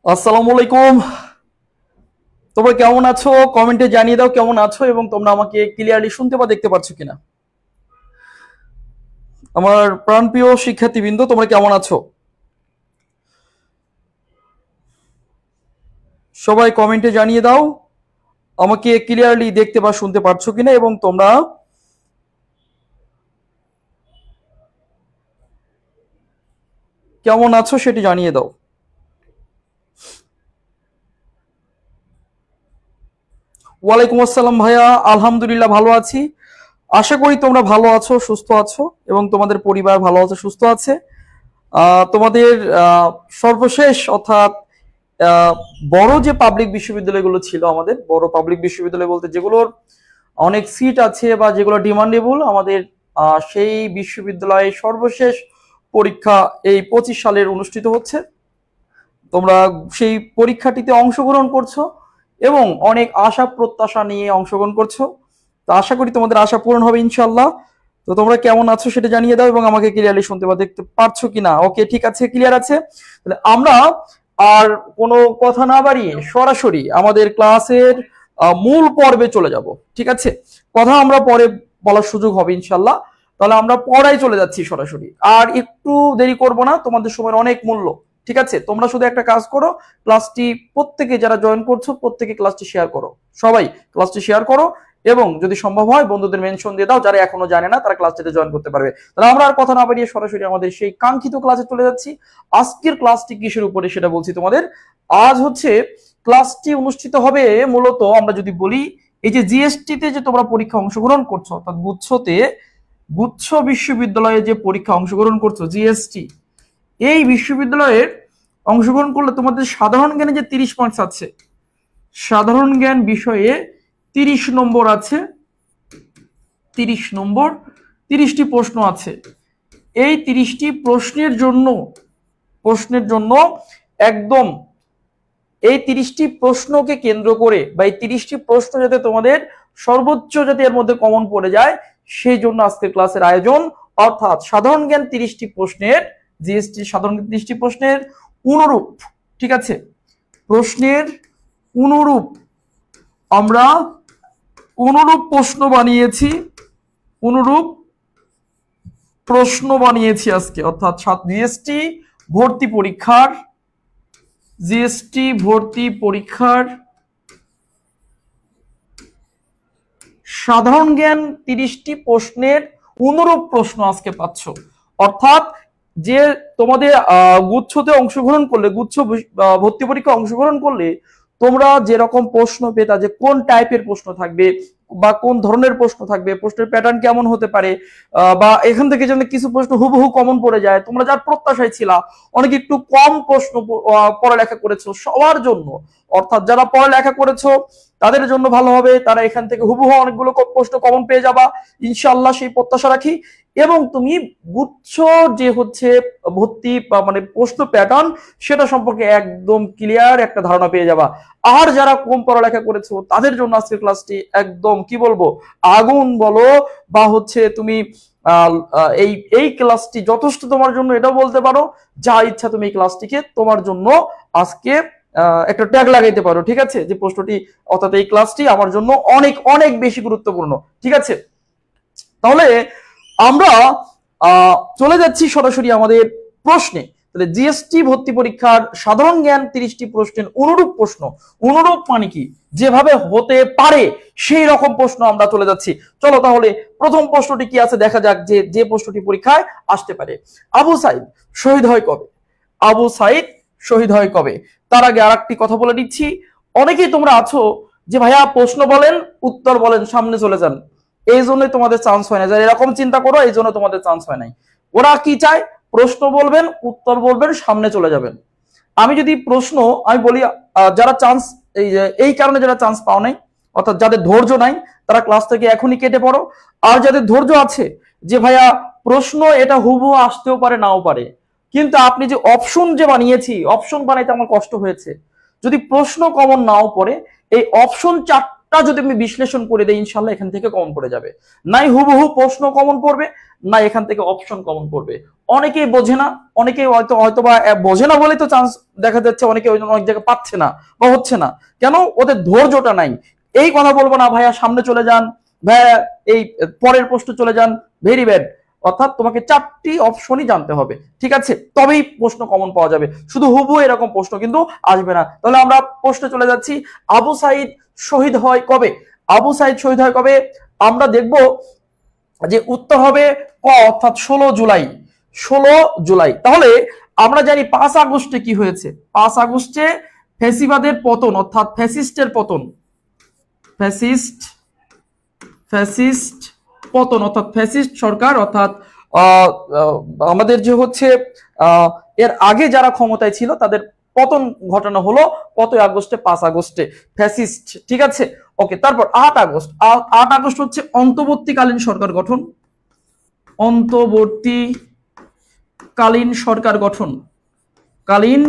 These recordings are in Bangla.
আসসালামু আলাইকুম। তোমরা কেমন আছো? কমেন্টে জানিয়ে দাও কেমন আছো এবং তোমরা আমাকে ক্লিয়ারলি শুনতে বা দেখতে পাচ্ছ কিনা। আমার প্রাণপ্রিয় শিক্ষার্থীবৃন্দ, তোমরা কেমন আছো? সবাই কমেন্টে জানিয়ে দাও আমাকে ক্লিয়ারলি দেখতে বা শুনতে পারছো কিনা এবং তোমরা কেমন আছো সেটি জানিয়ে দাও। ওয়ালাইকুম আসসালাম ভাইয়া, আলহামদুলিল্লাহ ভালো আছি। আশা করি তোমরা ভালো আছো, সুস্থ আছো এবং তোমাদের পরিবার ভালো আছে, সুস্থ আছে। তোমাদের সর্বশেষ অর্থাৎ আহ, বড় যে পাবলিক বিশ্ববিদ্যালয়গুলো ছিল, আমাদের বড় পাবলিক বিশ্ববিদ্যালয় বলতে যেগুলোর অনেক সিট আছে বা যেগুলো ডিমান্ডেবল, আমাদের সেই বিশ্ববিদ্যালয়ে সর্বশেষ পরীক্ষা এই 25 সালের অনুষ্ঠিত হচ্ছে। তোমরা সেই পরীক্ষাটিতে অংশগ্রহণ করছো এবং অনেক আশা প্রত্যাশা নিয়ে অংশগ্রহণ করছো। তো আশা করি তোমাদের আশা পূরণ হবে ইনশাল্লাহ। তো তোমরা কেমন আছো সেটা জানিয়ে দাও এবং আমাকে ক্লিয়ারলি শুনতে বা দেখতে পারছো কিনা। ওকে, ঠিক আছে, ক্লিয়ার আছে। তাহলে আমরা আর কোনো কথা না বাড়িয়ে সরাসরি আমাদের ক্লাসের মূল পর্বে চলে যাব। ঠিক আছে, কথা আমরা পরে বলার সুযোগ হবে ইনশাল্লাহ। তাহলে আমরা পড়াই চলে যাচ্ছি সরাসরি, আর একটু দেরি করব না, তোমাদের সময়ের অনেক মূল্য। ঠিক আছে, তোমরা শুধু একটা কাজ করো, ক্লাসটি প্রত্যেকে যারা জয়েন করছো প্রত্যেকে ক্লাসটি শেয়ার করো, সবাই ক্লাসটি শেয়ার করো এবং যদি সম্ভব হয় বন্ধুদের মেনশন দিয়ে দাও, যারা এখনো জানে না তারা ক্লাসটিতে জয়েন করতে পারবে। তাহলে আমরা আর কথা না বাড়িয়ে সরাসরি আমাদের সেই কাঙ্ক্ষিত ক্লাসে চলে যাচ্ছি। আজকের ক্লাসটি কিসের উপরে সেটা বলছি তোমাদের। আজ হচ্ছে ক্লাসটি অনুষ্ঠিত হবে মূলত, আমরা যদি বলি এই যে জিএসটি তে যে তোমরা পরীক্ষা অংশগ্রহণ করছো, অর্থাৎ গুচ্ছতে, গুচ্ছ বিশ্ববিদ্যালয়ে যে পরীক্ষা অংশগ্রহণ করছো জিএসটি, এই বিশ্ববিদ্যালয়ের অংশগ্রহণ করলে তোমাদের সাধারণ জ্ঞানে যে 30 পয়েন্টস আছে, সাধারণ জ্ঞান বিষয়ে 30 নম্বর আছে, 30 নম্বর, 30টি প্রশ্ন আছে। এই 30টি প্রশ্নের জন্য একদম এই 30টি প্রশ্নকে কেন্দ্র করে বা এই 30টি প্রশ্ন যাতে তোমাদের সর্বোচ্চ যাতে এর মধ্যে কমন পড়ে যায়, সেই জন্য আজকের ক্লাসের আয়োজন। অর্থাৎ সাধারণ জ্ঞান 30টি প্রশ্নের, জিএসটি সাধারণ জ্ঞান 30টি প্রশ্নের অনুরূপ, ঠিক আছে, প্রশ্নের অনুরূপ আমরা অনুরূপ প্রশ্ন বানিয়েছি আজকে। অর্থাৎ জিএসটি ভর্তি পরীক্ষার সাধারণ জ্ঞান 30টি প্রশ্নের অনুরূপ প্রশ্ন আজকে পাচ্ছ। অর্থাৎ যে তোমাদের গুচ্ছতে অংশগ্রহণ করলে, গুচ্ছ ভর্তি পরীক্ষা অংশগ্রহণ করলে তোমরা যেরকম প্রশ্ন পেতা, যে কোন টাইপের প্রশ্ন থাকবে বা কোন ধরনের প্রশ্ন থাকবে, প্রশ্নের প্যাটার্ন কেমন হতে পারে, বা এখান থেকে যেন কিছু প্রশ্ন হুবহু কমন পড়ে যায়, তোমরা যার প্রত্যাশায় ছিলা, অনেকে একটু কম প্রশ্ন পড়ালেখা করেছো সবার জন্য, অর্থাৎ যারা পড়ালেখা করেছো তাদের জন্য ভালো হবে, তারা এখান থেকে হুবহু অনেকগুলো প্রশ্ন কমন পেয়ে যাবা ইনশাআল্লাহ, সেই প্রত্যাশা রাখি। এবং তুমি গুচ্ছ যে হচ্ছে ভর্তি মানে প্রশ্ন প্যাটার্ন, সেটা সম্পর্কে একদম ক্লিয়ার একটা ধারণা পেয়ে যাবা। আর যারা কম পড়ালেখা করেছো তাদের জন্য আজকের ক্লাসটি একদম কি বলবো, আগুন বলো বা হচ্ছে তুমি এই এই ক্লাসটি যথেষ্ট তোমার জন্য, এটাও বলতে পারো, যা ইচ্ছা তুমি এই ক্লাসটিকে তোমার জন্য আজকে একটা ট্যাগ লাগাইতে পারো। ঠিক আছে, যে প্রশ্নটি অর্থাৎ এই ক্লাসটি আমার জন্য অনেক অনেক বেশি গুরুত্বপূর্ণ। ঠিক আছে, তাহলে আমরা চলে যাচ্ছি সরাসরি আমাদের প্রশ্নে। তাহলে জিএসটি ভর্তি পরীক্ষার সাধারণ জ্ঞান 30টি প্রশ্নের অনুরূপ প্রশ্ন, অনুরূপ মানে কি, যেভাবে হতে পারে সেই রকম প্রশ্ন আমরা চলে যাচ্ছি। চলো তাহলে প্রথম প্রশ্নটি কি আছে দেখা যাক, যে যে প্রশ্নটি পরীক্ষায় আসতে পারে। আবু সাইদ শহীদ হয় কবে? আবু সাইদ শহীদ হয় কবে? তার আগে আর একটি কথা বলে দিচ্ছি, অনেকেই তোমরা আছো যে ভাইয়া প্রশ্ন বলেন, উত্তর বলেন, সামনে চলে যান, এই জন্যই তোমাদের চান্স হয় না। যারা এরকম চিন্তা করো এই জন্য তোমাদের চান্স হয় নাই। ওরা কি চায়, প্রশ্ন বলবেন, উত্তর বলবেন, সামনে চলে যাবেন। আমি যদি প্রশ্ন আমি বলি, যারা চান্স এই কারণে যারা চান্স পাও নাই, অর্থাৎ যাদের ধৈর্য নাই, তারা ক্লাস থেকে এখনই কেটে পড়ো। আর যাদের ধৈর্য আছে, যে ভাইয়া প্রশ্ন এটা হুবহু আসতেও পারে নাও পারে, কিন্তু আপনি যে অপশন যে বানিয়েছি, অপশন বানাইতে আমার কষ্ট হয়েছে, যদি প্রশ্ন কমন নাও পড়ে, এই অপশন চারটা যদি আমি বিশ্লেষণ করে দেই ইনশাল্লাহ এখান থেকে কমন পড়ে যাবে। নাই হুবহু প্রশ্ন কমন পড়বে, না এখান থেকে অপশন কমন পড়বে। অনেকেই বোঝে না, অনেকেই হয়তো বা বোঝে না বলেই তো চান্স দেখা যাচ্ছে অনেকে অনেক জায়গায় পাচ্ছে না বা হচ্ছে না, কেন? ওদের ধৈর্যটা নাই। এই কথা বলবো না ভাইয়া সামনে চলে যান, ভাইয়া এই পরের প্রশ্নে চলে যান, ভেরি ব্যাড। অর্থাৎ তোমাকে 4টি অপশনই জানতে হবে, ঠিক আছে, তবেই প্রশ্ন কমন পাওয়া যাবে। শুধু হুবহু এরকম প্রশ্ন কিন্তু আসবে না। তাহলে আমরা প্রশ্নে চলে যাচ্ছি, আবু সাইদ শহীদ হয় কবে? আবু সাইদ শহীদ হয় কবে? আমরা দেখব যে উত্তর হবে ক, অর্থাৎ 16 জুলাই। 16 জুলাই। তাহলে আমরা জানি 5 আগস্টে কি হয়েছে? 5 আগস্টে ফ্যাসিবাদের পতন, অর্থাৎ ফ্যাসিস্টের পতন, ফ্যাসিস্ট পতন, অর্থাৎ ফ্যাসিস্ট সরকার, অর্থাৎ আমাদের যে হচ্ছে এর আগে যারা ক্ষমতায় ছিল তাদের পতন ঘটানো হলো কত আগস্টে? 5 আগস্টে, ফ্যাসিস্ট, ঠিক আছে, ওকে। তারপর 8 আগস্ট। 8 আগস্ট হচ্ছে অন্তর্বর্তীকালীন সরকার গঠন, অন্তর্বর্তীকালীন সরকার গঠন, কালীন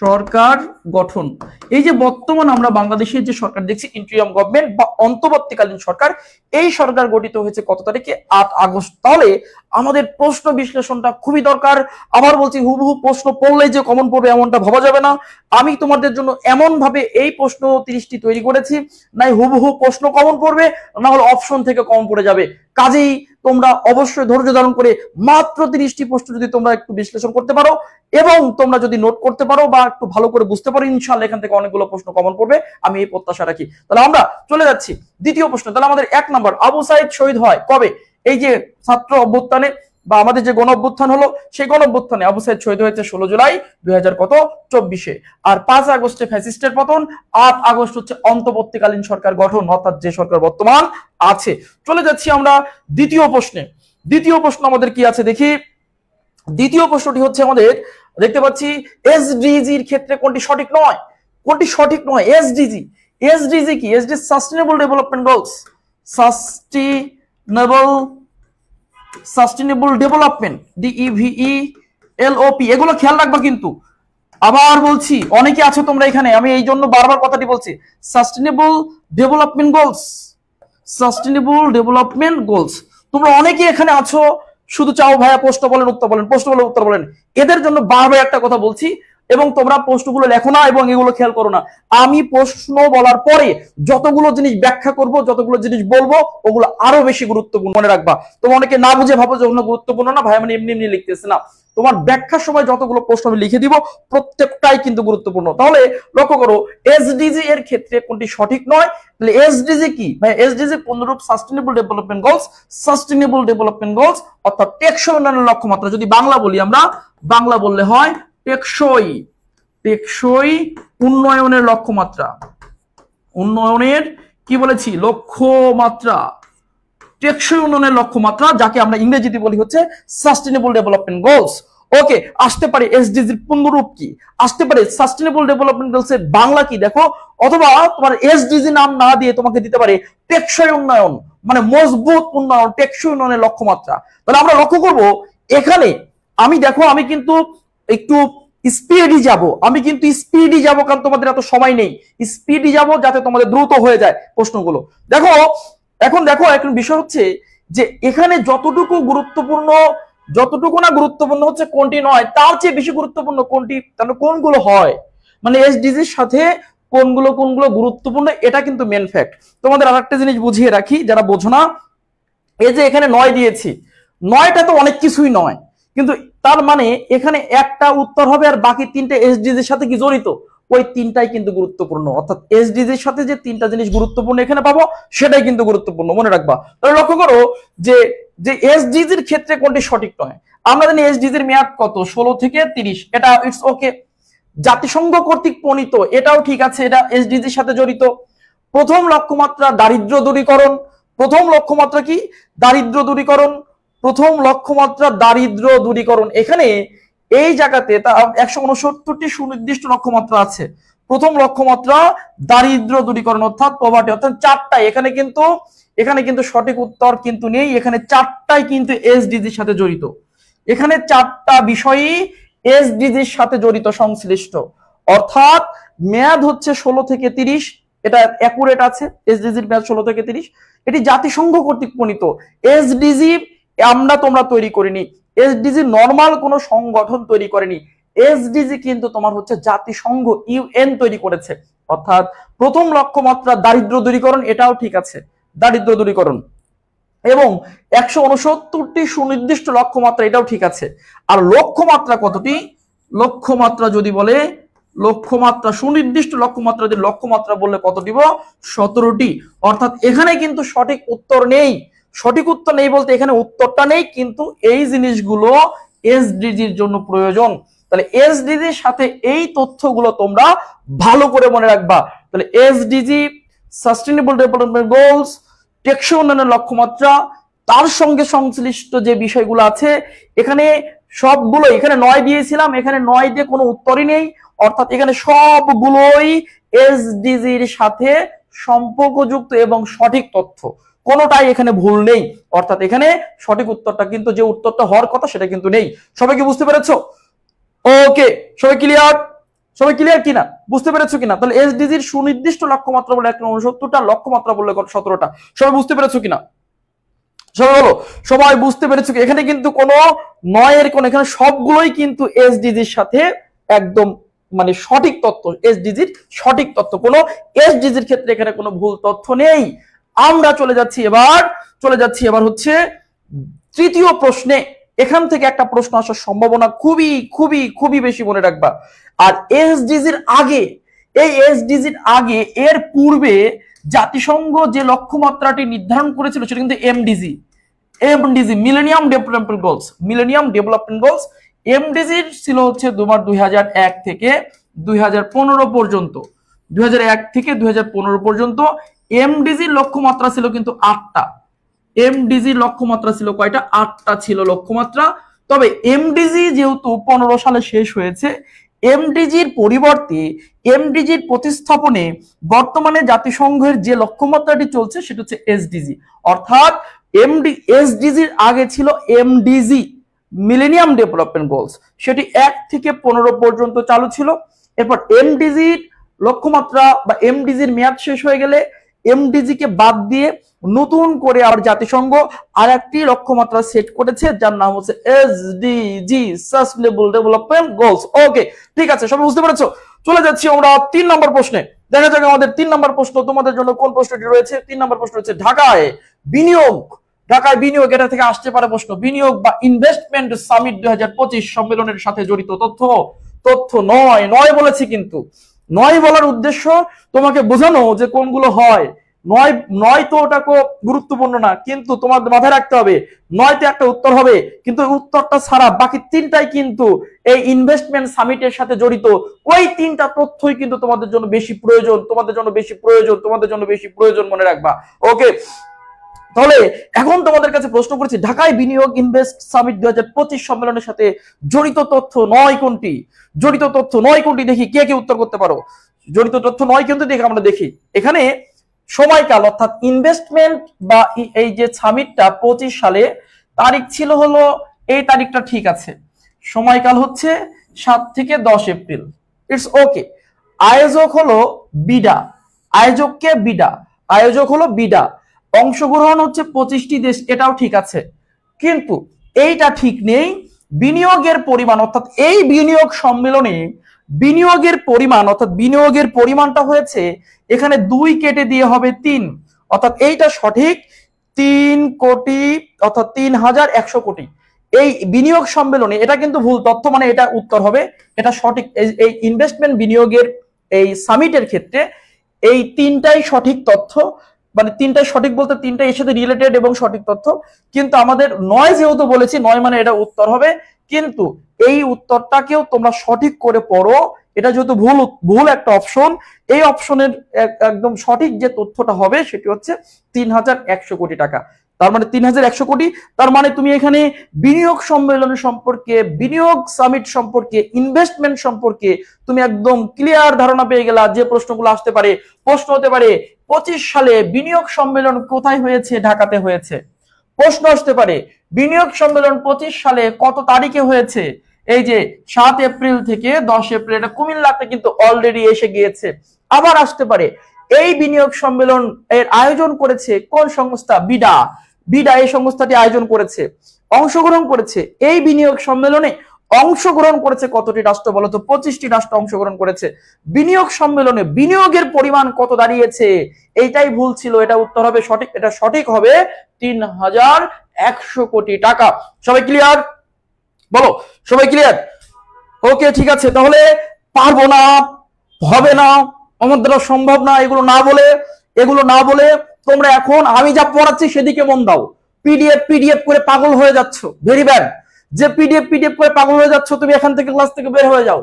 সরকার গঠন। এই যে বর্তমান আমরা বাংলাদেশের যে সরকার দেখছি, ইন্টারিম গভর্নমেন্ট বা অন্তর্বর্তীকালীন সরকার, এই সরকার গঠিত হয়েছে কত তারিখে? 8 আগস্ট। তাহলে আমাদের প্রশ্ন বিশ্লেষণটা খুবই দরকার। আবার বলছি, হুবহু প্রশ্ন পড়লে যে কমন পড়বে এমনটা ভাবা যাবে না। আমি তোমাদের জন্য এমন ভাবে এই প্রশ্ন 30টি তৈরি করেছি, নাই হুবহু প্রশ্ন কমন পড়বে, না হলে অপশন থেকে কমন পড়ে যাবে। কাজেই তোমরা অবশ্যই ধৈর্য ধারণ করে মাত্র 30টি প্রশ্ন যদি তোমরা একটু বিশ্লেষণ করতে পারো এবং তোমরা যদি নোট করতে পারো বা একটু ভালো করে বুঝতে পারো, ইনশাআল্লাহ এখান থেকে অনেকগুলো প্রশ্ন কমন পড়বে, আমি এই প্রত্যাশা রাখি। তাহলে আমরা চলে যাচ্ছি দ্বিতীয় প্রশ্ন। তাহলে আমাদের 1 নাম্বার, আবু সাইদ শহীদ হয় কবে? এই যে ছাত্র অভ্যুত্থানে বা আমাদের যে গণ অভ্যুত্থান হলো, সেই গণ অভ্যুত্থানে আবু সাইদ শহীদ হয়েছে 16 জুলাই 2024। আর 5 আগস্টে ফ্যাসিস্টের পতন, 8 আগস্ট হচ্ছে অন্তর্বর্তীকালীন সরকার গঠন, অর্থাৎ যে সরকার বর্তমান আছে। চলে যাচ্ছি আমরা দ্বিতীয় প্রশ্নে। দ্বিতীয় প্রশ্ন আমাদের কি আছে দেখি। দ্বিতীয় প্রশ্নটি হচ্ছে আমাদের, দেখতে পাচ্ছি এসডিজির ক্ষেত্রে কোনটি সঠিক নয়? কোনটি সঠিক নয়? এসডিজি। এসডিজি কি? SD sustainable development goals, sustainable development, DEVELOP, এগুলো খেয়াল রাখবা কিন্তু। আবার বলছি, অনেকে আছো তোমরা এখানে, আমি এই জন্য বারবার কথাটি বলছি, sustainable development goals, sustainable development goals. তোমরা অনেকে এখানে আছো শুধু চাও ভাইয়া প্রশ্ন বলেন উত্তর বলেন, প্রশ্ন বলেন উত্তর বলেন। এদের জন্য বারবার একটা কথা বলছি, এবং তোমরা প্রশ্নগুলো লেখো না এবং এগুলো খেয়াল করো না। আমি প্রশ্ন বলার পরে যতগুলো জিনিস ব্যাখ্যা করব, যতগুলো জিনিস বলবো, ওগুলো আরো বেশি গুরুত্বপূর্ণ, মনে রাখবা। তোমরা অনেকে না বুঝে ভাবো যে ওগুলো গুরুত্বপূর্ণ না, ভাই মানে এমনি এমনি লিখতেছে না। তোমার ব্যাখ্যার সময় যতগুলো প্রশ্ন আমি লিখে দিব, প্রত্যেকটাই কিন্তু গুরুত্বপূর্ণ। তাহলে লক্ষ্য করো, এসডিজি এর ক্ষেত্রে কোনটি সঠিক নয়? তাহলে এসডিজি কি ভাই? এসডিজি পূর্ণরূপ sustainable development goals, sustainable development goals অর্থাৎ টেকসই উন্নয়নের লক্ষ্যমাত্রা। যদি বাংলা বলি আমরা, বাংলা বললে হয় টেকসই, টেকসই উন্নয়নের লক্ষ্যমাত্রা। উন্নয়নের কি বলেছি? লক্ষ্যমাত্রা, টেকসই উন্নয়নের লক্ষ্যমাত্রা, যাকে আমরা ইংরেজিতে বলি হচ্ছে সাস্টেনেবল ডেভেলপমেন্ট গোলস। ওকে, আসতে পারে এসডিজির পূর্ণরূপ কি, আসতে পারে সাস্টেনেবল ডেভেলপমেন্ট গোলস এর বাংলা কি দেখো, অথবা তোমার এসডিজি নাম না দিয়ে তোমাকে দিতে পারে টেকসই উন্নয়ন, মানে মজবুত উন্নয়ন, টেকসই উন্নয়নের লক্ষ্যমাত্রা। তাহলে আমরা লক্ষ্য করব এখানে, আমি দেখো আমি কিন্তু একটু স্পিডি যাব, আমি কিন্তু স্পিডি যাব, কারণ তোমাদের এত সময় নেই। স্পিডি যাব যাতে তোমাদের দ্রুত হয়ে যায় প্রশ্নগুলো। দেখো এখন দেখো, এখন বিষয় হচ্ছে যে এখানে যতটুকু গুরুত্বপূর্ণ, যতটুকু না গুরুত্বপূর্ণ হচ্ছে কোনটি নয়, তার চেয়ে বেশি গুরুত্বপূর্ণ কোনটি, তাহলে কোনগুলো হয়, মানে এসডিজির সাথে কোনগুলো কোনগুলো গুরুত্বপূর্ণ, এটা কিন্তু মেন ফ্যাক্ট। তোমাদের আরেকটা জিনিস বুঝিয়ে রাখি যারা বোঝো না, এই যে এখানে 9 দিয়েছি, 9টা তো অনেক কিছুই নয়, কিন্তু তার মানে এখানে একটা উত্তর হবে আর বাকি 3টে এসডিজির সাথে কি জড়িত, ওই 3টাই কিন্তু গুরুত্বপূর্ণ। অর্থাৎ এসডিজির সাথে যে 3টা জিনিস গুরুত্বপূর্ণ এখানে পাবো, সেটাই কিন্তু গুরুত্বপূর্ণ, মনে রাখবা। তাহলে লক্ষ্য করো যে যে এসডিজির ক্ষেত্রে কোনটি সঠিক নয়। আমরা জানি এসডিজির মেয়াদ কত, 16 থেকে 30, এটা ইটস ওকে। জাতিসংঘ কর্তৃক প্রণীত, এটাও ঠিক আছে, এটা এসডিজির সাথে জড়িত। প্রথম লক্ষ্যমাত্রা দারিদ্র দূরীকরণ, প্রথম লক্ষ্যমাত্রা কি? দারিদ্র দূরীকরণ, প্রথম লক্ষ্যমাত্রা দারিদ্র দূরীকরণ। এখানে এই জায়গাতে 169টি সুনির্দিষ্ট লক্ষ্যমাত্রা আছে। প্রথম লক্ষ্যমাত্রা দারিদ্র দূরীকরণ অর্থাৎ পভার্টি, অর্থাৎ 4টাই। এখানে কিন্তু সঠিক উত্তর কিন্তু নেই, এখানে 4টাই কিন্তু এসডিজির সাথে জড়িত। এখানে 4টা বিষয়ই এসডিজির সাথে জড়িত, সংশ্লিষ্ট। অর্থাৎ মেয়াদ হচ্ছে 16 থেকে 30, এটা অ্যাকুরেট আছে। এসডিজির মেয়াদ 16 থেকে 30, এটি জাতিসংঘ কর্তৃক প্রণীত। এসডিজি আমরা তোমরা তৈরি করিনি, এসডিজি নরমাল কোনো সংগঠন তৈরি করেনি, এসডিজি কিন্তু তোমার হচ্ছে জাতিসংঘ ইউএন তৈরি করেছে। অর্থাৎ প্রথম লক্ষ্যমাত্রা দারিদ্র দূরীকরণ, এটাও ঠিক আছে, দারিদ্র দূরীকরণ, এবং 169টি সুনির্দিষ্ট লক্ষ্যমাত্রা, এটাও ঠিক আছে। আর লক্ষ্যমাত্রা কতটি? লক্ষ্যমাত্রা যদি বলে, লক্ষ্যমাত্রা সুনির্দিষ্ট লক্ষ্যমাত্রা যদি লক্ষ্যমাত্রা বললে কত দিব? 17টি। অর্থাৎ এখানে কিন্তু সঠিক উত্তর নেই। সঠিক উত্তর নেই বলতে এখানে উত্তরটা নেই, কিন্তু এই জিনিসগুলো এসডিজির জন্য প্রয়োজন। তাহলে এসডিজির সাথে এই তথ্যগুলো তোমরা ভালো করে মনে রাখবা। তাহলে এসডিজি, সাস্টেইনেবল ডেভেলপমেন্ট গোলস, টেকসই উন্নয়নের লক্ষ্যমাত্রা, তার সঙ্গে সংশ্লিষ্ট যে বিষয়গুলো আছে এখানে সবগুলো, এখানে 9 দিয়েছিলাম, এখানে 9 দিয়ে কোনো উত্তরই নেই। অর্থাৎ এখানে সবগুলোই এসডিজির সাথে সম্পর্কযুক্ত এবং সঠিক তথ্য, কোনোটাই এখানে ভুল নেই। অর্থাৎ এখানে সঠিক উত্তরটা কিন্তু, যে উত্তরটা হওয়ার কথা সেটা কিন্তু নেই। সবাই কি বুঝতে পেরেছো? ওকে, সবাই ক্লিয়ার? সবাই ক্লিয়ার কিনা, বুঝতে পেরেছো কিনা? তাহলে এসডিজির সুনির্দিষ্ট লক্ষ্যমাত্রা বলে 169টা, লক্ষ্যমাত্রা বললে 17টা। সবাই বুঝতে পেরেছো কিনা? সবাই বলো, সবাই বুঝতে পেরেছো কি? এখানে কিন্তু কোনো 9 এর কোন, এখানে সবগুলোই কিন্তু এসডিজির সাথে একদম মানে সঠিক তথ্য, এসডিজির সঠিক তথ্য, কোনো এসডিজির ক্ষেত্রে এখানে কোনো ভুল তথ্য নেই। আমরা চলে যাচ্ছি এবার হচ্ছে তৃতীয় প্রশ্নে। এখান থেকে একটা প্রশ্ন আসার সম্ভাবনা খুবই খুবই খুবই বেশি, মনে রাখবা। আর এসডিজির আগে, এই এসডিজির আগে, এর পূর্বে জাতিসংঘ যে লক্ষ্যমাত্রাটি নির্ধারণ করেছিল সেটা কিন্তু MDG, millennium development goals, millennium development goals. এমডিজির ছিল হচ্ছে তোমার 2001 থেকে 2015 পর্যন্ত, 2001 থেকে 2015 পর্যন্ত এমডিজির লক্ষ্যমাত্রা ছিল কিন্তু 8টা। এমডিজির লক্ষ্যমাত্রা ছিল কয়টা? 8টা ছিল লক্ষ্যমাত্রা। তবে এমডিজি যেহেতু 15 সালে শেষ হয়েছে, এমডিজির পরিবর্তে, এমডিজির প্রতিস্থাপনে বর্তমানে জাতিসংঘের যে লক্ষ্যমাত্রাটি চলছে সেটা হচ্ছে এসডিজি। অর্থাৎ এসডিজির আগে ছিল এমডিজি, মিলেনিয়াম ডেভেলপমেন্ট গোলস, সেটি 1 থেকে 15 পর্যন্ত চালু ছিল। এরপর এমডিজির লক্ষ্যমাত্রা বা এমডিজির মেয়াদ শেষ হয়ে গেলে এমডিজি কে বাদ দিয়ে নতুন করে আবার জাতিসংঘ আর একটি লক্ষ্যমাত্রা সেট করেছে, যার নাম হচ্ছে এসডিজি, সাস্টেইনেবল ডেভেলপমেন্ট গোলস। ওকে, ঠিক আছে, সবাই বুঝতে পেরেছো? চলে যাচ্ছি আমরা 3 নম্বর প্রশ্নে। দেখা যাক আমাদের 3 নম্বর প্রশ্ন তোমাদের জন্য কোন প্রশ্নটি রয়েছে। 3 নম্বর প্রশ্ন হচ্ছে ঢাকায় বিনিয়োগ, ঢাকায় বিনিয়োগ, এটা থেকে আসতে পারে প্রশ্ন। বিনিয়োগ বা ইনভেস্টমেন্ট সামিট 2025 সম্মেলনের সাথে জড়িত তথ্য 9 বলেছি, কিন্তু 9 বলার উদ্দেশ্য তোমাকে বোঝানো যে কোনগুলো হয়। 9 তো ওটা গুরুত্বপূর্ণ না, কিন্তু তোমার মাথায় রাখতে হবে 9তে একটা উত্তর হবে, কিন্তু উত্তরটা ছাড়া বাকি 3টাই কিন্তু এই ইনভেস্টমেন্ট সামিটের সাথে জড়িত। ওই 3টা তথ্যই কিন্তু তোমাদের জন্য বেশি প্রয়োজন, মনে রাখবা। ওকে, তাহলে এখন তোমাদের কাছে প্রশ্ন করেছি, ঢাকায় বিনিয়োগ ইনভেস্ট সামিট 2025 সম্মেলনের সাথে জড়িত তথ্য 9 কোনটি? জড়িত তথ্য 9 কোনটি? দেখি কে কে উত্তর করতে পারো। জড়িত তথ্য 9 কিন্তু দেখি, আমরা দেখি এখানে সময়কাল, অর্থাৎ ইনভেস্টমেন্ট বা এই যে সামিটটা 25 সালে, তারিখ ছিল হলো এই তারিখটা, ঠিক আছে। সময়কাল হচ্ছে 7 থেকে 10 এপ্রিল, ইটস ওকে। আয়োজক হলো বিডা, আয়োজক হলো বিডা। অংশগ্রহণ হচ্ছে 25টি দেশ, এটাও ঠিক আছে, কিন্তু এইটা ঠিক নেই। বিনিয়োগের পরিমাণ, অর্থাৎ এই বিনিয়োগ সম্মেলনে বিনিয়োগের পরিমাণ, অর্থাৎ বিনিয়োগের পরিমাণটা হয়েছে এখানে 2 কেটে দিয়ে হবে 3, অর্থাৎ এইটা সঠিক। 3 কোটি, অর্থাৎ 3100 কোটি এই বিনিয়োগ সম্মেলনে। এটা কিন্তু ভুল তথ্য, মানে এটা উত্তর হবে, এটা সঠিক। এই ইনভেস্টমেন্ট বিনিয়োগের এই সামিটের ক্ষেত্রে এই 3টাই সঠিক তথ্য, মানে 3টাই সঠিক বলতে 3টাই এর সাথে রিলেটেড এবং সঠিক তথ্য। কিন্তু আমাদের 9 যেহেতু বলেছি, 9 মানে এটা উত্তর হবে, কিন্তু এই উত্তরটাকেও তোমরা সঠিক করে পড়ো। এটা যেহেতু ভুল একটা অপশন, এই অপশনের একদম সঠিক যে তথ্যটা হবে সেটি হচ্ছে 3100 কোটি টাকা। তার মানে 3100 কোটি, তার মানে তুমি এখানে বিনিয়োগ সম্মেলন সম্পর্কে, বিনিয়োগ সামিট সম্পর্কে, ইনভেস্টমেন্ট সম্পর্কে তুমি একদম ক্লিয়ার ধারণা পেয়ে গেলা। যে প্রশ্নগুলো আসতে পারে, প্রশ্ন হতে পারে 25 সালে বিনিয়োগ সম্মেলন কোথায় হয়েছে? ঢাকাতে হয়েছে। প্রশ্ন আসতে পারে বিনিয়োগ সম্মেলন 25 সালে কত তারিখে হয়েছে? এই যে 7 এপ্রিল থেকে 10 এপ্রিল, এটা কুমিল্লাতে কিন্তু অলরেডি এসে গিয়েছে। আবার আসতে পারে এই বিনিয়োগ সম্মেলন এর আয়োজন করেছে কোন সংস্থা? বিডা এই সংস্থাটি আয়োজন করেছে, অংশগ্রহণ করেছে এই বিনিয়োগ সম্মেলনে অংশগ্রহণ করেছে কতটি রাষ্ট্র বলো তো? 25টি রাষ্ট্র অংশগ্রহণ করেছে। বিনিয়োগ সম্মেলনে বিনিয়োগের পরিমাণ কত দাঁড়িয়েছে? এইটাই ভুল ছিল, এটা উত্তর হবে সঠিক, এটা সঠিক হবে 3100 কোটি টাকা। সবাই ক্লিয়ার? বলো সবাই ক্লিয়ার? ওকে ঠিক আছে, তাহলে পারবো না, হবে না, আমার দ্বারা সম্ভব না, এগুলো না বলে তোমরা এখন আমি যা পড়াচ্ছি সেদিকে মন দাও। পিডিএফ করে পাগল হয়ে যাচ্ছ, ভেরি ব্যাড। যে পিডিএফ করে পাগল হয়ে যাচ্ছ, তুমি এখান থেকে ক্লাস থেকে বের হয়ে যাও,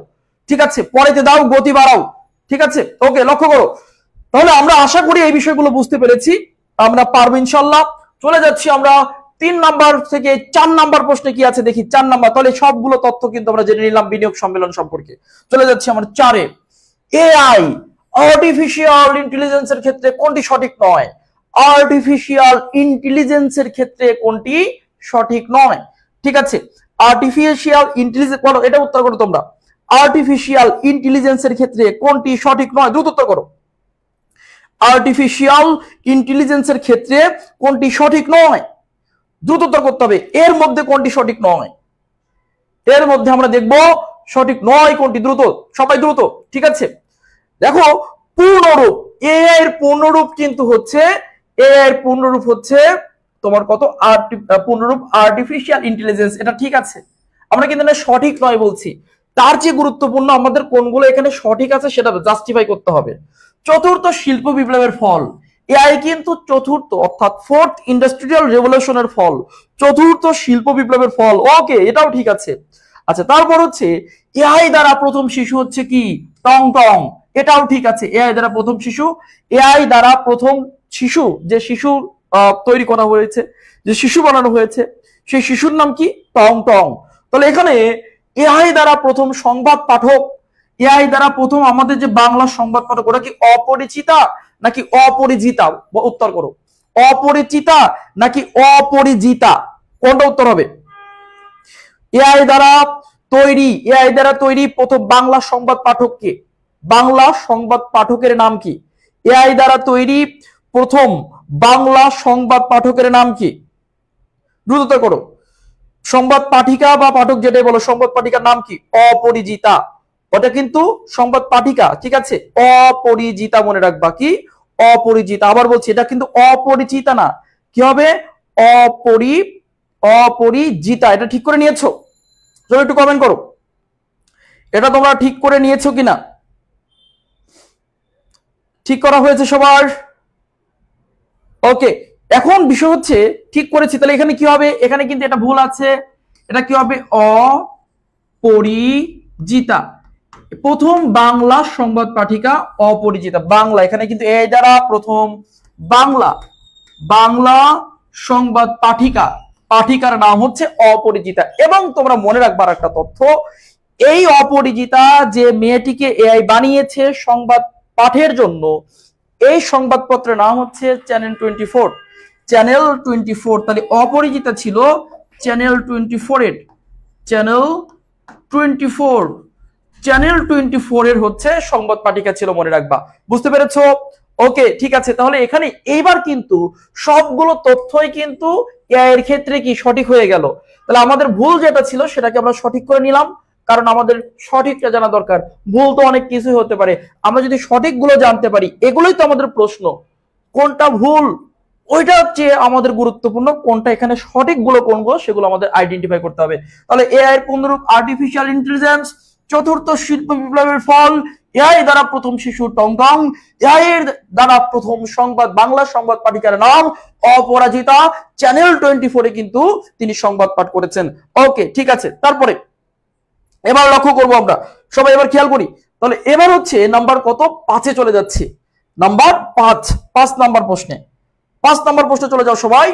ঠিক আছে? পড়াইতে দাও, গতি বাড়াও, ঠিক আছে? ওকে, লক্ষ্য করো। তাহলে আমরা আশা করি এই বিষয়গুলো বুঝতে পেরেছি, আমরা পারবো ইনশাল্লাহ। চলে যাচ্ছি আমরা 3 নাম্বার থেকে 4 নাম্বার প্রশ্নে কি আছে দেখি। 4 নাম্বার, তাহলে সবগুলো তথ্য কিন্তু আমরা জেনে নিলাম বিনিয়োগ সম্মেলন সম্পর্কে। চলে যাচ্ছি আমরা 4-এ। এআই, আর্টিফিশিয়াল ইন্টেলিজেন্সের ক্ষেত্রে কোনটি সঠিক নয়? আর্টিফিশিয়াল ইন্টেলিজেন্সের ক্ষেত্রে কোনটি সঠিক নয়? ঠিক আছে, আর্টিফিশিয়াল ইন্টেলিজেন্স, বলো এটা উত্তর করো তোমরা। আর্টিফিশিয়াল ইন্টেলিজেন্সের ক্ষেত্রে কোনটি সঠিক নয়? দ্রুত উত্তর করো। আর্টিফিশিয়াল ইন্টেলিজেন্সের ক্ষেত্রে কোনটি সঠিক নয়? দ্রুত উত্তর করতে হবে। এর মধ্যে কোনটি সঠিক নয়? এর মধ্যে আমরা দেখব সঠিক নয় কোনটি। দ্রুত, সবাই দ্রুত, ঠিক আছে? দেখো, পূর্ণরূপ, এআই এর পূর্ণরূপ কিন্তু হচ্ছে, এআই এর পূর্ণরূপ হচ্ছে তোমার কত? পূর্ণরূপ আর্টিফিশিয়াল ইন্টেলিজেন্স। এটা ঠিক আছে, আমরা কিন্তু না সঠিক নয় বলছি। তার চেয়ে গুরুত্বপূর্ণ আমাদের কোনগুলো এখানে সঠিক আছে সেটা জাস্টিফাই করতে হবে। চতুর্থ শিল্প বিপ্লবের ফল, এআই কিন্তু চতুর্থ অর্থাৎ 4th ইন্ডাস্ট্রিয়াল রেভলিউশনের ফল, চতুর্থ শিল্প বিপ্লবের ফল। ওকে, এটাও ঠিক আছে। আচ্ছা, তারপর হচ্ছে এআই দ্বারা প্রথম শিশু হচ্ছে কি? টং টং। এটাও ঠিক আছে, এআই দ্বারা প্রথম শিশু, এআই দ্বারা প্রথম শিশু, যে শিশু তৈরি করা হয়েছে, যে শিশু বানানো হয়েছে, সেই শিশুর নাম কি? টং টং। তাহলে এখানে এআই দ্বারা প্রথম সংবাদ পাঠক, এআই দ্বারা প্রথম আমাদের যে বাংলা সংবাদ পাঠক, ওটা কি অপরিচিতা নাকি অপরিজিতা? উত্তর করো। অপরিচিতা নাকি অপরিজিতা? কোনটা উত্তর হবে? এআই দ্বারা তৈরি প্রথম বাংলা সংবাদ পাঠক কে? বাংলা সংবাদ পাঠকের নাম কি? এআই দ্বারা তৈরি প্রথম বাংলা সংবাদ পাঠকের নাম কি? দ্রুত করো। সংবাদ পাঠিকা বা পাঠক যেটাই বলো, সংবাদ পাঠিকার নাম কি? অপরিজিতা। ওটা কিন্তু সংবাদ পাঠিকা, ঠিক আছে? অপরিজিতা মনে রাখবা। কি? অপরিজিতা। আবার বলছি, এটা কিন্তু অপরিচিতা না, কি হবে? অপরিজিতা। এটা ঠিক করে নিয়েছো? চলো একটু কমেন্ট করো, এটা তোমরা ঠিক করে নিয়েছো কিনা? ঠিক করা হয়েছে সবার? ওকে, এখন বিষয় হচ্ছে ঠিক করেছি, তাহলে এখানে কি হবে? এখানে কিন্তু এটা ভুল আছে, এটা কি হবে? অপরিজিতা। প্রথম বাংলা সংবাদ পাঠিকা অপরিচিতা। বাংলা, এখানে কিন্তু এআই দ্বারা প্রথম বাংলা সংবাদ পাঠিকার নাম হচ্ছে অপরিচিতা। এবং তোমরা মনে রাখবার একটা তথ্য, এই অপরিচিতা যে মেয়েটিকে এআই বানিয়েছে সংবাদ পাঠের জন্য, এই সংবাদপত্রের নাম হচ্ছে চ্যানেল 24। চ্যানেল 24, তাহলে অপরিচিতা ছিল চ্যানেল 24 এর। চ্যানেল 24 এর হচ্ছে সংবাদ পাঠিকা ছিল, মনে রাখবা। বুঝতে পেরেছো? ওকে ঠিক আছে, তাহলে এখানে এইবার কিন্তু সবগুলো তথ্যই কিন্তু এআই এর ক্ষেত্রে কি সঠিক হয়ে গেল। তাহলে আমাদের ভুল যেটা ছিল সেটাকে আমরা সঠিক করে নিলাম, কারণ আমাদের সঠিকটা জানা দরকার। ভুল তো অনেক কিছুই হতে পারে, আমরা যদি সঠিকগুলো জানতে পারি, এগুলোই তো আমাদের প্রশ্ন। কোনটা ভুল ওইটা হচ্ছে আমাদের গুরুত্বপূর্ণ, কোনটা এখানে সঠিকগুলো কোনগুলো সেগুলো আমাদের আইডেন্টিফাই করতে হবে। তাহলে এআই এর পূর্ণরূপ আর্টিফিশিয়াল ইন্টেলিজেন্স, চতুর্থ শিল্প বিপ্লবের ফল, এআই দ্বারা প্রথম শিশু টং টং, এআই এর দ্বারা প্রথম বাংলা সংবাদ পাঠিকার নাম অপরাজিতা, চ্যানেল 24 এ কিন্তু তিনি সংবাদ পাঠ করেছেন। ওকে ঠিক আছে, তারপরে এবার লক্ষ্য করবো আমরা সবাই, এবার খেয়াল করি। তাহলে এবার হচ্ছে নাম্বার কত? 5-এ চলে যাচ্ছে। নাম্বার 5 নাম্বার প্রশ্নে, 5 নাম্বার প্রশ্নে চলে যাও সবাই।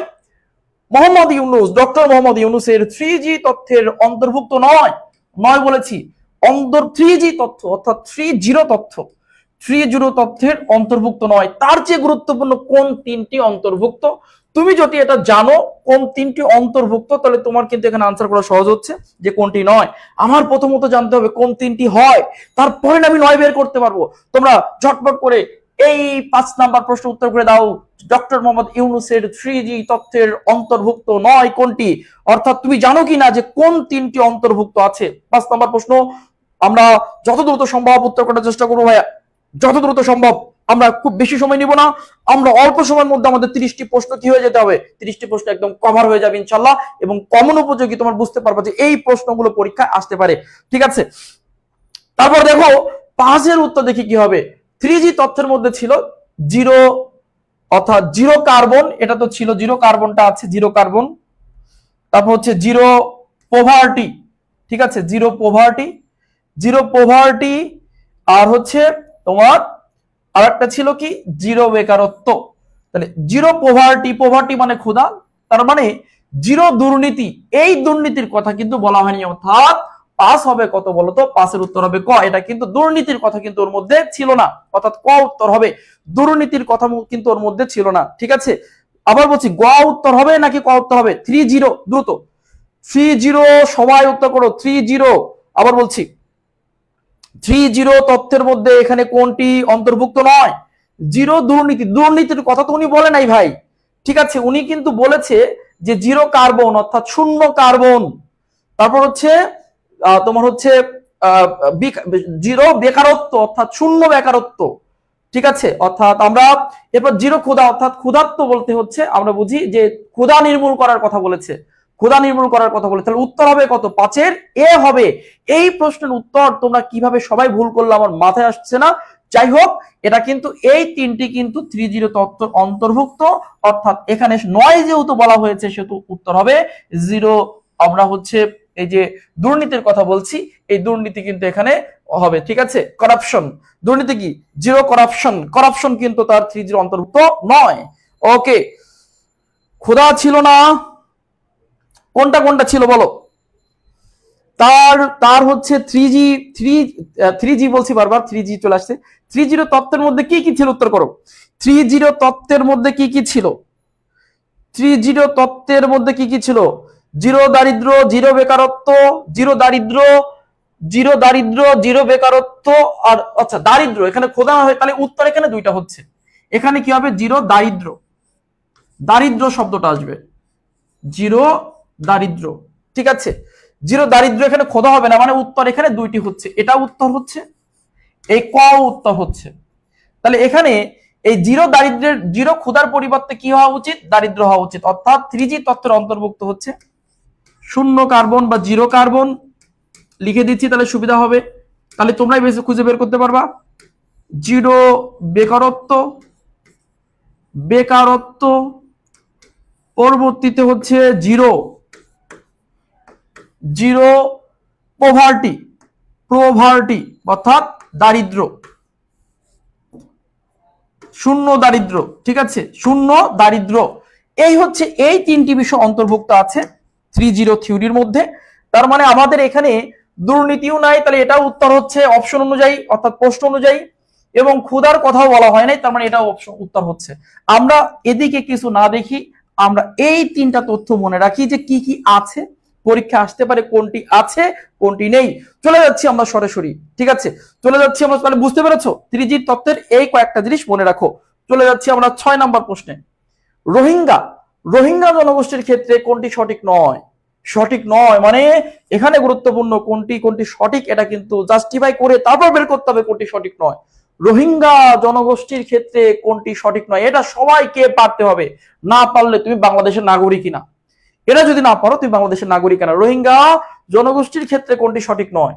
মোহাম্মদ ইউনূস, ডক্টর মোহাম্মদ ইউনূসের 3G তথ্যের অন্তর্ভুক্ত নয় বলেছি। 3G তথ্য অর্থাৎ 30 তথ্যের অন্তর্ভুক্ত নয়। তার চেয়ে গুরুত্বপূর্ণ কোন 3টি অন্তর্ভুক্ত? তুমি যদি এটা জানো কোন 3টি অন্তর্ভুক্ত, তাহলে তোমার কিন্তু এখানে আনসার করা সহজ হচ্ছে যে কোনটি নয়। আমার প্রথমত জানতে হবে কোন 3টি হয়, তারপরে আমি 9 বের করতে পারবো। তোমরা ঝটপট করে এই 5 নাম্বার প্রশ্ন উত্তর করে দাও। ডক্টর মোহাম্মদ ইউনূসের 3G তত্ত্বের অন্তর্ভুক্ত নয় কোনটি? অর্থাৎ তুমি জানো কি না যে কোন 3টি অন্তর্ভুক্ত আছে? 5 নাম্বার প্রশ্ন আমরা যত দ্রুত সম্ভব উত্তর করার চেষ্টা করবো ভাইয়া, যত দ্রুত সম্ভব। আমরা খুব বেশি সময় নিব না, আমরা অল্প সময়ের মধ্যে আমাদের 30টি প্রশ্ন কি হয়ে যেতে হবে, 30টি প্রশ্ন একদম কভার হয়ে যাবে ইনশাআল্লাহ, এবং কমন উপযোগী। তোমার বুঝতে পারবা যে এই প্রশ্নগুলো পরীক্ষায় আসতে পারে, ঠিক আছে? তারপর দেখো 5-এর উত্তর দেখি কি হবে। 3G তথ্যের মধ্যে ছিল জিরো, অর্থাৎ জিরো কার্বন, এটা তো ছিল জিরো কার্বনটা আছে, জিরো কার্বন। তারপর হচ্ছে জিরো পোভার্টি, ঠিক আছে, জিরো পোভার্টি, জিরো পোভার্টি। আর হচ্ছে তোমার আর একটা ছিল কি জিরো বেকারত্ব। তাহলে জিরো পোভার্টি, পোভার্টি মানে ক্ষুধা, তার মানে জিরো দুর্নীতি, এই দুর্নীতির কথা কিন্তু বলা হয়নি। অর্থাৎ পাস হবে কত বলতো? 5-এর উত্তর হবে ক। এটা কিন্তু দুর্নীতির কথা কিন্তু ওর মধ্যে ছিল না, অর্থাৎ ক উত্তর হবে, দুর্নীতির কথা কিন্তু ওর মধ্যে ছিল না, ঠিক আছে? আবার বলছি গ উত্তর হবে নাকি ক উত্তর হবে? 30 দ্রুত 30 সবাই উত্তর করো 30। আবার বলছি 30 তথ্যের মধ্যে এখানে কোনটি অন্তর্ভুক্ত নয়? জিরো দুর্নীতি, দুর্নীতির কথা তো উনি বলে নাই ভাই, ঠিক আছে? উনি কিন্তু বলেছে যে জিরো কার্বন, অর্থাৎ শূন্য কার্বন। তারপর হচ্ছে তোমার হচ্ছে জিরো বেকারত্ব, অর্থাৎ শূন্য বেকারত্ব, ঠিক আছে? অর্থাৎ আমরা এরপর জিরো ক্ষুধা, অর্থাৎ ক্ষুধাত্ব বলতে হচ্ছে আমরা বুঝি যে ক্ষুধা নির্মূল করার কথা বলেছে, ক্ষুধা নির্মূল করার কথা বলেছে। তাহলে উত্তর হবে কত? 5-এর এ হবে। এই প্রশ্নের উত্তর তোমরা কিভাবে সবাই ভুল করলো আমার মাথায় আসছে না। যাই হোক, এটা কিন্তু এই 3টি কিন্তু 30 তত্ত্ব অন্তর্ভুক্ত, অর্থাৎ এখানে 9 যেহেতু বলা হয়েছে সেহেতু উত্তর হবে 0। আমরা হচ্ছে এই যে দুর্নীতির কথা বলছি, এই দুর্নীতি কিন্তু এখানে হবে, ঠিক আছে? করাপশন, দুর্নীতি কি? জিরো কারাপশন, কারাপশন কিন্তু তার 30 অন্তর্ভুক্ত নয়। ওকে, ক্ষুধা ছিল না, কোনটা কোনটা ছিল বলো? তার হচ্ছে 3G বলছি বারবার, 3G চলে আসছে। 30 তত্ত্বের মধ্যে কি কি ছিল উত্তর করো। 30 তত্ত্বের মধ্যে কি কি ছিল? 30 তত্ত্বের মধ্যে কি কি ছিল? জিরো দারিদ্র, জিরো বেকারত্ব, জিরো দারিদ্র, জিরো দারিদ্র, জিরো বেকারত্ব। আর আচ্ছা দারিদ্র, এখানে খোদা হয়, তাহলে উত্তর এখানে দুইটা হচ্ছে। এখানে কি হবে? জিরো দারিদ্র, দারিদ্র শব্দটা আসবে, জিরো দারিদ্র, ঠিক আছে? জিরো দারিদ্র এখানে খোদা হবে না, মানে উত্তর এখানে দুইটি হচ্ছে, এটা উত্তর হচ্ছে, এই ক উত্তর হচ্ছে। তাহলে এখানে এই জিরো দারিদ্রের, জিরো ক্ষুধার পরিবর্তে কি হওয়া উচিত? দারিদ্র হওয়া উচিত। অর্থাৎ 3G তত্ত্বের অন্তর্ভুক্ত হচ্ছে শূন্য কার্বন বা জিরো কার্বন, লিখে দিচ্ছি তাহলে সুবিধা হবে, তাহলে তোমরাই বেশি খুঁজে বের করতে পারবা। জিরো বেকারত্ব, বেকারত্ব, পরবর্তীতে হচ্ছে জিরো, জিরো পোভার্টি, পোভার্টি অর্থাৎ দারিদ্র, শূন্য দারিদ্র, ঠিক আছে? শূন্য দারিদ্র, এই হচ্ছে এই 3টি বিষয় অন্তর্ভুক্ত আছে 30 থিওরির মধ্যে। তার মানে আমাদের এখানে দুর্নীতিও নাই, তাহলে এটাও উত্তর হচ্ছে অপশন অনুযায়ী, অর্থাৎ প্রশ্ন অনুযায়ী, এবং ক্ষুধার কথাও বলা হয় নাই, তার মানে এটাও অপশন উত্তর হচ্ছে। আমরা এদিকে কিছু না দেখি, আমরা এই 3টা তথ্য মনে রাখি যে কি কি আছে, পরীক্ষা আসতে পারে কোনটি আছে কোনটি নেই। চলে যাচ্ছি আমরা সরাসরি, ঠিক আছে? চলে যাচ্ছি আমরা, তাহলে বুঝতে পেরেছো 3G তত্ত্বের এই কয়েকটা জিনিস মনে রাখো। চলে যাচ্ছি আমরা 6 নাম্বার প্রশ্নে। রোহিঙ্গা, রোহিঙ্গা জনগোষ্ঠীর ক্ষেত্রে কোনটি সঠিক নয়? সঠিক নয় মানে এখানে গুরুত্বপূর্ণ কোনটি কোনটি সঠিক, এটা কিন্তু জাস্টিফাই করে তারপর বের করতে হবে কোনটি সঠিক নয়। রোহিঙ্গা জনগোষ্ঠীর ক্ষেত্রে কোনটি সঠিক নয়, এটা সবাইকে পারতে হবে, না পারলে তুমি বাংলাদেশের নাগরিক না। এটা যদি না পারো তুমি বাংলাদেশের নাগরিক না। রোহিঙ্গা জনগোষ্ঠীর ক্ষেত্রে কোনটি সঠিক নয়?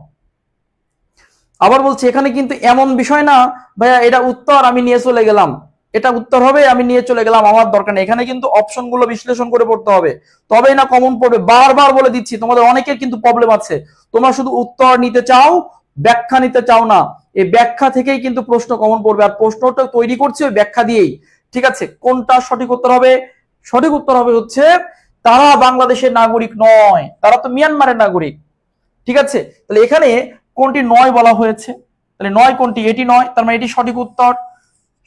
আবার বলছি এখানে কিন্তু এমন বিষয় না ভাইয়া এটা উত্তর আমি নিয়ে চলে গেলাম, এটা উত্তর হবে আমি নিয়ে চলে গেলাম, আমার দরকার নেই। এখানে কিন্তু অপশনগুলো বিশ্লেষণ করে পড়তে হবে, তবেই না কমন পড়বে। বারবার বলে দিচ্ছি, তোমাদের অনেকের কিন্তু প্রবলেম আছে, তোমরা শুধু উত্তর নিতে চাও, ব্যাখ্যা নিতে চাও না। এই ব্যাখ্যা থেকেই কিন্তু প্রশ্ন কমন পড়বে, আর প্রশ্নটা তৈরি করছে ওই ব্যাখ্যা দিয়েই, ঠিক আছে? কোনটা সঠিক উত্তর হবে? সঠিক উত্তর হবে হচ্ছে তারা বাংলাদেশের নাগরিক নয়, তারা তো মিয়ানমারের নাগরিক, ঠিক আছে? তাহলে এখানে কোনটি নয় বলা হয়েছে, তাহলে নয় কোনটি? এটি নয়, তার মানে এটি সঠিক উত্তর,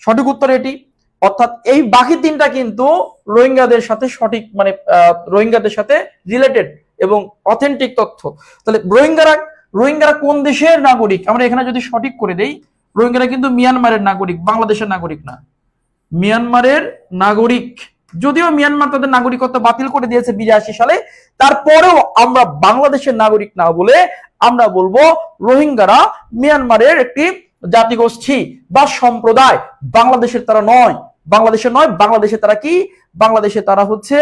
সঠিক উত্তর এটি। অর্থাৎ এই বাকি 3টা কিন্তু রোহিঙ্গাদের সাথে সঠিক, মানে রোহিঙ্গাদের সাথে রিলেটেড এবং অথেন্টিক তথ্য। তাহলে রোহিঙ্গারা কোন দেশের নাগরিক, আমরা এখানে যদি সঠিক করে দেই, রোহিঙ্গারা কিন্তু মিয়ানমারের নাগরিক, বাংলাদেশের নাগরিক না, মিয়ানমারের নাগরিক। যদিও মিয়ানমার তাদের নাগরিকত্ব বাতিল করে দিয়েছে 82 সালে, তারপরেও আমরা বাংলাদেশের নাগরিক না বলে আমরা বলবো রোহিঙ্গারা মিয়ানমারের একটি জাতিগোষ্ঠী বা সম্প্রদায়, বাংলাদেশের তারা নয়, বাংলাদেশের নয়। বাংলাদেশে তারা কি? বাংলাদেশে তারা হচ্ছে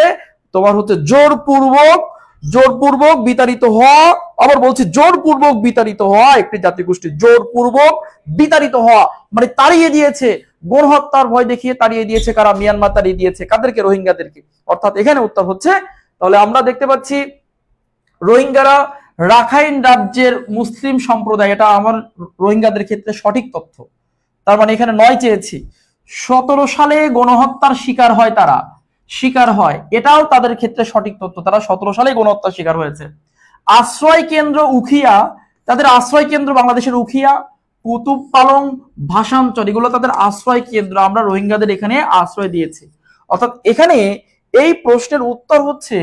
তোমার হচ্ছে জোরপূর্বক বিতাড়িত হওয়া, আবার বলছি জোরপূর্বক বিতাড়িত হওয়া একটি জাতিগোষ্ঠী। জোরপূর্বক বিতাড়িত হওয়া মানে তাড়িয়ে দিয়েছে, গণহত্যার ভয় দেখিয়ে তাড়িয়ে দিয়েছে। কারা? মিয়ানমার তাড়িয়ে দিয়েছে। কাদেরকে? রোহিঙ্গাদেরকে। অর্থাৎ এখানে উত্তর হচ্ছে, তাহলে আমরা দেখতে পাচ্ছি রোহিঙ্গারা রাখাইন রাজ্যের মুসলিম সম্প্রদায়, এটা আমার রোহিঙ্গাদের ক্ষেত্রে সঠিক তথ্য। তার মানে এখানে 9 চেয়েছি। 17 সালে গণহত্যার শিকার হয়, তারা শিকার হয়, এটাও তাদের ক্ষেত্রে সঠিক তথ্য। তারা 17 সালে গণহত্যার শিকার হয়েছে। আশ্রয় কেন্দ্র উখিয়া, তাদের আশ্রয় কেন্দ্র বাংলাদেশের উখিয়া, কুতুব পালং, ভাষাঞ্চল, এগুলো তাদের আশ্রয় কেন্দ্র। আমরা রোহিঙ্গাদের এখানে আশ্রয় দিয়েছি। অর্থাৎ এখানে এই প্রশ্নের উত্তর হচ্ছে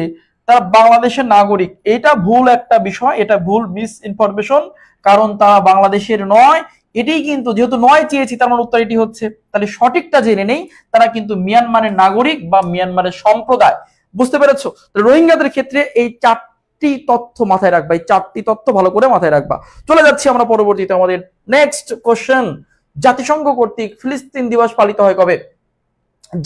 তারা বাংলাদেশের নাগরিক। এটা ভুল একটা বিষয়, এটা ভুল মিস ইনফরমেশন, কারণ তারা বাংলাদেশের নয়। এটাই কিন্তু যেহেতু 9 চেয়েছি, তার মানে উত্তর এটি হচ্ছে। তাহলে সঠিকটা জেনে নেই, তারা কিন্তু মিয়ানমারের নাগরিক বা মিয়ানমারের সম্প্রদায়। বুঝতে পেরেছো? রোহিঙ্গাদের ক্ষেত্রে এই 4টি তথ্য মাথায় রাখবা, এই 4টি তথ্য ভালো করে মাথায় রাখবা। চলে যাচ্ছি আমরা পরবর্তীতে আমাদের নেক্সট কোশ্চেন। জাতিসংঘ কর্তৃক ফিলিস্তিন দিবস পালিত হয় কবে?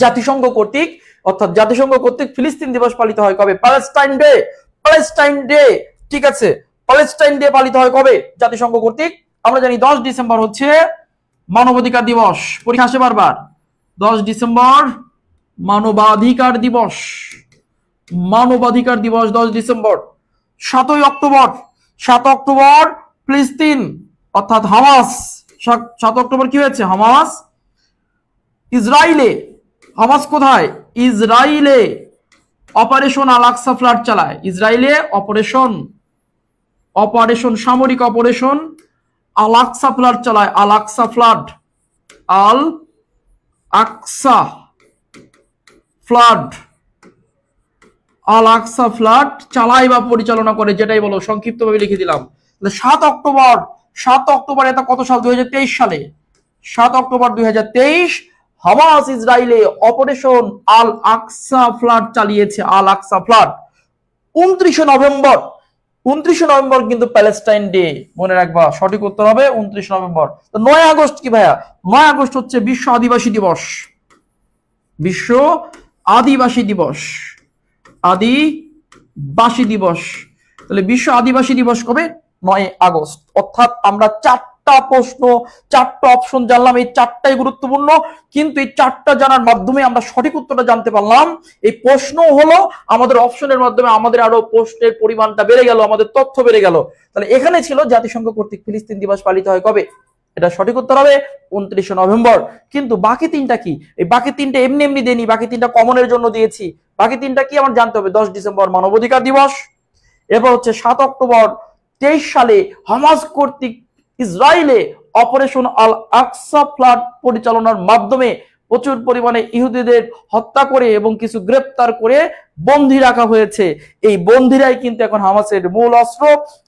জাতিসংঘ কর্তৃক অর্থাৎ জাতিসংঘ কর্তৃক ফিলিস্তিন দিবস পালিত হয় কবে? Palestine day. প্যালেস্টাইন ডে, ঠিক আছে। প্যালেস্টাইন ডে পালিত হয় কবে জাতিসংঘ কর্তৃক? আমরা জানি 10 ডিসেম্বর হচ্ছে মানবাধিকার দিবস। পরীক্ষা আসে বারবার। 10 ডিসেম্বর মানবাধিকার দিবস, মানবাধিকার দিবস 10 ডিসেম্বর। 7 অক্টোবর ফিলিস্তিন অর্থাৎ হামাস, 7 অক্টোবর কি হয়েছে? হামাস ইসরায়েলে, হামাস কোথায়? ইসরায়েলে অপারেশন আল আকসা ফ্লাড চালায়। ইসরায়েলে অপারেশন সামরিক অপারেশন আল আকসা ফ্লাড চালায়। আল আকসা ফ্লাড, আল আকসা ফ্লাড, আল আকসা ফ্লাড চালায় বা পরিচালনা করে, যেটাই বলো, সংক্ষিপ্তভাবে লিখে দিলাম। 7 অক্টোবর এটা কত সাল? 2023 সালে। 7 অক্টোবর 2023 হামাস ইসরায়েলে অপারেশন আল আকসা ফ্লাড চালিয়েছে। আল আকসা ফ্লাড। 29 নভেম্বর কিন্তু প্যালেস্টাইন ডে, মনে রাখবা। সঠিক উত্তর হবে 29 নভেম্বর। 9 আগস্ট কি ভাইয়া? 9 আগস্ট হচ্ছে বিশ্ব আদিবাসী দিবস। বিশ্ব আদিবাসী দিবস, আদিবাসী দিবস। তাহলে বিশ্ব আদিবাসী দিবস কবে? 9 আগস্ট। অর্থাৎ আমরা 4টা প্রশ্ন, 4টা অপশন জানলাম। এই 4টাই গুরুত্বপূর্ণ, কিন্তু এই 4টা জানার মাধ্যমে আমরা সঠিক উত্তরটা জানতে পারলাম। এই প্রশ্ন হলো আমাদের অপশনের মাধ্যমে আমাদের আরো প্রশ্নের পরিমাণটা বেড়ে গেল, আমাদের তথ্য বেড়ে গেল। তাহলে এখানে ছিল জাতিসংঘ কর্তৃক ফিলিস্তিন দিবস পালিত হয় কবে? এটা সঠিক উত্তর হবে 29 নভেম্বর। কিন্তু বাকি 3টা কি? এই বাকি 3টা এমনি দেনি, বাকি 3টা কমনের জন্য দিয়েছি। বাকি 3টা কি আমার জানতে হবে? 10 ডিসেম্বর মানবাধিকার দিবস, এরপর হচ্ছে 7 অক্টোবর 23 সালে হামাস কর্তৃক ইসরায়েলে অপারেশন আল আকসা ফ্লাড পরিচালনার মাধ্যমে প্রচুর পরিমাণে ইহুদিদের হত্যা করে এবং কিছু গ্রেপ্তার করে বন্দী রাখা হয়েছে। এই বন্দীরাই কিন্তু এখন হামাসের মূল অস্ত্র।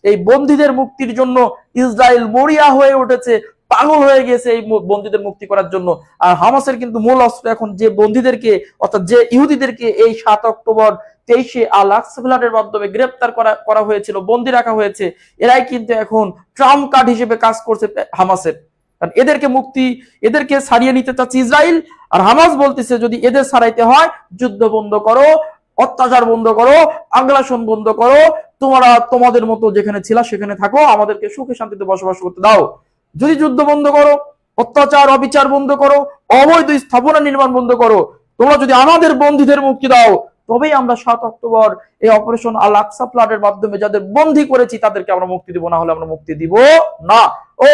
এই বন্দীদের মুক্তির জন্য ইসরায়েল মরিয়া হয়ে উঠেছে, পাগল হয়ে গেছে এই বন্দীদের মুক্তি করার জন্য। আর হামাসের কিন্তু মূল অস্ত্র এখন যে বন্দীদেরকে অর্থাৎ যে ইহুদিদেরকে এই 7 অক্টোবর 23 আল আকসা ফ্লাডের মাধ্যমে গ্রেপ্তার করা হয়েছিল, বন্দী রাখা হয়েছে, এরাই কিন্তু এখন ট্রাম্প কার্ড হিসেবে কাজ করছে হামাসের। কারণ এদেরকে ছাড়িয়ে নিতে চাচ্ছে ইসরায়েল। আর হামাস বলতেছে যদি এদের ছাড়াইতে হয় যুদ্ধ বন্ধ করো, অত্যাচার বন্ধ করো, আগ্রাসন বন্ধ করো, তোমরা তোমাদের মতো যেখানে ছিলা সেখানে থাকো, আমাদেরকে সুখে শান্তিতে বসবাস করতে দাও। যদি যুদ্ধ বন্ধ করো, অত্যাচার অবিচার বন্ধ করো, অবৈধ স্থাপনা নির্মাণ বন্ধ করো, তোমরা যদি আমাদের বন্দীদের মুক্তি দাও, তবেই আমরা 7 অক্টোবর এই অপারেশন আল আকসা ফ্লাডের মাধ্যমে যাদের বন্দী করেছি তাদেরকে আমরা মুক্তি দিব, না হলে আমরা মুক্তি দিব না।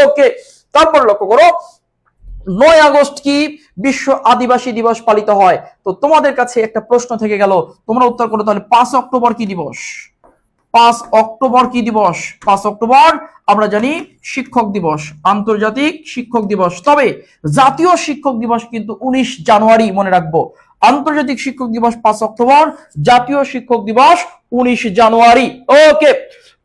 ওকে, তারপর লক্ষ্য করো 9 আগস্ট কি বিশ্ব আদিবাসী দিবস পালিত হয়? তো তোমাদের কাছে একটা প্রশ্ন থেকে গেল, তোমরা উত্তর করো। তাহলে 5 অক্টোবর কি দিবস? 5 অক্টোবর কি দিবস? 5 অক্টোবর আমরা জানি শিক্ষক দিবস, আন্তর্জাতিক শিক্ষক দিবস। তবে জাতীয় শিক্ষক দিবস কিন্তু 19 জানুয়ারি, মনে রাখবো। আন্তর্জাতিক শিক্ষক দিবস 5 অক্টোবর, জাতীয় শিক্ষক দিবস 19 জানুয়ারি। ওকে,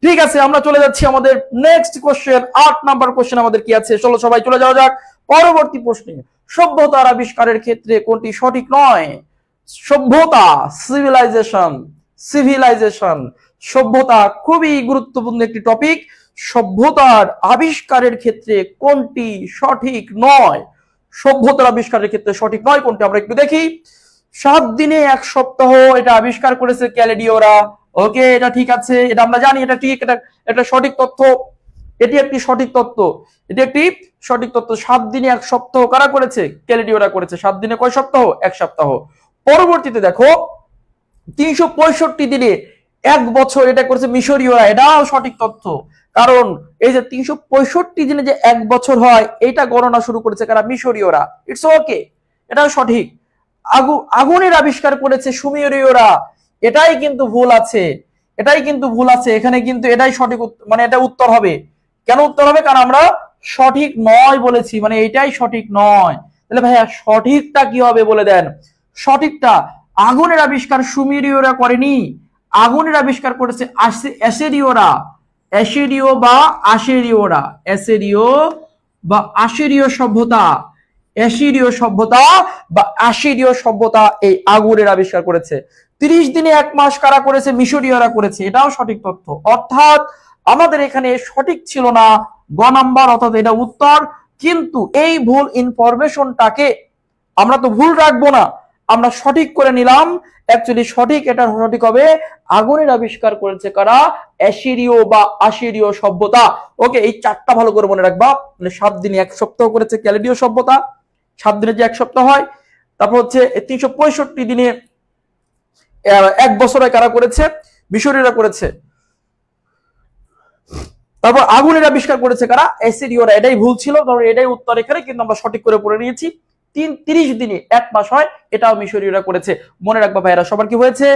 ঠিক আছে, আমরা চলে যাচ্ছি আমাদের নেক্সট কোশ্চেন। 8 নাম্বার কোশ্চেন আমাদের কি আছে, চলো সবাই চলে যাওয়া যাক পরবর্তী প্রশ্নে। সভ্যতার আবিষ্কারের ক্ষেত্রে কোনটি সঠিক নয়? সভ্যতা, সিভিলাইজেশন, সিভিলাইজেশন, সভ্যতা খুবই গুরুত্বপূর্ণ একটি টপিক। সভ্যতার আবিষ্কারের ক্ষেত্রে কোনটি সঠিক নয়? সভ্যতার আবিষ্কারের ক্ষেত্রে সঠিক নয় কোনটি আমরা একটু দেখি। 7 দিনে 1 সপ্তাহ, এটা আবিষ্কার করেছে ক্যালিডিওরা। ওকে, এটা ঠিক আছে, এটা আমরা জানি, এটা ঠিক, এটা সঠিক তথ্য, এটি একটি সঠিক তথ্য, এটি একটি সঠিক তথ্য। 7 দিনে 1 সপ্তাহ কারা করেছে? ক্যালিডিওরা করেছে। 7 দিনে কয় সপ্তাহ? 1 সপ্তাহ। পরবর্তীতে দেখো 365 দিনে 1 বছর, এটা করেছে মিশরীয়রা, এটাও সঠিক তথ্য। কারণ এই যে 365 দিনে যে 1 বছর হয়, এটা গণনা শুরু করেছে কারা? মিশরীয়রা। ইটস ওকে, এটাও সঠিক। আগুনের আবিষ্কার করেছে সুমেরীয়রা, এটাই কিন্তু ভুল আছে, এটাই কিন্তু ভুল আছে এখানে, কিন্তু এটাই সঠিক, মানে এটা উত্তর হবে। কেন উত্তর হবে? কারণ আমরা সঠিক নয় বলেছি, মানে এটাই সঠিক নয়। তাহলে ভাইয়া সঠিকটা কি হবে বলে দেন। সঠিকটা, আগুনের আবিষ্কার সুমেরীয়রা করেনি, আগুনের আবিষ্কার করেছে অ্যাসিরীয়রা, অ্যাসিরীয় বা আশিরীয়রা, অ্যাসিরীয় বা আশিরীয় সভ্যতা, অ্যাসিরীয় সভ্যতা বা আশিরীয় সভ্যতা এই আগুনের আবিষ্কার করেছে। 30 দিনে 1 মাস কারা করেছে? মিশরীয়রা করেছে, এটাও সঠিক তথ্য। অর্থাৎ আমাদের এখানে সঠিক ছিল না গ নাম্বার, অর্থাৎ এটা উত্তর। কিন্তু এই ভুল ইনফরমেশনটাকে আমরা তো ভুল রাখবো না, আমরা সঠিক করে নিলাম। অ্যাকচুয়ালি সঠিক, এটা সঠিক হবে আগুনের আবিষ্কার করেছে কারা? অ্যাসিরীয় বা আশিরীয় সভ্যতা। ওকে, এই 4টা ভালো করে মনে রাখবা। মানে 7 দিনে 1 সপ্তাহ করেছে ক্যালিডীয় সভ্যতা, 7 দিনে যে 1 সপ্তাহ হয়। তারপর হচ্ছে 365 দিনে 1 বছরে কারা করেছে? মিশরীয়রা করেছে। তারপর আগুনের আবিষ্কার করেছে কারা? অ্যাসিরীয়রা। এটাই ভুল ছিল, কারণ এটাই উত্তর এখানে, কিন্তু আমরা সঠিক করে পড়ে নিয়েছি। 30 দিনে 1 মাস হয়, এটাও মিশরীয়রা করেছে। মনে রাখবা ভাইরা, সবার কি হয়েছে?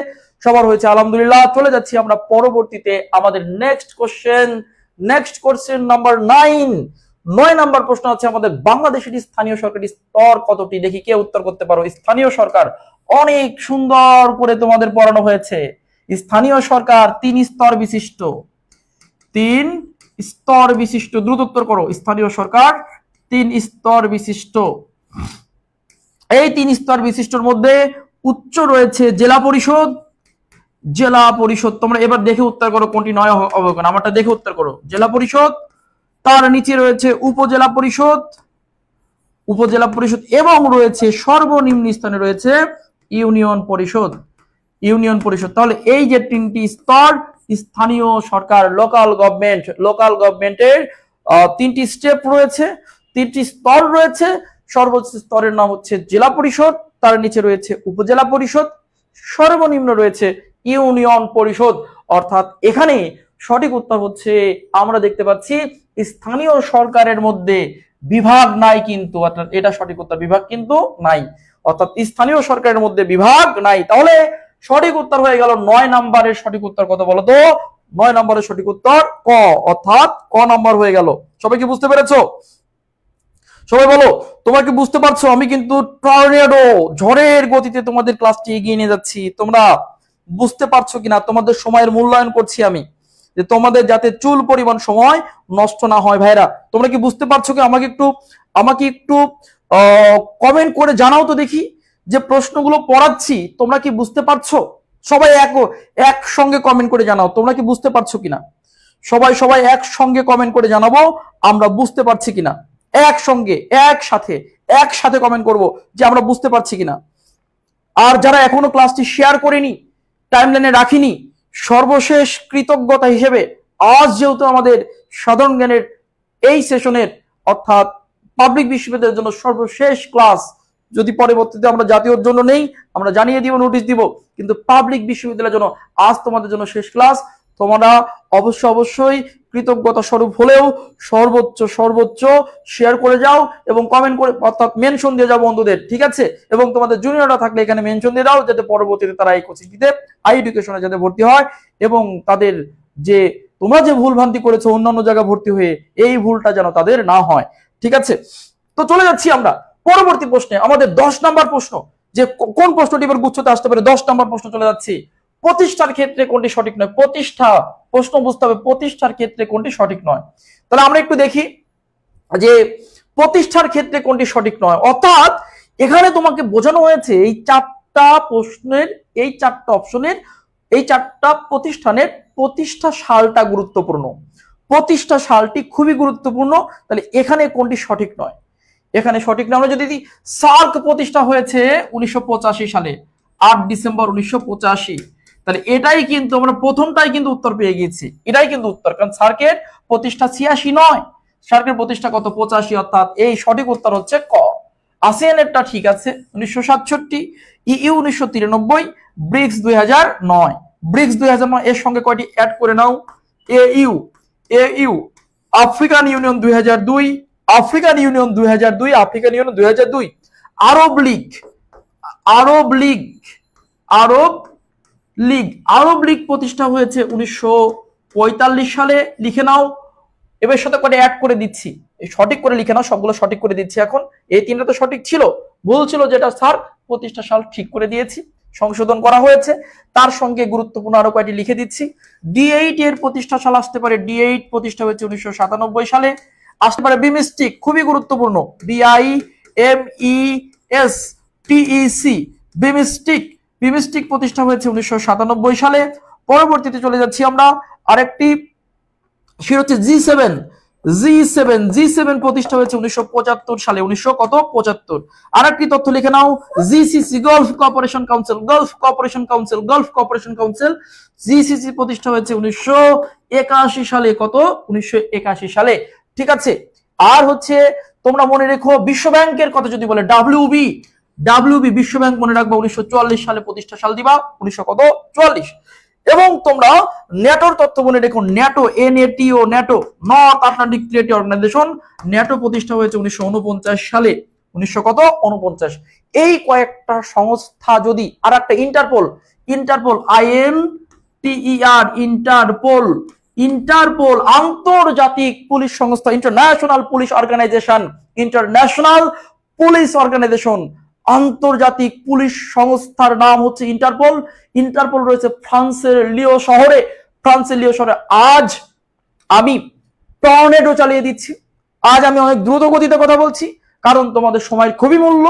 সবার হয়েছে, আলহামদুলিল্লাহ। চলে যাচ্ছি আমরা পরবর্তীতে আমাদের নেক্সট কোশ্চেন নাম্বার 9 নাম্বার প্রশ্ন আছে আমাদের, বাংলাদেশের স্থানীয় সরকারি স্তর কতটি? দেখি কে উত্তর করতে পারো। স্থানীয় সরকার অনেক সুন্দর করে তোমাদের পড়ানো হয়েছে। স্থানীয় সরকার 3 স্তর বিশিষ্ট, 3 স্তর বিশিষ্ট। দ্রুত উত্তর করো। স্থানীয় সরকার 3 স্তর বিশিষ্ট। এই 3 স্তর বিশিষ্টর মধ্যে উচ্চ রয়েছে জেলা পরিষদ, জেলা পরিষদ। তোমরা এবার দেখে উত্তর করো কোনটি নয় হবে। আমারটা দেখে উত্তর করো। জেলা পরিষদ, তার নিচে রয়েছে উপজেলা পরিষদ, উপজেলা পরিষদ, এবং রয়েছে সর্বনিম্ন স্থানে রয়েছে ইউনিয়ন পরিষদ, ইউনিয়ন পরিষদ। তাহলে এই যে 3টি স্তর, স্থানীয় সরকার, লোকাল গভর্নমেন্টের 3টি স্টেপ রয়েছে, 3টি স্তর রয়েছে। সর্বোচ্চ স্তরের নাম হচ্ছে জেলা পরিষদ, তার নিচে রয়েছে উপজেলা পরিষদ, সর্বনিম্ন রয়েছে ইউনিয়ন পরিষদ। অর্থাৎ এখানে সঠিক উত্তর হচ্ছে, আমরা দেখতে পাচ্ছি স্থানীয় সরকারের মধ্যে বিভাগ নাই, কিন্তু অর্থাৎ এটা সঠিক উত্তর, বিভাগ কিন্তু নাই, অর্থাৎ স্থানীয় সরকারের মধ্যে বিভাগ নাই। তাহলে সঠিক উত্তর হয়ে গেল 9 নাম্বারের সঠিক উত্তর কত বলো তো? 9 নাম্বারের সঠিক উত্তর ক, অর্থাৎ ক নাম্বার হয়ে গেল। সবাই কি বুঝতে পেরেছো? সবাই বলো, তোমরা কি বুঝতে পারছো? আমি কিন্তু টর্নেডো, ঝড়ের গতিতে তোমাদের ক্লাসটি এগিয়ে নিয়ে যাচ্ছি। তোমরা বুঝতে পারছো কিনা? তোমাদের সময়ের মূল্যায়ন করছি আমি, যে তোমাদের যাতে চুল পরিমাণ সময় নষ্ট না হয়। ভাইরা, তোমরা কি বুঝতে পারছো কি? আমাকে একটু কমেন্ট করে জানাও তো দেখি, যে প্রশ্নগুলো পড়াচ্ছি তোমরা কি বুঝতে পারছো? সবাই একসঙ্গে কমেন্ট করে জানাও তোমরা কি বুঝতে পারছো কিনা। সবাই একসঙ্গে কমেন্ট করে জানাবো আমরা বুঝতে পারছি কিনা। একসঙ্গে একসাথে কমেন্ট করব যে আমরা বুঝতে পারছি কিনা। আর যারা এখনো ক্লাসটি শেয়ার করেনি, টাইমলাইনে রাখিনি, সর্বশেষ কৃতজ্ঞতা হিসেবে আজ যেহেতু আমাদের সাধারণ জ্ঞানের এই সেশনের, অর্থাৎ পাবলিক বিশ্ববিদ্যালয়ের জন্য সর্বশেষ ক্লাস, যদি পরবর্তীতে আমরা জাতীয়র জন্য নেই, আমরা জানিয়ে দিব, নোটিশ দিব, কিন্তু পাবলিক বিশ্ববিদ্যালয়ের জন্য আজ তোমাদের জন্য শেষ ক্লাস। তোমরা অবশ্যই কৃতজ্ঞতা স্বরূপ হলেও সর্বোচ্চ শেয়ার করে যাও এবং কমেন্ট করে, অর্থাৎ মেনশন দিয়ে যাও বন্ধুদের, ঠিক আছে? এবং তোমাদের জুনিয়ররা থাকলে এখানে মেনশন দিয়ে দাও, যাতে পরবর্তীতে তারা এই কোচিংটিতে হাই এডুকেশনে যাতে ভর্তি হয়, এবং তাদের যে তোমরা যে ভুল ভ্রান্তি করেছো অন্যান্য জায়গায় ভর্তি হয়ে, এই ভুলটা যেন তাদের না হয়, ঠিক আছে? তো চলে যাচ্ছি আমরা পরবর্তী প্রশ্নে। আমাদের 10 নাম্বার প্রশ্ন, যে কোন প্রশ্নটি এবার গুচ্ছতে আসতে পারে। 10 নাম্বার প্রশ্ন চলে যাচ্ছি। প্রতিষ্ঠার ক্ষেত্রে কোনটি সঠিক নয়? প্রশ্ন বুঝতে হবে প্রতিষ্ঠার ক্ষেত্রে কোনটি সঠিক নয়। তাহলে আমরা একটু দেখি যে প্রতিষ্ঠার ক্ষেত্রে কোনটি সঠিক নয়, অর্থাৎ এখানে তোমাকে বোঝানো হয়েছে এই চারটা প্রশ্নের, এই চারটা অপশনের, এই চারটা প্রতিষ্ঠানের প্রতিষ্ঠা সালটা গুরুত্বপূর্ণ, প্রতিষ্ঠা সালটি খুবই গুরুত্বপূর্ণ। তাহলে এখানে কোনটি সঠিক নয়, এখানে সঠিক নয়। আমরা যদি সার্ক প্রতিষ্ঠা হয়েছে 1985 সালে, 8 ডিসেম্বর 1985, তাহলে এটাই কিন্তু আমরা প্রথমটাই কিন্তু উত্তর পেয়ে গেছি, এটাই কিন্তু উত্তর, কারণ সার্কের প্রতিষ্ঠা 86 নয়, সার্কের প্রতিষ্ঠা কত 85, অর্থাৎ এই সঠিক উত্তর হচ্ছে ক। আসিয়ানেরটা ঠিক আছে 1967, ইইউ 1993, ব্রিক্স 2009, ব্রিক্স 2009 এর সঙ্গে কয়টি অ্যাড করে নাও, AU, AU, African Union 2002, African Union 2002, African Union 2002, Arab League, Arab League, Arab League, Arab League প্রতিষ্ঠা হয়েছে 1945 সালে, লিখে নাও। এবার সাথে করে অ্যাড করে দিচ্ছি, সঠিক করে লিখে নাও, সবগুলো সঠিক করে দিচ্ছি এখন। এই তিনটা তো সঠিক ছিল, ভুল ছিল যেটা স্যার প্রতিষ্ঠা সাল ঠিক করে দিয়েছি, সংশোধন করা হয়েছে। তার সঙ্গে গুরুত্বপূর্ণ আরো কয়টি লিখে দিচ্ছি। D8 এর প্রতিষ্ঠা সাল আসতে পারে, D8 প্রতিষ্ঠা হয়েছে 1997 সালে। আসতে পারে বিমস্টিক, খুবই গুরুত্বপূর্ণ, BIMESTEC, বিমস্টিক, বিমস্টিক প্রতিষ্ঠা হয়েছে 1997 সালে। পরবর্তীতে চলে যাচ্ছি আমরা আরেকটি, সেটা হচ্ছে G7, G7, G7 প্রতিষ্ঠা হয়েছে 1975 সালে, 1975। আরেকটি তথ্য লিখে নাও, GCC, Gulf cooperation council, Gulf cooperation council, Gulf cooperation council, GCC প্রতিষ্ঠা হয়েছে 1981 সালে, কত 1981 সালে, ঠিক আছে। আর হচ্ছে তোমরা মনে রেখো বিশ্ব ব্যাংকের কথা যদি বলে WB, WB বিশ্ব ব্যাংক মনে রাখবা 1944 সালে প্রতিষ্ঠা সাল দিবা, 1944। এবং তোমরা ন্যাটোর তথ্য মনে রেখো, NATO, NATO, NATO, North Atlantic Treaty Organisation, NATO প্রতিষ্ঠা হয়েছে 1949 সালে, 1949। এই কয়েকটা সংস্থা যদি, আর একটা Interpol, Interpol, INTER, Interpol, Interpol আন্তর্জাতিক পুলিশ সংস্থা, international police organisation, international police organisation, আন্তর্জাতিক পুলিশ সংস্থার নাম হচ্ছে ইন্টারপোল। ইন্টারপোল রয়েছে ফ্রান্সের লিও শহরে, ফ্রান্সের লিও শহরে। আজ আমি টর্নেডো চালিয়ে দিচ্ছি, আজ আমি অনেক দ্রুত গতিতে কথা বলছি, কারণ তোমাদের সময়ের খুবই মূল্য,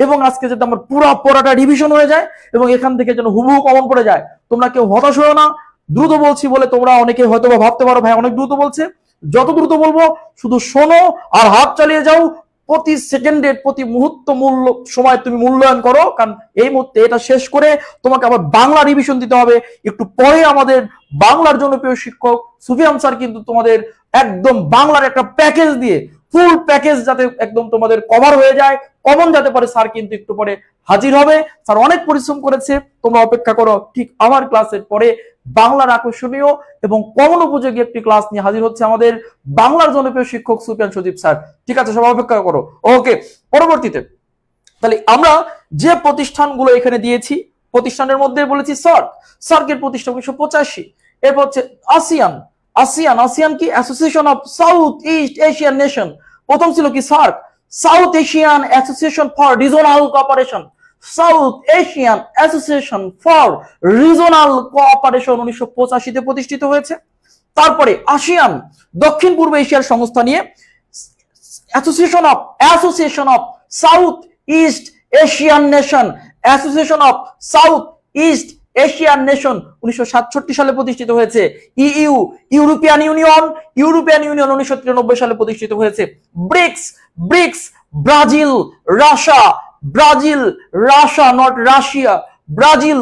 এবং আজকে যাতে আমার পড়াটা রিভিশন হয়ে যায় এবং এখান থেকে যেন হুবহু কমন পড়ে যায়। তোমরা কেউ হতাশ হও না, দ্রুত বলছি বলে তোমরা অনেকে হয়তো ভাবতে পারো ভাই অনেক দ্রুত বলছে, যত দ্রুত বলবো শুধু শোনো আর হাত চালিয়ে যাও, প্রতি সেকেন্ডের প্রতি মুহূর্ত মূল্য সময় তুমি মূল্যায়ন করো, কারণ এই মুহূর্তে এটা শেষ করে তোমাকে আবার বাংলা রিভিশন দিতে হবে। একটু পরে আমাদের বাংলার জনপ্রিয় শিক্ষক সুফিয়ান স্যার কিন্তু তোমাদের একদম বাংলার একটা প্যাকেজ দিয়ে, ফুল প্যাকেজ যাতে একদম তোমাদের কভার হয়ে যায়, কমন যাতে পারে, স্যার কিন্তু একটু পরে হাজির হবে। স্যার অনেক পরিশ্রম করেছে, তোমরা অপেক্ষা করো, ঠিক আমার ক্লাসের পরে বাংলার আকর্ষণীয় এবং কমন উপযোগী একটি ক্লাস নিয়ে হাজির হচ্ছে আমাদের বাংলার জনপ্রিয় শিক্ষক সুফিয়ান সজীব স্যার, ঠিক আছে, সবাই অপেক্ষা করো। ওকে, পরবর্তীতে তাহলে আমরা যে প্রতিষ্ঠানগুলো এখানে দিয়েছি, প্রতিষ্ঠানের মধ্যে বলেছি সার্ক, সার্কের প্রতিষ্ঠা 1985। এরপর হচ্ছে আসিয়ান, আসিয়ান, আসিয়ান কি association of South East Asian nation, প্রথম ছিল কি SAARC, south Asian association for regional cooperation, south Asian association for regional cooperation 1985 তে প্রতিষ্ঠিত হয়েছে। তারপরে আসিয়ান, দক্ষিণ পূর্ব এশিয়ার সংস্থা নিয়ে, Association of South East Asian Nation, Association of South East Asian Nation 1967 সালে প্রতিষ্ঠিত হয়েছে। EU, European Union, European Union 1993 সালে প্রতিষ্ঠিত হয়েছে। BRICS, BRICS, Brazil, Russia, Brazil, Russia, not Russia, Brazil,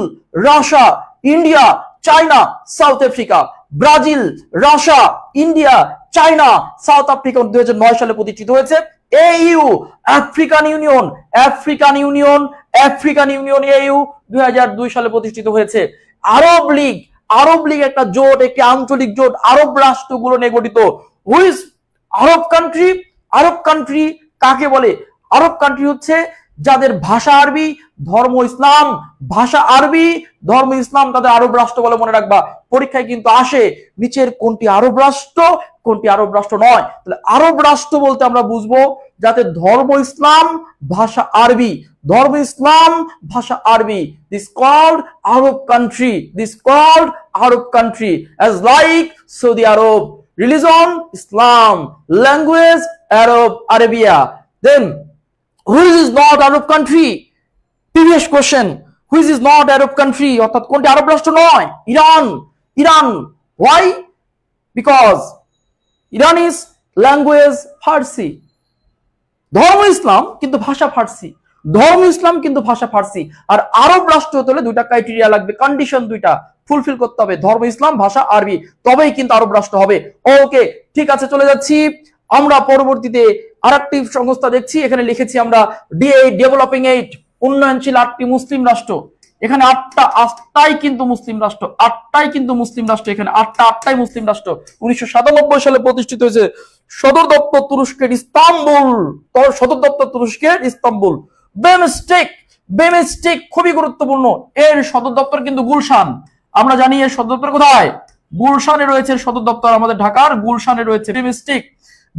Russia, India, China, South Africa, Brazil, Russia, India, China, South Africa 2009 সালে প্রতিষ্ঠিত হয়েছে। AU, African Union, African Union, African Union, AU 2002 সালে প্রতিষ্ঠিত হয়েছে। আরব লীগ, আরব লীগ একটা জোট, একটি আঞ্চলিক জোট, আরব রাষ্ট্রগুলো নিয়ে গঠিত। হুইজ আরব কান্ট্রি, আরব কান্ট্রি কাকে বলে? আরব কান্ট্রি হচ্ছে যাদের ভাষা আরবি, ধর্ম ইসলাম, ভাষা আরবি, ধর্ম ইসলাম, তাদের আরব রাষ্ট্র বলে মনে রাখবা। পরীক্ষায় কিন্তু আসে নিচের কোনটি আরব রাষ্ট্র, কোনটি আরব রাষ্ট্র নয়। তাহলে আরব রাষ্ট্র বলতে আমরা বুঝবো যাতে ধর্ম ইসলাম ভাষা আরবি, ধর্ম ইসলাম ভাষা আরবি, this called Arab country, this called Arab country as like Saudi Arab, religion Islam, language Arab, Arabia. Then which is not Arab country? Previous question, which is not Arab country, অর্থাৎ কোনটি আরব রাষ্ট্র নয়? Iran. Iran. Why? Because Iran is language Farsi. ধর্ম ইসলাম কিন্তু ভাষা ফার্সি, ধর্ম ইসলাম কিন্তু ভাষা ফার্সি। আর আরব রাষ্ট্র হতে হলে দুইটা ক্রাইটেরিয়া লাগবে, কন্ডিশন দুইটা ফুলফিল করতে হবে, ধর্ম ইসলাম ভাষা আরবি, তবেই কিন্তু আরব রাষ্ট্র হবে। ওকে ঠিক আছে, চলে যাচ্ছি আমরা পরবর্তীতে আরেকটি সংস্থা দেখছি। এখানে লিখেছি আমরা D8 ডেভেলপিং 8 উন্নয়নশীল 8টি মুসলিম রাষ্ট্র। এখানে আটটাই কিন্তু মুসলিম রাষ্ট্র, আটটাই কিন্তু মুসলিম রাষ্ট্র, এখানে আটটাই মুসলিম রাষ্ট্র। 1997 সালে প্রতিষ্ঠিত হয়েছে, সদর দপ্তর তুরস্কের ইস্তাম্বুল, সদর দপ্তর তুরস্কের ইস্তাম্বুল। বেমস্টেক, বেমস্টেক খুবই গুরুত্বপূর্ণ, এর সদর দপ্তর কিন্তু গুলশান। আমরা জানি এর সদর দপ্তর কোথায়? গুলশানে রয়েছে সদর দপ্তর, আমাদের ঢাকার গুলশানে রয়েছে। বিমস্টেক,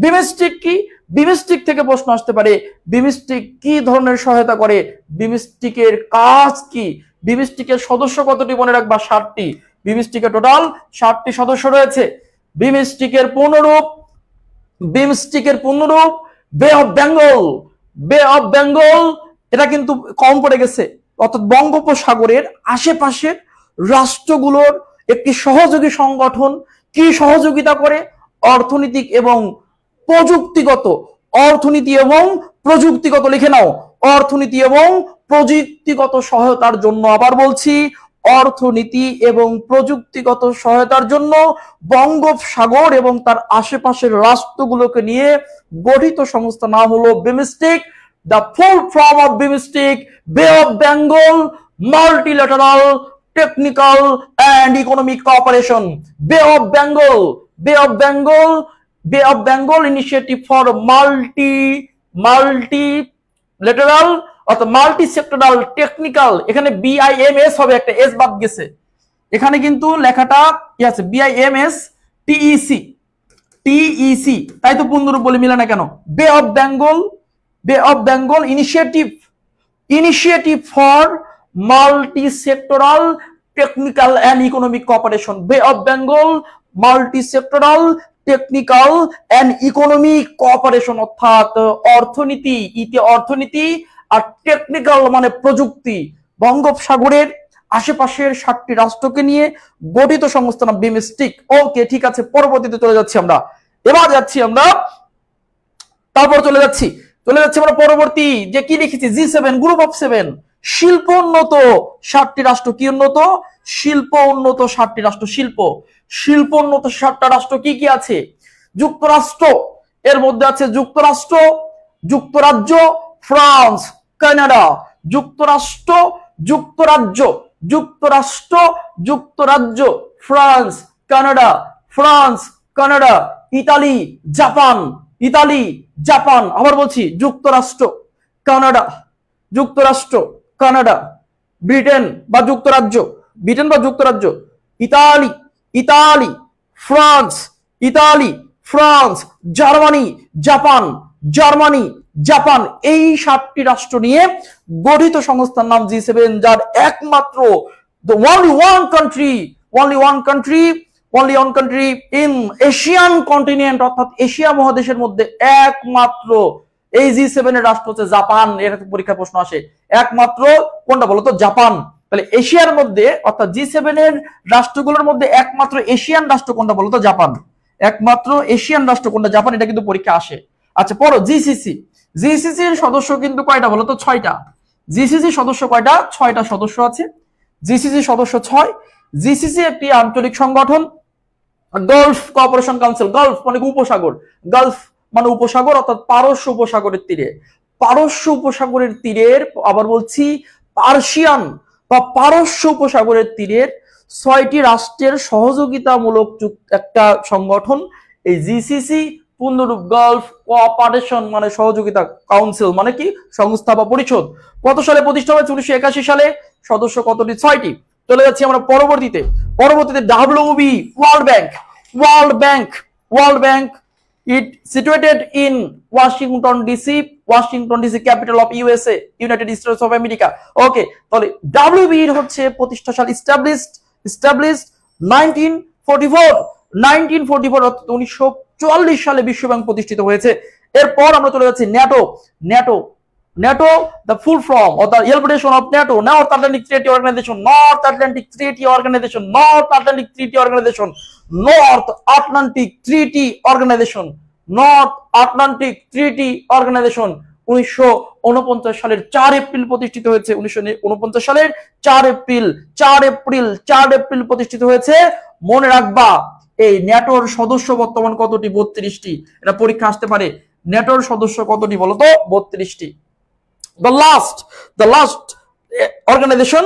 বিমস্টেক কি? বিমস্টেক থেকে প্রশ্ন আসতে পারে, বিমস্টেক কি ধরনের সহায়তা করে, বিমস্টেকের কাজ কি, বিমস্টেকের সদস্য কতটি? মনে রাখবা 60টি। বিমস্টেকের টোটাল 60টি সদস্য রয়েছে। বিমস্টেকের পূর্ণরূপ, বিমস্টেকের পূর্ণরূপ বে of Bengal, Bay of Bengal, এটা কিন্তু কম পড়ে গেছে, অর্থাৎ বঙ্গোপসাগরের আশেপাশের রাষ্ট্রগুলোর একটি সহযোগী সংগঠন। কি সহযোগিতা করে? অর্থনৈতিক এবং প্রযুক্তিগত, অর্থনীতি এবং প্রযুক্তিগত, লিখে নাও, অর্থনীতি এবং প্রযুক্তিগত সহায়তার জন্য। আবার বলছি, অর্থনীতি এবং প্রযুক্তিগত সহায়তার জন্য বঙ্গোপসাগর এবং তার আশেপাশের রাষ্ট্রগুলোকে নিয়ে গঠিত সংস্থা নাম হলো BIMSTEC. The full form of BIMSTEC, Bay of Bengal multilateral technical and economic cooperation. Bay of Bengal, Bay of Bengal, Bay of Bengal initiative for multilateral অর্থাৎ মাল্টি সেক্টরাল টেকনিক্যাল, এখানে BIMS হবে, একটা এস বাদ গেছে, এখানে কিন্তু লেখাটা কি আছে? BIMS TEC, তাই তো পূর্ণরূপ বলে মিলে না কেন? বে of Bengal, Bay of Bengal initiative for multi sectoral technical and economic cooperation. Bay of Bengal multi sectoral technical and economic cooperation, অর্থাৎ অর্থনীতি, অর্থনীতি আর টেকনিক্যাল মানে প্রযুক্তি, বঙ্গোপসাগরের আশেপাশের 60টি রাষ্ট্রকে নিয়ে গঠিত সংস্থা নাম বিমস্টেক। ওকে ঠিক আছে, পরবর্তীতে চলে যাচ্ছি আমরা, এবার যাচ্ছি আমরা, তারপর চলে যাচ্ছি আমরা পরবর্তী যে কি লিখেছি, G7 গ্রুপ অফ 7 শিল্প উন্নত 60টি রাষ্ট্র। কি উন্নত? শিল্প উন্নত 60টি রাষ্ট্র। শিল্প উন্নত 60টা রাষ্ট্র কি কি আছে? যুক্তরাষ্ট্র, এর মধ্যে আছে যুক্তরাষ্ট্র, যুক্তরাজ্য, ফ্রান্স, কানাডা। যুক্তরাষ্ট্র, যুক্তরাজ্য, যুক্তরাষ্ট্র, যুক্তরাজ্য, France, Canada, France, Canada, Italy, Japan, Italy, Japan. আবার বলছি, যুক্তরাষ্ট্র, কানাডা, যুক্তরাষ্ট্র, কানাডা, ব্রিটেন বা যুক্তরাজ্য, ব্রিটেন বা যুক্তরাজ্য, Italy, Italy, France, Italy, France, Germany, Japan, Germany, Japan. এই 60টি রাষ্ট্র নিয়ে গঠিত সংস্থার নাম G7, যার একমাত্র only one country in Asian continent, অর্থাৎ এশিয়া মহাদেশের মধ্যে একমাত্র এই G7 এর রাষ্ট্র হচ্ছে জাপান। এর পরীক্ষা প্রশ্ন আসে, একমাত্র কোনটা বলতো? জাপান। তাহলে এশিয়ার মধ্যে অর্থাৎ G7 এর রাষ্ট্রগুলোর মধ্যে একমাত্র এশিয়ান রাষ্ট্র কোনটা বলতো? জাপান। একমাত্র এশিয়ান রাষ্ট্র কোনটা? জাপান। এটা কিন্তু পরীক্ষা আসে। আচ্ছা পড়ো, GCC এর সদস্য কিন্তু কয়টা বলতো? 6টা। GCC সদস্য কয়টা? 6টা সদস্য আছে। GCC সদস্য 6। GCC একটি আঞ্চলিক সংগঠন। গালফ কোঅপারেশন কাউন্সিল, গালফ মানে উপসাগর, গালফ মানে উপসাগর, অর্থাৎ পারস্য উপসাগরের তীরে, পারস্য উপসাগরের তীরের, আবার বলছি পার্সিয়ান বা পারস্য উপসাগরের তীরের 6টি রাষ্ট্রের সহযোগিতামূলক একটা সংগঠন এই GCC, পূর্ণরূপ গালফ কোঅপারেশন মানে সহযোগিতা, কাউন্সিল মানে কি? সংস্থা বা পরিষদ। কত সালে প্রতিষ্ঠা হয়েছে? 1981 সালে। সদস্য কতটি? 6টি। চলে যাচ্ছি আমরা পরবর্তীতে WB, world bank, It situated in Washington DC, Washington DC capital of USA, United States of America. ওকে, তাহলে WBE হচ্ছে প্রতিষ্ঠা সাল established 1944 অর্থাৎ 1944 সালে বিশ্বব্যাংক প্রতিষ্ঠিত হয়েছে। এরপর আমরা চলে যাচ্ছি NATO the full form or the elaboration of NATO, North Atlantic Treaty Organization, North Atlantic Treaty Organization, North Atlantic Treaty Organization, North Atlantic Treaty Organization, North Atlantic Treaty Organization 1949 সালের 4 এপ্রিল প্রতিষ্ঠিত হয়েছে। 1949 সালের 4 এপ্রিল প্রতিষ্ঠিত হয়েছে। মনে রাখবা এই ন্যাটোর সদস্য বর্তমান কতটি? 32টি। এটা পরীক্ষা আসতে পারে। ন্যাটোর সদস্য কতটি বলো তো? 32টি। The last organization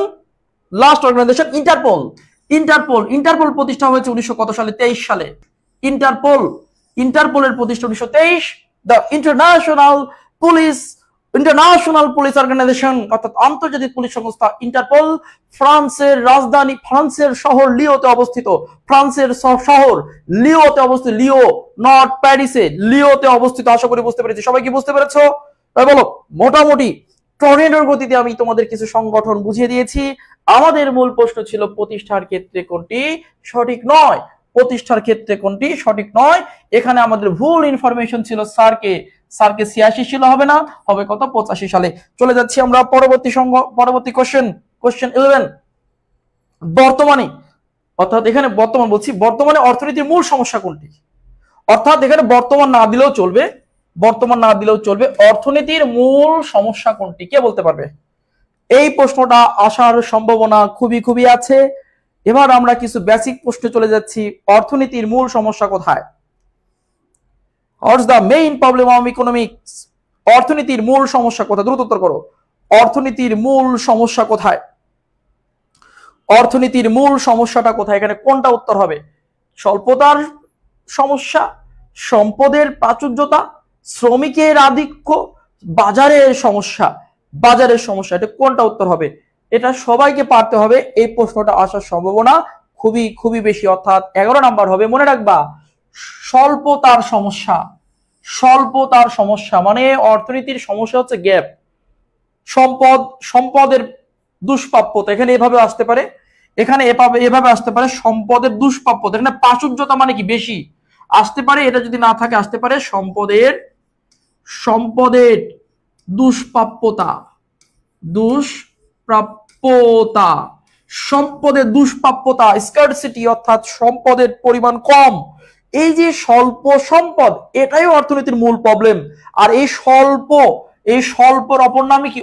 Interpol প্রতিষ্ঠা হয়েছে 1900 সালে? 23 সালে। ইন্টারপোলের প্রতিষ্ঠা 1923। The International Police Organization অর্থাৎ আন্তর্জাতিক পুলিশ সংস্থা ইন্টারপোল ফ্রান্সের রাজধানী, ফ্রান্সের শহর লিওতে অবস্থিত। লিও, নট প্যারিসে, লিওতে অবস্থিত। আশা করি বুঝতে পেরেছি। সবাই কি বুঝতে পেরেছো? তাই বলো। মোটামুটি টর্নেডোর গতিতে আমি তোমাদের কিছু সংগঠন বুঝিয়ে দিয়েছি। আমাদের মূল প্রশ্ন ছিল প্রতিষ্ঠার ক্ষেত্রে কোনটি সঠিক নয়। এখানে আমাদের ভুল ইনফরমেশন ছিল স্যারকে 86 ছিল, হবে না, হবে কত? 85 সালে। চলে যাচ্ছি আমরা পরবর্তী কোশ্চেন 11। বর্তমানে অর্থনীতির মূল সমস্যা কোনটি? অর্থাৎ এখানে বর্তমান না দিলেও চলবে। অর্থনীতির মূল সমস্যা কোনটি? কে বলতে পারবে? এই প্রশ্নটা আসার সম্ভাবনা খুবই আছে। এবার আমরা কিছু বেসিক প্রশ্নে চলে যাচ্ছি। অর্থনীতির মূল সমস্যা কোথায়? What's the main problem of economics? অর্থনীতির মূল সমস্যা কোথায়? দ্রুত উত্তর করো। অর্থনীতির মূল সমস্যা কোথায়? অর্থনীতির মূল সমস্যাটা কোথায়? এখানে কোনটা উত্তর হবে? স্বল্পতার সমস্যা, সম্পদের প্রাচুর্যতা, শ্রমিকের আধিক্য, বাজারের সমস্যা। এটা কোনটা উত্তর হবে? এটা সবাইকে পারতে হবে। এই প্রশ্নটা আসার সম্ভাবনা খুবই বেশি, অর্থাৎ 11 নাম্বার হবে। মনে রাখবা স্বল্পতার সমস্যা মানে অর্থনীতির সমস্যা হচ্ছে গ্যাপ, সম্পদের দুষ্প্রাপ্যতা। এখানে এভাবে আসতে পারে, সম্পদের দুষ্প্রাপ্যতা। এখানে প্রাচুর্যতা মানে কি? বেশি আসতে পারে। এটা যদি না থাকে আসতে পারে সম্পদের দুষ্প্রাপ্যতা। স্কার্সিটি অর্থাৎ সম্পদের পরিমাণ কম। এই যে স্বল্প সম্পদ, এটাই অর্থনীতির মূল প্রবলেম। আর এই স্বল্পর অপর নামে কি?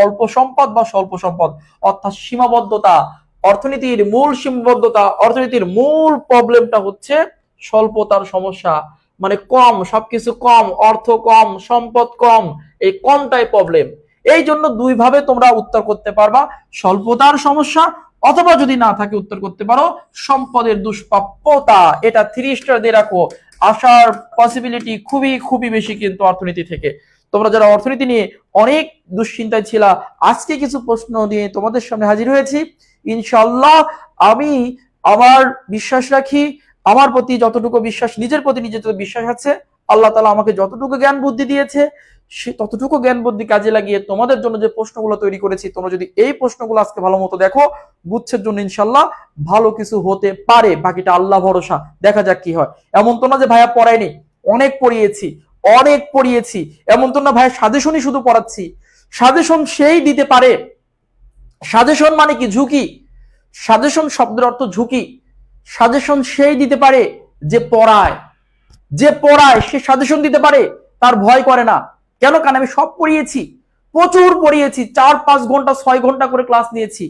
অল্প সম্পদ বা স্বল্প সম্পদ, অর্থাৎ সীমাবদ্ধতা। অর্থনীতির মূল প্রবলেমটা হচ্ছে স্বল্পতার সমস্যা, মানে কম, সবকিছু কম, অর্থ কম, সম্পদ কম, এই কমটাই প্রবলেম। এই জন্য দুই ভাবে তোমরা উত্তর করতে পারবা, স্বল্পতার সমস্যা, অথবা যদি না থাকে উত্তর করতে পারো সম্পদের দুষ্প্রাপ্যতা। এটা 3 স্টার দিয়ে রাখো। আসার পসিবিলিটি খুবই বেশি কিন্তু অর্থনীতি থেকে। তোমরা যারা অর্থনীতি নিয়ে অনেক দুশ্চিন্তায় ছিলা, আজকে কিছু প্রশ্ন নিয়ে তোমাদের সামনে হাজির হয়েছি। ইনশাআল্লাহ আমি আমার বিশ্বাস রাখি, আমার প্রতি যতটুকু বিশ্বাস, নিজের প্রতি নিজের বিশ্বাস আছে, আল্লাহ তাআলা আমাকে যতটুকু জ্ঞান বুদ্ধি দিয়েছে সে ততটুকু জ্ঞান বুদ্ধি কাজে লাগিয়ে তোমাদের জন্য যে প্রশ্নগুলো তৈরি করেছি, তোমরা যদি এই প্রশ্নগুলো আজকে ভালো মতো দেখো, গুচ্ছের জন্য ইনশাআল্লাহ ভালো কিছু হতে পারে। বাকিটা আল্লাহ ভরসা, দেখা যাক কি হয়। এমন তো না যে ভাইয়া পড়ায়নি, অনেক পড়িয়েছি। এমন তো না ভাইয়া সাজেশনই শুধু পড়াচ্ছি। সাজেশন সেই দিতে পারে। সাজেশন মানে কি? ঝুঁকি। সাজেশন শব্দের অর্থ ঝুঁকি। সাজেশন সেই দিতে পারে যে পড়ায় সে সাজেশন দিতে পারে, তার ভয় করে না। কেন? কারণ আমি সব পড়িয়েছি, প্রচুর পড়িয়েছি, 4-5 ঘন্টা 6 ঘন্টা করে ক্লাস নিয়েছি,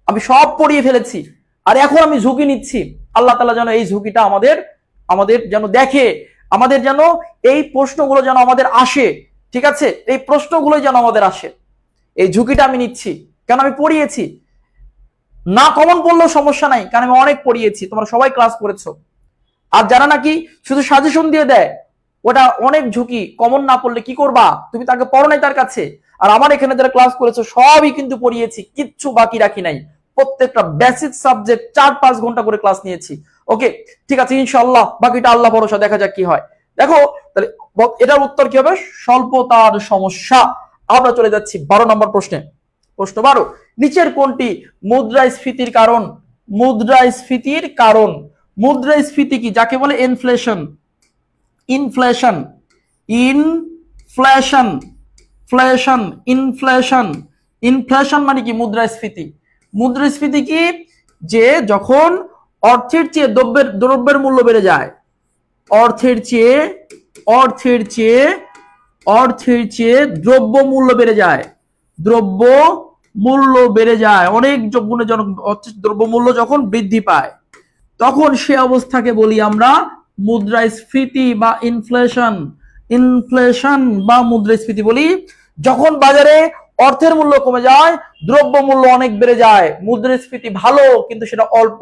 আমি সব পড়িয়ে ফেলেছি। আর এখন আমি ঝুঁকি নিচ্ছি। আল্লাহ তাআলা যেন এই ঝুঁকিটা আমাদের যেন দেখে, আমাদের যেন এই প্রশ্নগুলো যেন আমাদের আসে। ঠিক আছে, এই প্রশ্নগুলো যেন আমাদের আসে, এই ঝুঁকিটা আমি নিচ্ছি। কেন? আমি পড়িয়েছি। না কমন পড়লেও সমস্যা নাই, কারণ আমি অনেক পড়িয়েছি। তোমরা সবাই ক্লাস করেছো। আর যারা নাকি শুধু সাজেশন দিয়ে দেয়, ওটা অনেক ঝুঁকি। কমন না পড়লে কি করবা? তুমি তাকে পড়ো নাই তার কাছে। আর আমার এখানে যারা ক্লাস করেছো সবই কিন্তু পড়িয়েছি, কিচ্ছু বাকি রাখি নাই। প্রত্যেকটা বেসিক সাবজেক্ট 4-5 ঘন্টা করে ক্লাস নিয়েছি। ওকে, ঠিক আছে, ইনশাআল্লাহ বাকিটা আল্লাহ ভরসা, দেখা যাক কি হয়। দেখো তাহলে এটার উত্তর কি হবে? স্বল্পতার সমস্যা। আমরা চলে যাচ্ছি 12 নম্বর প্রশ্নে। প্রশ্ন 12, নিচের কোনটি মুদ্রাস্ফীতির কারণ? মুদ্রাস্ফীতির কারণ, মুদ্রাস্ফীতি কি? যাকে বলে ইনফ্লেশন। ইনফ্লেশন, ইনফ্লেশন, ফ্লেশন, ইনফ্লেশন। ইনফ্লেশন মানে কি? মুদ্রাস্ফীতি। মুদ্রাস্ফীতি কি? যে যখন অর্থের চেয়ে দ্রব্যের মূল্য বেড়ে যায়, অর্থের চেয়ে দ্রব্য মূল্য বেড়ে যায়, দ্রব্য মূল্য বেড়ে যায়, অনেক গুণে দ্রব্য মূল্য যখন বৃদ্ধি পায়, তখন সে অবস্থাকে বলি আমরা মুদ্রাস্ফীতি বা ইনফ্লেশন। ইনফ্লেশন বা মুদ্রাস্ফীতি বলি যখন বাজারে অর্থের মূল্য কমে যায়, দ্রব্য মূল্য অনেক বেড়ে যায়। মুদ্রাস্ফীতি ভালো, কিন্তু সেটা অল্প।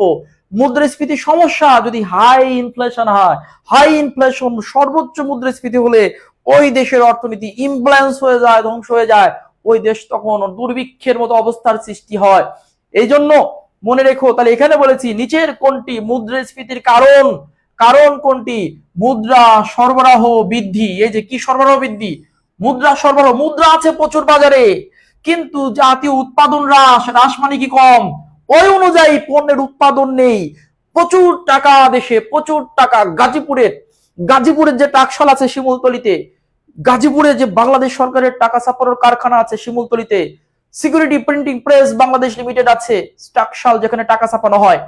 মুদ্রাস্ফীতি সমস্যা যদি হাই ইনফ্লেশন হয়। হাই ইনফ্লেশন, সর্বোচ্চ মুদ্রাস্ফীতি হলে ওই দেশের অর্থনীতি ইমব্যালেন্স হয়ে যায়, ধ্বংস হয়ে যায়। ওই দেশ তখন দুর্ভিক্ষের মতো অবস্থার সৃষ্টি হয়। এই জন্য মনে রেখো, তাহলে এখানে বলেছি নিচের কোনটি মুদ্রাস্ফীতির কারণ? কারণ কোনটি? মুদ্রা সরবরাহ বৃদ্ধি। এই যে কি সরবরাহ বৃদ্ধি? মুদ্রা সরবরাহ। মুদ্রা আছে প্রচুর বাজারে, কিন্তু জাতীয় উৎপাদন হ্রাস। হ্রাস মানে কি? কম। ওই অনুযায়ী পণ্যের উৎপাদন নেই। প্রচুর টাকা দেশে, প্রচুর টাকা। গাজীপুরের যে টাকশাল আছে শিমুলতলিতে, গাজীপুরে যে বাংলাদেশ সরকারের টাকা ছাপানোর কারখানা আছে শিমুলতলিতে, security printing press Bangladesh limited আছে টাকশাল, যেখানে টাকা ছাপানো হয়।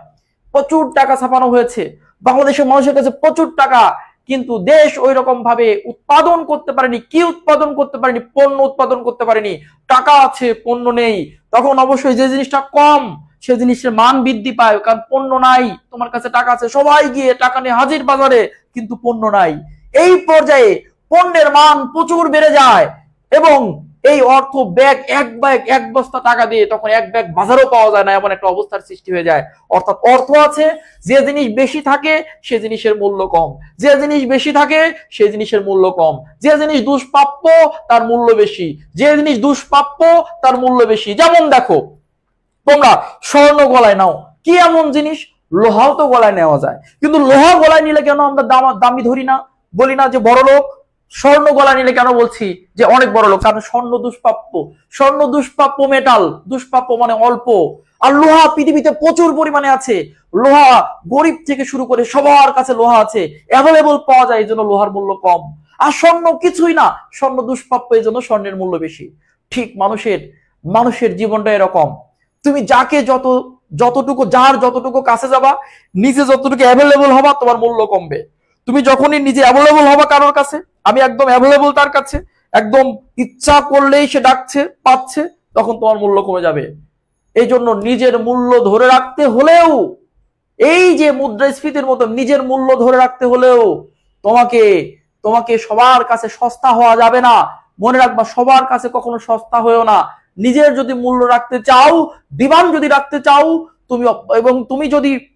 প্রচুর টাকা ছাপানো হয়েছে, বাংলাদেশের মানুষের কাছে প্রচুর টাকা, কিন্তু দেশ ওই রকম ভাবে উৎপাদন করতে পারেনি। কি উৎপাদন করতে পারেনি? পণ্য উৎপাদন করতে পারেনি। টাকা আছে, পণ্য নেই। তখন অবশ্যই যে জিনিসটা কম, সে জিনিসের মান বৃদ্ধি পায়, কারণ পণ্য নাই। তোমার কাছে টাকা আছে, সবাই গিয়ে টাকা নিয়ে হাজির বাজারে, কিন্তু পণ্য নাই। এই পর্যায়ে পণ্যের মান প্রচুর বেড়ে যায়, এবং এই অর্থ এক বস্তা টাকা দিয়ে তখন এক ব্যাগ বাজারও পাওয়া যায় না, এমন একটা অবস্থার সৃষ্টি হয়ে যায়। অর্থাৎ অর্থ আছে, যে জিনিস বেশি থাকে সে জিনিসের মূল্য কম, যে জিনিস বেশি থাকে সে জিনিসের মূল্য কম, যে জিনিস দুষ্প্রাপ্য তার মূল্য বেশি, যে জিনিস দুষ্প্রাপ্য তার মূল্য বেশি। যেমন দেখো, তোমরা স্বর্ণ গলায় নাও, কি এমন জিনিস? লোহাও তো গলায় নেওয়া যায়, কিন্তু লোহা গলায় নিলে কেন আমরা দামি ধরি না, বলি না যে বড় লোক? স্বর্ণ গলায় নিলে কেন বলছি যে অনেক বড় লোক? কারণ স্বর্ণ দুষ্প্রাপ্য। স্বর্ণ দুষ্প্রাপ্য মেটাল, দুষ্প্রাপ্য মানে অল্প। আর লোহা পৃথিবীতে প্রচুর পরিমাণে আছে। লোহা গরিব থেকে শুরু করে সবার কাছে লোহা আছে, অ্যাভেলেবল পাওয়া যায়, এই জন্য লোহার মূল্য কম। আর স্বর্ণ কিছুই না, স্বর্ণ দুষ্প্রাপ্য, এই জন্য স্বর্ণের মূল্য বেশি। ঠিক মানুষের জীবনটা এরকম। তুমি যাকে যার যতটুকু কাছে যাবা, নিজে যতটুকু অ্যাভেলেবল হবা, তোমার মূল্য কমবে। তুমি যখনই নিজে অ্যাভেলেবল হবা কারোর কাছে, আমি একদম অ্যাভেলেবল তার কাছে, একদম ইচ্ছা করলেই সে ডাকছে পাচ্ছে, তখন তোমার মূল্য কমে যাবে। এই জন্য নিজের মূল্য ধরে রাখতে হলেও, এই যে মুদ্রাস্ফীতির মতো নিজের মূল্য ধরে রাখতে হলেও তোমাকে সবার কাছে সস্তা হওয়া যাবে না। মনে রাখবা, সবার কাছে কখনো সস্তা হয়েও না। নিজের যদি মূল্য রাখতে চাও, ডিমান্ড যদি রাখতে চাও তুমি, এবং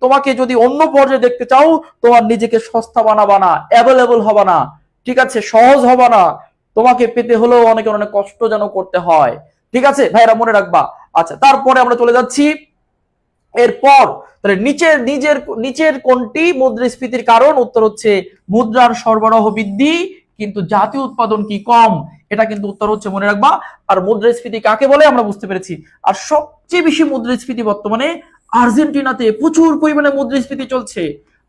তোমাকে যদি অন্য পর্যায়ে দেখতে চাও, তোমার নিজেকে সস্তা বানাবা না, অ্যাভেলেবল হবা না, ঠিক আছে? সহজ হবা না, তোমাকে পেতে হলেও অনেক কষ্ট যেন করতে হয়। ঠিক আছে ভাইরা, মনে রাখবা। আচ্ছা, তারপরে আমরা চলে যাচ্ছি এরপর। তাহলে নিচের কোনটি মুদ্রাস্ফীতির কারণ? উত্তর হচ্ছে মুদ্রার সরবরাহ বৃদ্ধি, কিন্তু জাতীয় উৎপাদন কি? কম। এটা কিন্তু উত্তর হচ্ছে, মনে রাখবা। আর মুদ্রাস্ফীতি কাকে বলে আমরা বুঝতে পেরেছি। আর সবচেয়ে বেশি মুদ্রাস্ফীতি বর্তমানে আর্জেন্টিনাতে প্রচুর পরিমাণে মুদ্রাস্ফীতি চলছে।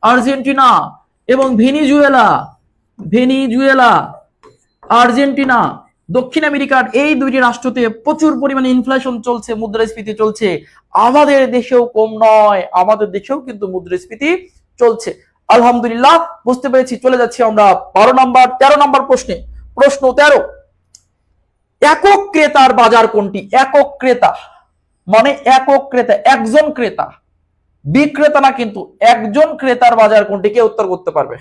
আর্জেন্টিনা এবং ভেনিজুয়েলা, আর্জেন্টিনা, দক্ষিণ আমেরিকার এই দুইটি রাষ্ট্রতে প্রচুর পরিমাণে ইনফ্লেশন চলছে, মুদ্রাস্ফীতি চলছে। আমাদের দেশেও কম নয়, আমাদের দেশেও কিন্তু মুদ্রাস্ফীতি চলছে। আলহামদুলিল্লাহ, বুঝতে পেরেছি। চলে যাচ্ছি আমরা 13 নম্বর প্রশ্নে। প্রশ্ন 13, একক ক্রেতার বাজার কোনটি? একক ক্রেতা মানে একজন ক্রেতা, বিক্রেতা না, কিন্তু একজন ক্রেতার বাজার কোনটি? কে উত্তর করতে পারবে?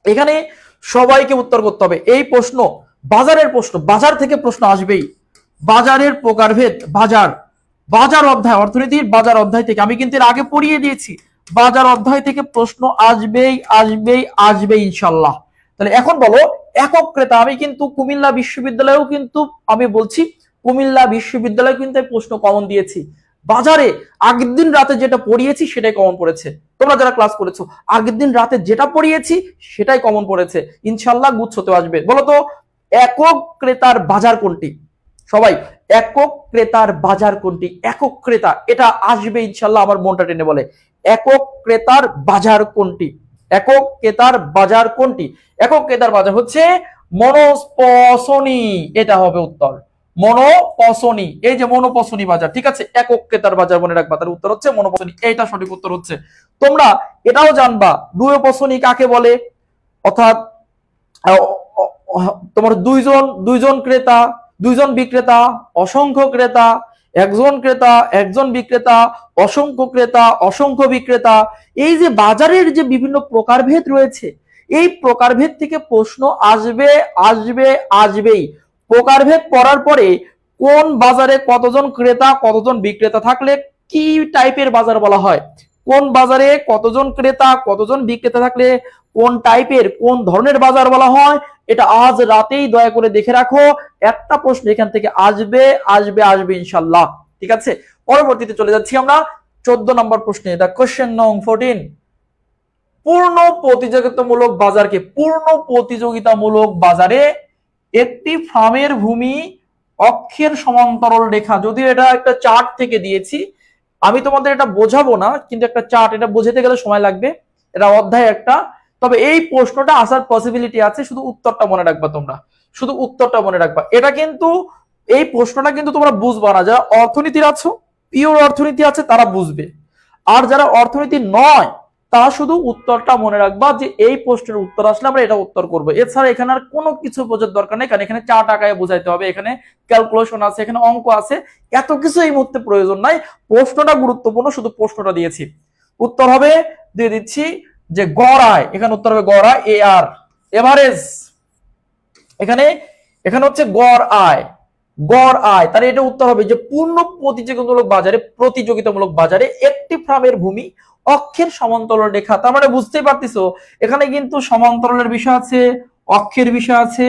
এখানে সবাইকে উত্তর করতে হবে। এই প্রশ্ন বাজারের প্রশ্ন, বাজার থেকে প্রশ্ন আসবেই। বাজারের প্রকারভেদ, বাজার অধ্যায়, অর্থনীতির বাজার অধ্যায় থেকে আমি কিন্তু এর আগে পড়িয়ে দিয়েছি। বাজার অধ্যায় থেকে প্রশ্ন আসবেই ইনশাল্লাহ। তাহলে এখন বলো, একক ক্রেতা। আমি কিন্তু কুমিল্লা বিশ্ববিদ্যালয়েও কিন্তু আমি বলছি, কুমিল্লা বিশ্ববিদ্যালয় কিন্তু প্রশ্ন কমন দিয়েছি। বাজারে আগের দিন রাতে যেটা পড়িয়েছি সেটাই কমন পড়েছে। তোমরা যারা ক্লাস করেছো আগের দিন রাতে যেটা পড়িয়েছি সেটাই কমন পড়েছে, ইনশাল্লাহ গুচ্ছতে আসবে। বলতো একক ক্রেতার বাজার কোনটি? সবাই একক ক্রেতার বাজার কোনটি? একক ক্রেতা, এটা আসবে ইনশাল্লাহ, আমার মনটা টেনে বলে একক ক্রেতার বাজার কোনটি? একক ক্রেতার বাজার কোনটি? একক ক্রেতার বাজার হচ্ছে মনোপসনি, এটা হবে উত্তর, মনোপসনি। এই যে মনোপসনি বাজার, ঠিক আছে, একক ক্রেতার বাজার মনে রাখবা, তার উত্তর হচ্ছে মনোপসনি, এইটা সঠিক উত্তর হচ্ছে। তোমরা এটাও জানবা দুয়োপসনি কাকে বলে, অর্থাৎ তোমার দুইজন ক্রেতা, দুইজন বিক্রেতা, অসংখ্য ক্রেতা, একজন ক্রেতা, একজন বিক্রেতা, অসংখ্য ক্রেতা, অসংখ্য বিক্রেতা। এই যে বাজারের যে বিভিন্ন প্রকারভেদ রয়েছে, এই প্রকারভেদ থেকে প্রশ্ন আসবে আসবে আসবেই। প্রকারভেদ পড়ার পরে কোন বাজারে কতজন ক্রেতা কতজন বিক্রেতা থাকলে কি টাইপের বাজার বলা হয়, কোন বাজারে কতজন ক্রেতা কতজন বিক্রেতা থাকলে কোন টাইপের কোন ধরনের বাজার বলা হয়, এটা আজ রাতেই দয়া করে দেখে রাখো। একটা প্রশ্ন এখান থেকে আসবে আসবে আসবে ইনশাল্লাহ, ঠিক আছে। পরবর্তীতে চলে যাচ্ছি আমরা 14 নম্বর প্রশ্নে। দা কোশ্চেন নং 14, পূর্ণ প্রতিযোগিতামূলক বাজারকে, পূর্ণ প্রতিযোগিতামূলক বাজারে একটি ফার্মের ভূমি অক্ষের সমান্তরাল রেখা, যদিও এটা একটা চার্ট থেকে দিয়েছি, আমি তোমাদের এটা বোঝাবো না, কিন্তু একটা চার্ট, এটা বোঝাতে গেলে সময় লাগবে, এটা অধ্যায় একটা। তবে এই প্রশ্নটা আসার পসিবিলিটি আছে, শুধু উত্তরটা মনে রাখবা তোমরা, শুধু উত্তরটা মনে রাখবা। এটা কিন্তু এই প্রশ্নটা কিন্তু তোমরা বুঝবা না, যারা অর্থনীতির আছো, পিওর অর্থনীতি আছে তারা বুঝবে, আর যারা অর্থনীতি নয় তা শুধু উত্তরটা মনে রাখবা যে এই প্রশ্নের উত্তর আসলে আমরা এটা উত্তর করবো। এছাড়া এখানে আর কোনো কিছু বোঝার দরকার নেই, কারণ এখানে 4 টাকায় বোঝাইতে হবে, এখানে ক্যালকুলেশন আছে, এখানে অঙ্ক আছে, এত কিছু এই মুহূর্তে প্রয়োজন নাই। প্রশ্নটা গুরুত্বপূর্ণ, শুধু প্রশ্নটা দিয়েছি। উত্তর হবে, দিয়ে দিচ্ছি যে গড় আয়, এখানে উত্তর হবে গড় আয়, AR এভারেজ, এখানে এখানে হচ্ছে গড় আয়, গড় আয়, তাহলে এটা উত্তর হবে যে পূর্ণ প্রতিযোগিতামূলক বাজারে একটি ফার্মের ভূমি অক্ষের সমান্তরাল রেখা। তার মানে বুঝতেই পারতেছো এখানে কিন্তু সমান্তরালের বিষয় আছে, অক্ষের বিষয় আছে,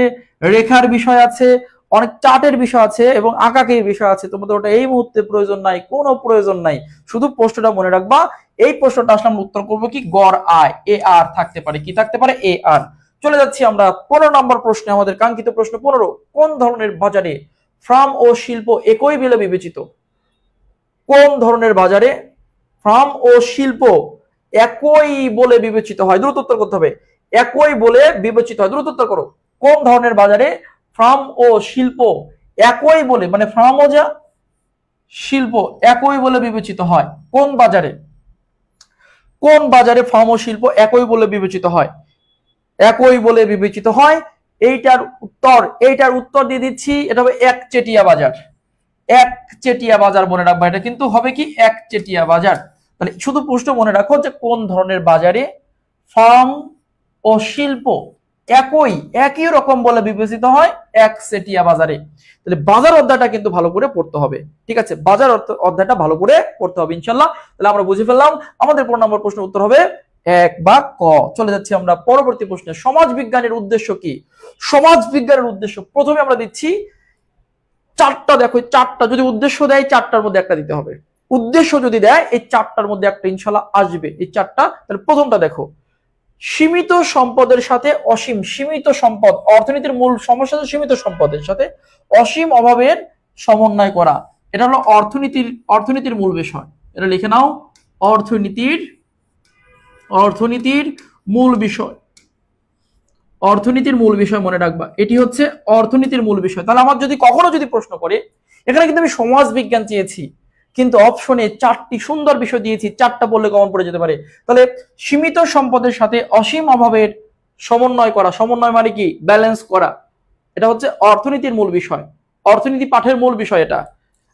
রেখার বিষয় আছে, অনেক চার্টের বিষয় আছে এবং আঁকাকের বিষয় আছে। তোমাদের ওটা এই মুহূর্তে প্রয়োজন নাই, কোনো প্রয়োজন নাই, শুধু প্রশ্নটা মনে রাখবা। এই প্রশ্নটা আসলে আমরা উত্তর করবো কি গড় আয়, AR থাকতে পারে, কি থাকতে পারে, AR। চলে যাচ্ছি আমরা 15 নম্বর প্রশ্নে, আমাদের কাঙ্ক্ষিত প্রশ্ন 15, কোন ধরনের বাজারে ফার্ম ও শিল্প একই বলে বিবেচিত? কোন ধরনের বাজারে ফার্ম ও শিল্প একই বলে বিবেচিত হয়? দ্রুত উত্তর করতে হবে, একই বলে বিবেচিত হয়, দ্রুত উত্তর করো। কোন ধরনের বাজারে ফার্ম ও শিল্প একই বলে, মানে ফার্ম ও যা শিল্প একই বলে বিবেচিত হয়? কোন বাজারে, কোন বাজারে ফার্ম ও শিল্প একই বলে বিবেচিত হয়? একই বলে বিবেচিত হয়, এইটার উত্তর দিয়ে দিচ্ছি, এটা হবে একচেটিয়া বাজার। একচেটিয়া বাজার মনে রাখবা, এটা কিন্তু হবে কি একচেটিয়া বাজার। তাহলে শুধু প্রশ্ন মনে রাখো যে কোন ধরনের বাজারে ফার্ম ও শিল্প একই রকম বলে বিবেচিত হয়, একচেটিয়া বাজারে। তাহলে বাজার অধ্যায়টা কিন্তু ভালো করে পড়তে হবে, ঠিক আছে, বাজার অধ্যায়টা ভালো করে পড়তে হবে ইনশাল্লাহ। তাহলে আমরা বুঝে ফেললাম আমাদের 15 নম্বর প্রশ্নের উত্তর হবে 1 বা ক। চলে যাচ্ছি আমরা পরবর্তী প্রশ্নে, সমাজ বিজ্ঞানের উদ্দেশ্য কি? সমাজ বিজ্ঞানের উদ্দেশ্য প্রথমে আমরা দিচ্ছি 4টা, দেখো 4টা যদি উদ্দেশ্য দেয় 4টার মধ্যে একটা দিতে হবে, উদ্দেশ্য যদি দেয় এই 4টার মধ্যে একটা ইনশাল্লাহ আসবে, এই 4টা। তাহলে প্রথমটা দেখো, সীমিত সম্পদের সাথে অসীম, সীমিত সম্পদ, অর্থনীতির মূল সমস্যা হচ্ছে সীমিত সম্পদের সাথে অসীম অভাবের সমন্বয় করা, এটা হলো অর্থনীতির মূল বিষয়। এটা লিখে নাও, অর্থনীতির মূল বিষয়, অর্থনীতির মূল বিষয় মনে রাখবা, এটি হচ্ছে অর্থনীতির মূল বিষয়। তাহলে আমার যদি কখনো যদি প্রশ্ন করে, এখানে কিন্তু আমি সমাজ বিজ্ঞান চেয়েছি, কিন্তু অপশনে 4টি সুন্দর বিষয় দিয়েছি, 4টা বললে কমন পড়ে যেতে পারে। তাহলে সীমিত সম্পদের সাথে অসীম অভাবের সমন্বয় করা, সমন্বয় মানে কি, ব্যালেন্স করা, এটা হচ্ছে অর্থনীতির মূল বিষয়, অর্থনীতি পাঠের মূল বিষয় এটা।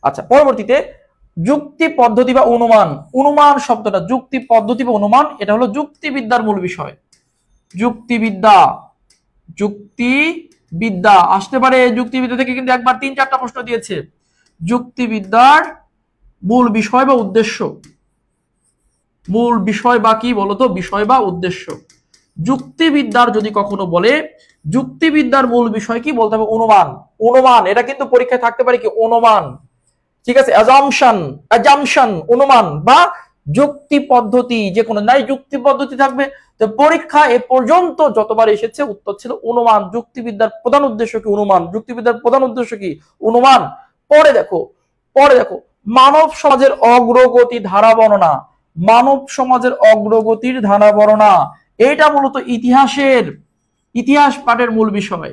আচ্ছা, পরবর্তীতে যুক্তি পদ্ধতি বা অনুমান, অনুমান শব্দটা যুক্তি পদ্ধতি বা অনুমান, এটা হলো যুক্তিবিদ্যার মূল বিষয়। যুক্তিবিদ্যা আসতে পারে, যুক্তিবিদ্যা থেকে কিন্তু একবার 3-4টা প্রশ্ন দিয়েছে। যুক্তিবিদ্যার মূল বিষয় বা উদ্দেশ্য, মূল বিষয় বা কি বলতো, বিষয় বা উদ্দেশ্য। যুক্তিবিদ্যার যদি কখনো বলে যুক্তিবিদ্যার মূল বিষয় কি বলতে হবে, অনুমান। অনুমান এটা কিন্তু পরীক্ষায় থাকতে পারে কি, অনুমান, ঠিক আছে, অ্যাজাম্পশন অনুমান বা যুক্তি পদ্ধতি, যে কোনো নাই যুক্তি পদ্ধতি থাকবে। তো পরীক্ষা এ পর্যন্ত যতবার এসেছে উত্তর ছিল অনুমান। যুক্তিবিদ্যার প্রধান উদ্দেশ্য কি? অনুমান। যুক্তিবিদ্যার প্রধান উদ্দেশ্য কি? অনুমান। পরে দেখো মানব সমাজের অগ্রগতি ধারা বর্ণনা। মানব সমাজের অগ্রগতির ধারা বর্ণনা, এটা মূলত ইতিহাস পাঠের মূল বিষয়,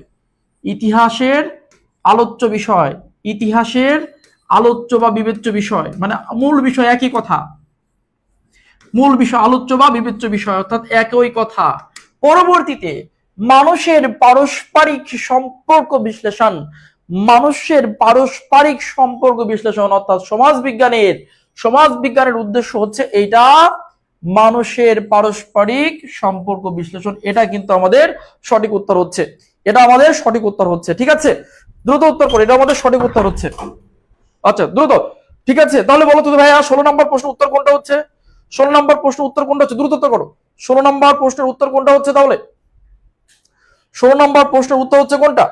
ইতিহাসের আলোচ্য বিষয়, ইতিহাসের আলোচ্য বা বিবেচ্য বিষয়, মানে মূল বিষয় একই কথা, মূল বিষয় আলোচ্য বা বিবেচ্য বিষয়, অর্থাৎ একই কথা। পরবর্তীতে মানুষের পারস্পরিক সম্পর্ক বিশ্লেষণ, মানুষের পারস্পরিক সম্পর্ক বিশ্লেষণ, অর্থাৎ সমাজবিজ্ঞানের উদ্দেশ্য হচ্ছে এইটা, মানুষের পারস্পরিক সম্পর্ক বিশ্লেষণ। এটা কিন্তু আমাদের সঠিক উত্তর হচ্ছে, এটা আমাদের সঠিক উত্তর হচ্ছে। ঠিক আছে, দ্রুত উত্তর করে, এটা আমাদের সঠিক উত্তর হচ্ছে। আচ্ছা দ্রুত, ঠিক আছে, তাহলে বলো তো ভাইয়া 16 নম্বর প্রশ্ন উত্তর কোনটা হচ্ছে? 16 নম্বর প্রশ্ন উত্তর কোনটা হচ্ছে? দ্রুত উত্তর করো। 16 নম্বর প্রশ্নের উত্তর কোনটা হচ্ছে? তাহলে 16 নম্বর প্রশ্নের উত্তর হচ্ছে কোনটা?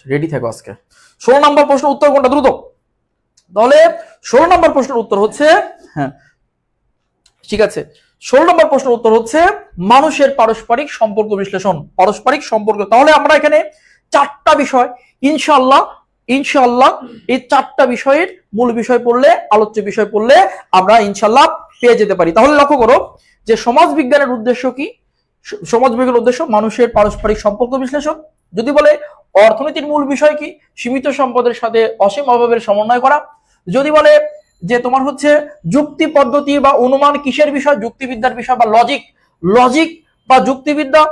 রেডি থাকো আজকে। 16 নম্বর প্রশ্নের উত্তর কোনটা? দ্রুত। তাহলে 16 নম্বর প্রশ্নের উত্তর হচ্ছে, হ্যাঁ ঠিক আছে, 16 নম্বর প্রশ্নের উত্তর হচ্ছে মানুষের পারস্পরিক সম্পর্ক বিশ্লেষণ, পারস্পরিক সম্পর্ক। তাহলে আমরা এখানে 4টা বিষয়, ইনশাআল্লাহ এই 4টা বিষয়ের মূল বিষয় পড়লে, আলোচ্য বিষয় পড়লে আমরা ইনশাআল্লাহ পেয়ে যেতে পারি। তাহলে লক্ষ্য করো যে সমাজবিজ্ঞানের উদ্দেশ্য কি? সমাজবিজ্ঞানের উদ্দেশ্য মানুষের পারস্পরিক সম্পর্ক বিশ্লেষণ। যদি বলে অর্থনীতির মূল বিষয় কি? সীমিত সম্পদের সাথে অসীম অভাবের সমন্বয় করা। যদি বলে যে তোমার হচ্ছে যুক্তি পদ্ধতি বা অনুমান কিসের বিষয়? যুক্তিবিদ্যার বিষয়, বা লজিক বা যুক্তিবিদ্যা,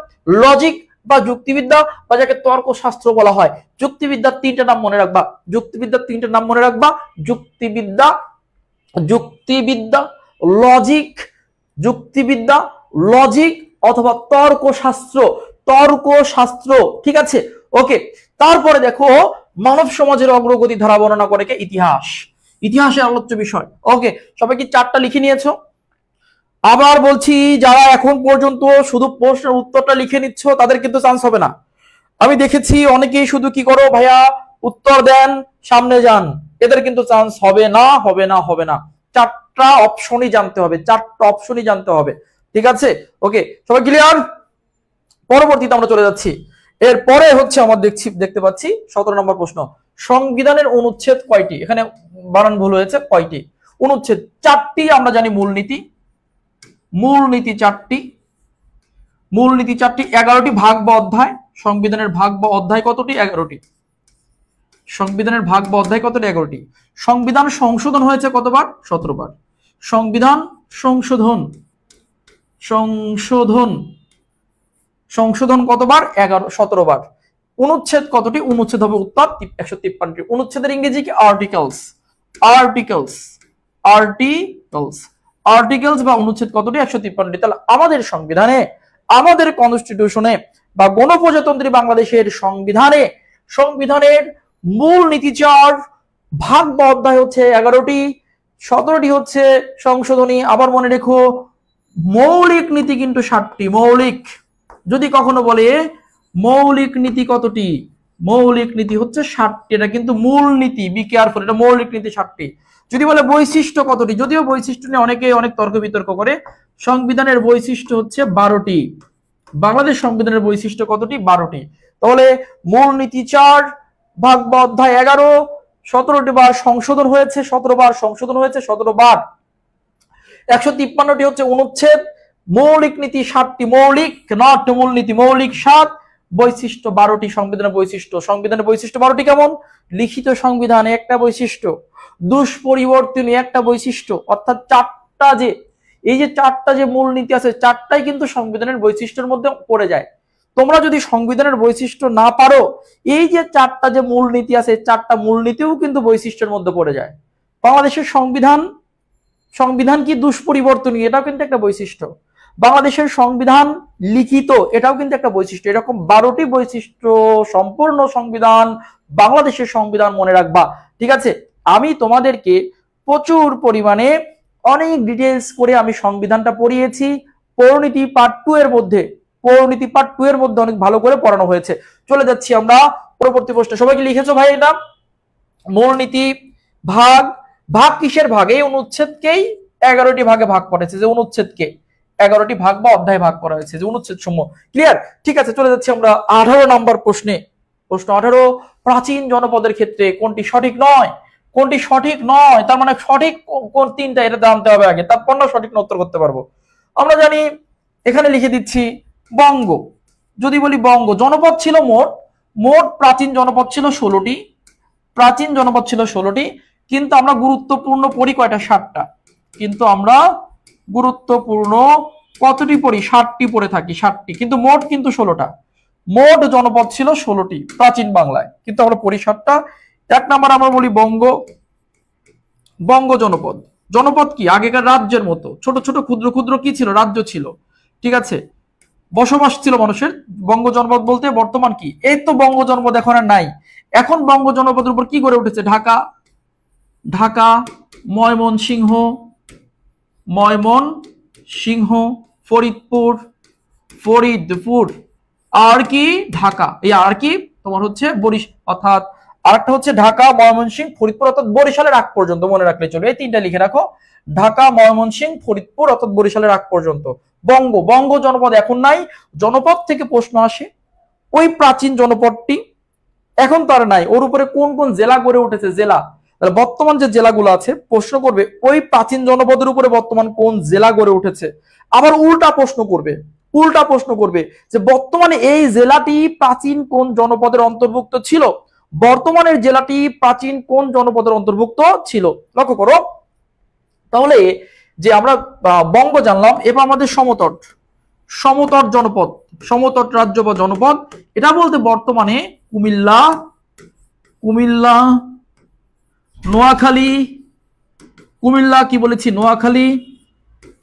লজিক বা যুক্তিবিদ্যা, বা যাকে তর্কশাস্ত্র বলা হয়। যুক্তিবিদ্যার 3টা নাম মনে রাখবা, যুক্তিবিদ্যার 3টা নাম মনে রাখবা, যুক্তিবিদ্যা লজিক অথবা তর্কশাস্ত্র। ঠিক আছে, ওকে। তারপরে দেখো মানব সমাজের অগ্রগতি ধারা বর্ণনা করে কে? ইতিহাসের আলোচ্য বিষয়। ওকে, সবাই কি 4টা লিখে নিয়েছো? আবার বলছি, যারা এখন পর্যন্ত শুধু প্রশ্নের উত্তরটা লিখে নিচ্ছ তাদের কিন্তু চান্স হবে না। আমি দেখেছি অনেকেই শুধু কি করো ভাইয়া, উত্তর দেন, সামনে যান, এদের কিন্তু চান্স হবে না। 4টা অপশনই জানতে হবে, ঠিক আছে? ওকে, সবাই ক্লিয়ার? পরবর্তীতে আমরা চলে যাচ্ছি। এরপরে হচ্ছে আমরা দেখতে পাচ্ছি 17 নম্বর প্রশ্ন, সংবিধানের অনুচ্ছেদ কয়টি? এখানে বানান ভুল হয়েছে, কয়টি অনুচ্ছেদ? 4টি। আমরা জানি মূলনীতি 4টি, 11টি ভাগ বা অধ্যায়। সংবিধানের ভাগ বা অধ্যায় কতটি? 11টি। সংবিধানের ভাগ বা অধ্যায় কতটি? 11টি। সংবিধান সংশোধন হয়েছে কতবার? 17 বার। সংবিধান সংশোধন কতবার? 17 বার। অনুচ্ছেদ কতটি? অনুচ্ছেদ হবে উত্তর 153টি। অনুচ্ছেদের ইংরেজি কি? আর্টিকেলস বা অনুচ্ছেদ কতটি? 153টি। তাহলে আমাদের সংবিধানে, আমাদের কনস্টিটিউশনে বা গণপ্রজাতন্ত্রী বাংলাদেশের সংবিধানের মূল নীতি 4, ভাগ বা অধ্যায় হচ্ছে 11টি, 17টি হচ্ছে সংশোধনী। আবার মনে রেখো মৌলিক নীতি কিন্তু 7টি। যদি কখনো বলে মৌলিক নীতি কতটি? মৌলিক নীতি হচ্ছে 7টি। এটা কিন্তু মূল নীতি, বি কেয়ারফুল, এটা মৌলিক নীতি 7টি। যদি বলে বৈশিষ্ট্য কতটি, যদিও বৈশিষ্ট্য নিয়ে অনেকে অনেক তর্ক বিতর্ক করে, সংবিধানের বৈশিষ্ট্য হচ্ছে 12টি। বাংলাদেশ সংবিধানের বৈশিষ্ট্য কতটি? 12টি। তাহলে মূল নীতি 4, ভাগ বা অধ্যায় 11, 17টি বার সংশোধন হয়েছে, 17 বার সংশোধন হয়েছে, 17 বার। 153টি হচ্ছে অনুচ্ছেদ। মৌলিক নীতি 7টি, মৌলিক নট মূলনীতি, মৌলিক 7, বৈশিষ্ট্য 12টি। সংবিধানের বৈশিষ্ট্য 12টি। কেমন? লিখিত সংবিধানে একটা বৈশিষ্ট্য, দুষ্পরিবর্তনীয় একটা বৈশিষ্ট্য, অর্থাৎ 4টা যে, এই যে 4টা যে মূলনীতি আছে, 4টাই কিন্তু সংবিধানের বৈশিষ্ট্যের মধ্যে পড়ে যায়। তোমরা যদি সংবিধানের বৈশিষ্ট্য না পারো, এই যে 4টা যে মূলনীতি আছে, 4টা মূলনীতিও কিন্তু বৈশিষ্ট্যের মধ্যে পড়ে যায়। বাংলাদেশের সংবিধান কি? দুষ্পরিবর্তনীয়, এটাও কিন্তু একটা বৈশিষ্ট্য। বাংলাদেশের সংবিধান লিখিত, এটাও কিন্তু একটা বৈশিষ্ট্য। এরকম 12টি বৈশিষ্ট্য সম্পূর্ণ সংবিধান, বাংলাদেশের সংবিধান, মনে রাখবা। ঠিক আছে, আমি তোমাদেরকে প্রচুর পরিমাণে অনেক ডিটেলস করে আমি সংবিধানটা পড়িয়েছি। পরিণীতি পার্ট 2 এর মধ্যে অনেক ভালো করে পড়ানো হয়েছে। চলে যাচ্ছি আমরা পরবর্তী প্রশ্ন সবাই কি লিখেছো ভাই? এটা মূলনীতি, ভাগ, ভাগ কিসের ভাগ? এই অনুচ্ছেদকেই 11টি ভাগে ভাগ করেছে, যে অনুচ্ছেদকে 11টি ভাগ বা অধ্যায় ভাগ করা হয়েছে, যে অনুচ্ছেদ সমূহ। ক্লিয়ার? ঠিক আছে, চলে যাচ্ছি আমরা 18 নম্বর প্রশ্নে। প্রশ্ন 18, প্রাচীন জনপদের ক্ষেত্রে কোনটি সঠিক নয়? কোনটি সঠিক নয়, তার মানে সঠিক কোন তিনটা, এটা জানতে হবে আগে, তারপর না সঠিক উত্তর করতে পারবো। আমরা জানি, এখানে লিখে দিচ্ছি বঙ্গ। যদি বলি বঙ্গ, জনপদ ছিল মোট মোট প্রাচীন জনপদ ছিল 16টি, প্রাচীন জনপদ ছিল 16টি, কিন্তু আমরা গুরুত্বপূর্ণ পড়ি কয়টা? 60টা। কিন্তু আমরা গুরুত্বপূর্ণ কতটি পড়ি? 60টি পড়ে থাকি, 60টি, কিন্তু মোট কিন্তু 16টা। মোট জনপদ ছিল 16টি প্রাচীন বাংলায়, কিন্তু আমরা পড়ি 60টা। 1 নাম্বার আমরা বলি বঙ্গ। বঙ্গ জনপদ, জনপদ কি? আগেকার রাজ্যের মতো ছোট ছোট ক্ষুদ্র ক্ষুদ্র কি ছিল? রাজ্য ছিল, ঠিক আছে, বসবাস ছিল মানুষের। বঙ্গ জনপদ বলতে বর্তমান কি? এই তো বঙ্গ জনপদ এখন আর নাই। এখন বঙ্গ জনপদের উপর কি গড়ে উঠেছে? ঢাকা, ঢাকা, ময়মনসিংহ, ময়মনসিংহ, ফরিদপুর, ফরিদপুর, আর কি? ঢাকা। এই আর কি তোমার হচ্ছে বরিশাল, অর্থাৎ আরেকটা হচ্ছে ঢাকা, ময়মনসিংহ, ফরিদপুর, অর্থাৎ বরিশালের আগ পর্যন্ত, মনে রাখলে চলবে। এই তিনটা লিখে রাখো, ঢাকা, ময়মনসিংহ, ফরিদপুর, অর্থাৎ বরিশালের আগ পর্যন্ত। বঙ্গ, বঙ্গ জনপদ এখন নাই। জনপদ থেকে প্রশ্ন আসে, ওই প্রাচীন জনপদটি এখন তো আর নাই, ওর উপরে কোন কোন জেলা গড়ে উঠেছে? জেলা, বর্তমান যে জেলাগুলো আছে, প্রশ্ন করবে ওই প্রাচীন জনপদের উপরে বর্তমান কোন জেলা গড়ে উঠেছে। আবার উল্টা প্রশ্ন করবে, উল্টা প্রশ্ন করবে যে বর্তমানে এই জেলাটি প্রাচীন কোন জনপদের অন্তর্ভুক্ত ছিল, বর্তমানের জেলাটি প্রাচীন কোন জনপদের অন্তর্ভুক্ত ছিল। লক্ষ্য করো তাহলে, যে আমরা বঙ্গ জানলাম, এবার আমাদের সমতট, সমতট জনপদ, সমতট রাজ্য বা জনপদ, এটা বলতে বর্তমানে কুমিল্লা, কুমিল্লা, নোয়াখালী, কুমিল্লা কি বলেছি? নোয়াখালী,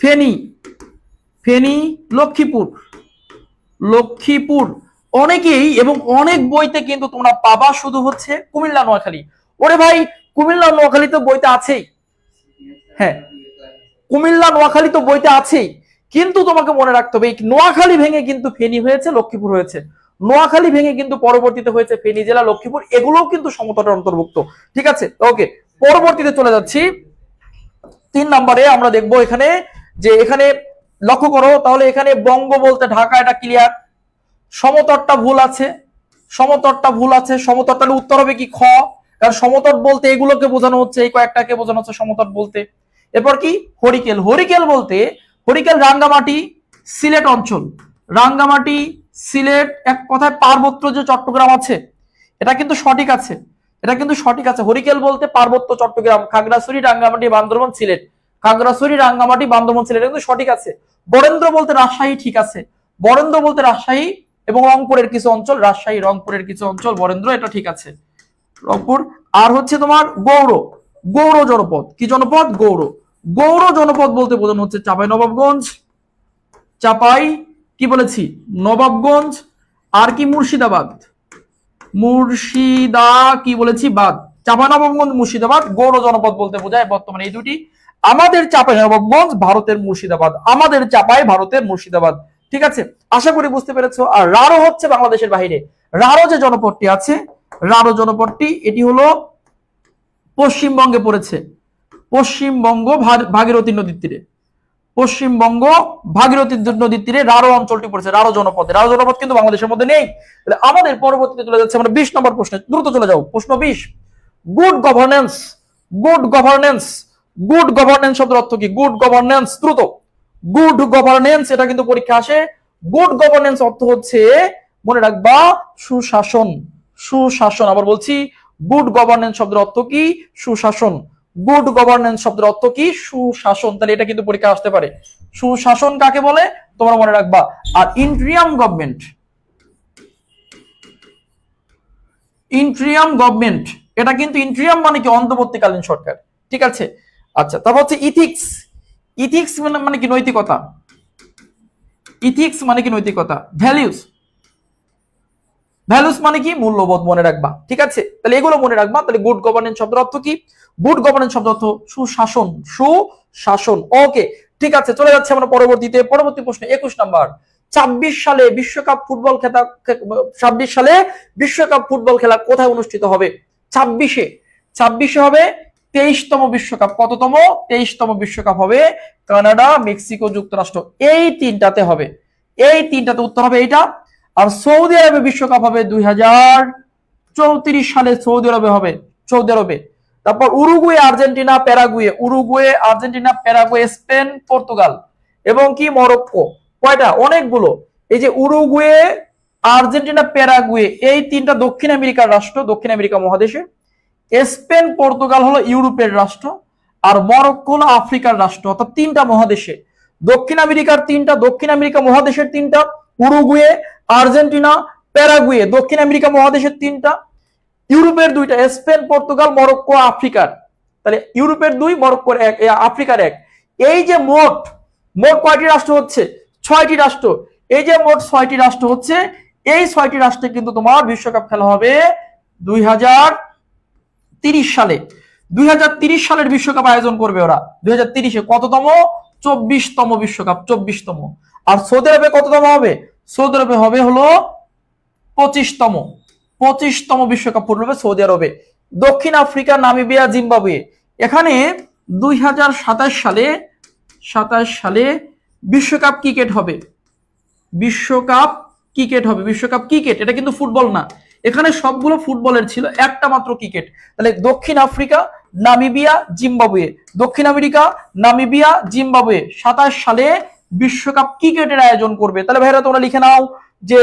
ফেনী, ফেনী, লক্ষ্মীপুর, লক্ষ্মীপুর। অনেকেই এবং অনেক বইতে কিন্তু তোমরা পাবা শুধু হচ্ছে কুমিল্লা, নোয়াখালী। ওরে ভাই, কুমিল্লা নোয়াখালী তো বইতে আছেই, হ্যাঁ, কুমিল্লা নোয়াখালী তো বইতে আছেই, কিন্তু তোমাকে মনে রাখতে হবে নোয়াখালী ভেঙে কিন্তু ফেনী হয়েছে, লক্ষ্মীপুর হয়েছে। নোয়াখালী ভেঙে কিন্তু পরবর্তীতে হয়েছে ফেনী জেলা, লক্ষ্মীপুর, এগুলোও কিন্তু সমতটের অন্তর্ভুক্ত। ঠিক আছে, ওকে, পরবর্তীতে চলে যাচ্ছি। 3 নম্বরে আমরা দেখবো এখানে, যে এখানে লক্ষ্য করো তাহলে, এখানে বঙ্গ বলতে ঢাকা, এটা ক্লিয়ার। সমতটটা ভুল আছে, সমতটটা ভুল আছে। সমতট, তাহলে উত্তর হবে কি? খ, কারণ সমতট বলতে এগুলোকে বোঝানো হচ্ছে, এই কয়েকটাকে বোঝানো হচ্ছে সমতট বলতে। এরপর কি? হরিকেল, হরিকেল বলতে, হরিকেল রাঙ্গামাটি, সিলেট অঞ্চল, রাঙ্গামাটি, সিলেট, এক কথায় পার্বত্য যে চট্টগ্রাম আছে, এটা কিন্তু সঠিক আছে, এটা কিন্তু সঠিক আছে। হরিকেল বলতে পার্বত্য চট্টগ্রাম, খাগড়াছড়ি, রাঙ্গামাটি, বান্দরবান, সিলেট, খাগড়াছড়ি, রাঙ্গামাটি, বান্দরবান, সিলেট, কিন্তু সঠিক আছে। বরেন্দ্র বলতে রাজশাহী, ঠিক আছে, বরেন্দ্র বলতে রাজশাহী এবং রংপুরের কিছু অঞ্চল, রাজশাহী, রংপুরের কিছু অঞ্চল, বরেন্দ্র, এটা ঠিক আছে, রংপুর। আর হচ্ছে তোমার গৌড়, গৌড় জনপদ, কি জনপদ? গৌড়। গৌড় জনপদ বলতে বোঝানো হচ্ছে চাপাই নবাবগঞ্জ, চাপাই কি বলেছি? নবাবগঞ্জ, আর কি? মুর্শিদাবাদ, মুর্শিদা কি বলেছি? বাদ। চাপাই নবাবগঞ্জ, মুর্শিদাবাদ, গৌড় জনপদ বলতে বোঝায় বর্তমানে এই দুটি। আমাদের চাপাই নবাবগঞ্জ, ভারতের মুর্শিদাবাদ, আমাদের চাপাই, ভারতের মুর্শিদাবাদ। ঠিক আছে, আশা করি বুঝতে পেরেছো। আর রারো হচ্ছে বাংলাদেশের বাইরে, রারো যে জনপদটি আছে, রারো জনপদটি, এটি হলো পশ্চিমবঙ্গে পড়েছে, পশ্চিমবঙ্গ, ভাগীরথী নদীর তীরে, পশ্চিমবঙ্গ ভাগীরথী নদীর তীরে রারো অঞ্চলটি পড়েছে, রারো জনপদে। রারো জনপদ কিন্তু বাংলাদেশের মধ্যে নেই। আমাদের পরবর্তীতে চলে যাচ্ছে আমরা 20 নম্বর প্রশ্নে, দ্রুত চলে যাও। প্রশ্ন 20, good governance, good governance, good governance শব্দের অর্থ কি? গুড গভর্নেন্স, দ্রুত। গুড গভর্নেন্স, এটা কিন্তু পরীক্ষা আসে। গুড গভর্নেন্স অর্থ হচ্ছে, মনে রাখবা, সুশাসন, সুশাসন। আবার বলছি, গুড গভর্নেন্স শব্দের অর্থ কি? সুশাসন। গুড গভর্নেন্স শব্দের অর্থ কি? সুশাসন। তাহলে এটা কিন্তু পরীক্ষা আসতে পারে। সুশাসন কাকে বলে তোমরা মনে রাখবা। আর ইন্ট্রিয়াম গভর্নমেন্ট, ইন্ট্রিয়াম গভর্নমেন্ট, এটা কিন্তু ইন্ট্রিয়াম মানে কি? অন্তর্বর্তীকালীন সরকার। ঠিক আছে, আচ্ছা, তারপর হচ্ছে ইথিক্স, ইথিক্স মানে কি? নৈতিকতা, ইথিক্স মানে কি? নৈতিকতা। ভ্যালিউস, ভ্যালুস মানে কি? মূল্যবোধ, মনে রাখবা। ঠিক আছে, তাহলে এগুলো মনে রাখবা। তাহলে গুড গভর্নেন্স শব্দের অর্থ কি? গুড গভর্নেন্স শব্দের অর্থ সুশাসন, সুশাসন। ওকে, ঠিক আছে, চলে যাচ্ছে আমরা পরবর্তীতে। পরবর্তী প্রশ্ন 21 নাম্বার, 26 সালে বিশ্বকাপ ফুটবল খেলা, 26 সালে বিশ্বকাপ ফুটবল খেলা কোথায় অনুষ্ঠিত হবে? 26 হবে 23তম বিশ্বকাপ। কততম? 23তম বিশ্বকাপ হবে কানাডা, মেক্সিকো, যুক্তরাষ্ট্র, এই তিনটাতে হবে। এই তিনটাতে উত্তর হবে এইটা। আর সৌদি আরবে বিশ্বকাপ হবে 2034 সালে সৌদি আরবে হবে, সৌদি আরবে। তারপর Uruguay, Argentina, Paraguay, Uruguay, Argentina, Paraguay, Spain, Portugal এবং কি মরক্কো। কয়টা? অনেকগুলো। এই যে উরুগুয়ে, আর্জেন্টিনা, প্যারাগুয়ে, এই তিনটা দক্ষিণ আমেরিকার রাষ্ট্র, দক্ষিণ আমেরিকা মহাদেশে। স্পেন, পর্তুগাল হলো ইউরোপের রাষ্ট্র, আর মরক্কো হলো আফ্রিকার রাষ্ট্র, অর্থাৎ তিনটা মহাদেশে। দক্ষিণ আমেরিকার তিনটা, দক্ষিণ আমেরিকা মহাদেশের তিনটা, উরুগুয়ে, আর্জেন্টিনা, প্যারাগুয়ে দক্ষিণ আমেরিকা মহাদেশের তিনটা, ইউরোপের দুইটা, স্পেন, পর্তুগাল, মরক্কো, আফ্রিকার। তাহলে ইউরোপের দুই, মরক্কোর এক, আফ্রিকার এক। এই যে মোট কয়টি রাষ্ট্র হচ্ছে? 6টি রাষ্ট্র। এই যে মোট 6টি রাষ্ট্র হচ্ছে, এই 6টি রাষ্ট্রে কিন্তু তোমার বিশ্বকাপ খেলা হবে 2030 সালে। 2030 সালের বিশ্বকাপ আয়োজন করবে ওরা। 2030-এ কততম? 24তম বিশ্বকাপ, 24তম। আর সৌদি আরবে কততম হবে? সৌদি আরবে হবে হলো 25তম বিশ্বকাপ ফুটবল হবে সৌদি আরবে। দক্ষিণ আফ্রিকা, নামিবিয়া, জিম্বাবুয়ে, এখানে 2027 সালে বিশ্বকাপ ক্রিকেট হবে। বিশ্বকাপ ক্রিকেট, এটা কিন্তু ফুটবল না। এখানে সবগুলো ফুটবলের ছিল, একটা মাত্র ক্রিকেট। তাহলে দক্ষিণ আফ্রিকা, নামিবিয়া, জিম্বাবুয়ে, দক্ষিণ আমেরিকা, নামিবিয়া, জিম্বাবুয়ে 27 সালে বিশ্বকাপ ক্রিকেটের আয়োজন করবে। তাহলে ভাইরা তোমরা লিখে নাও যে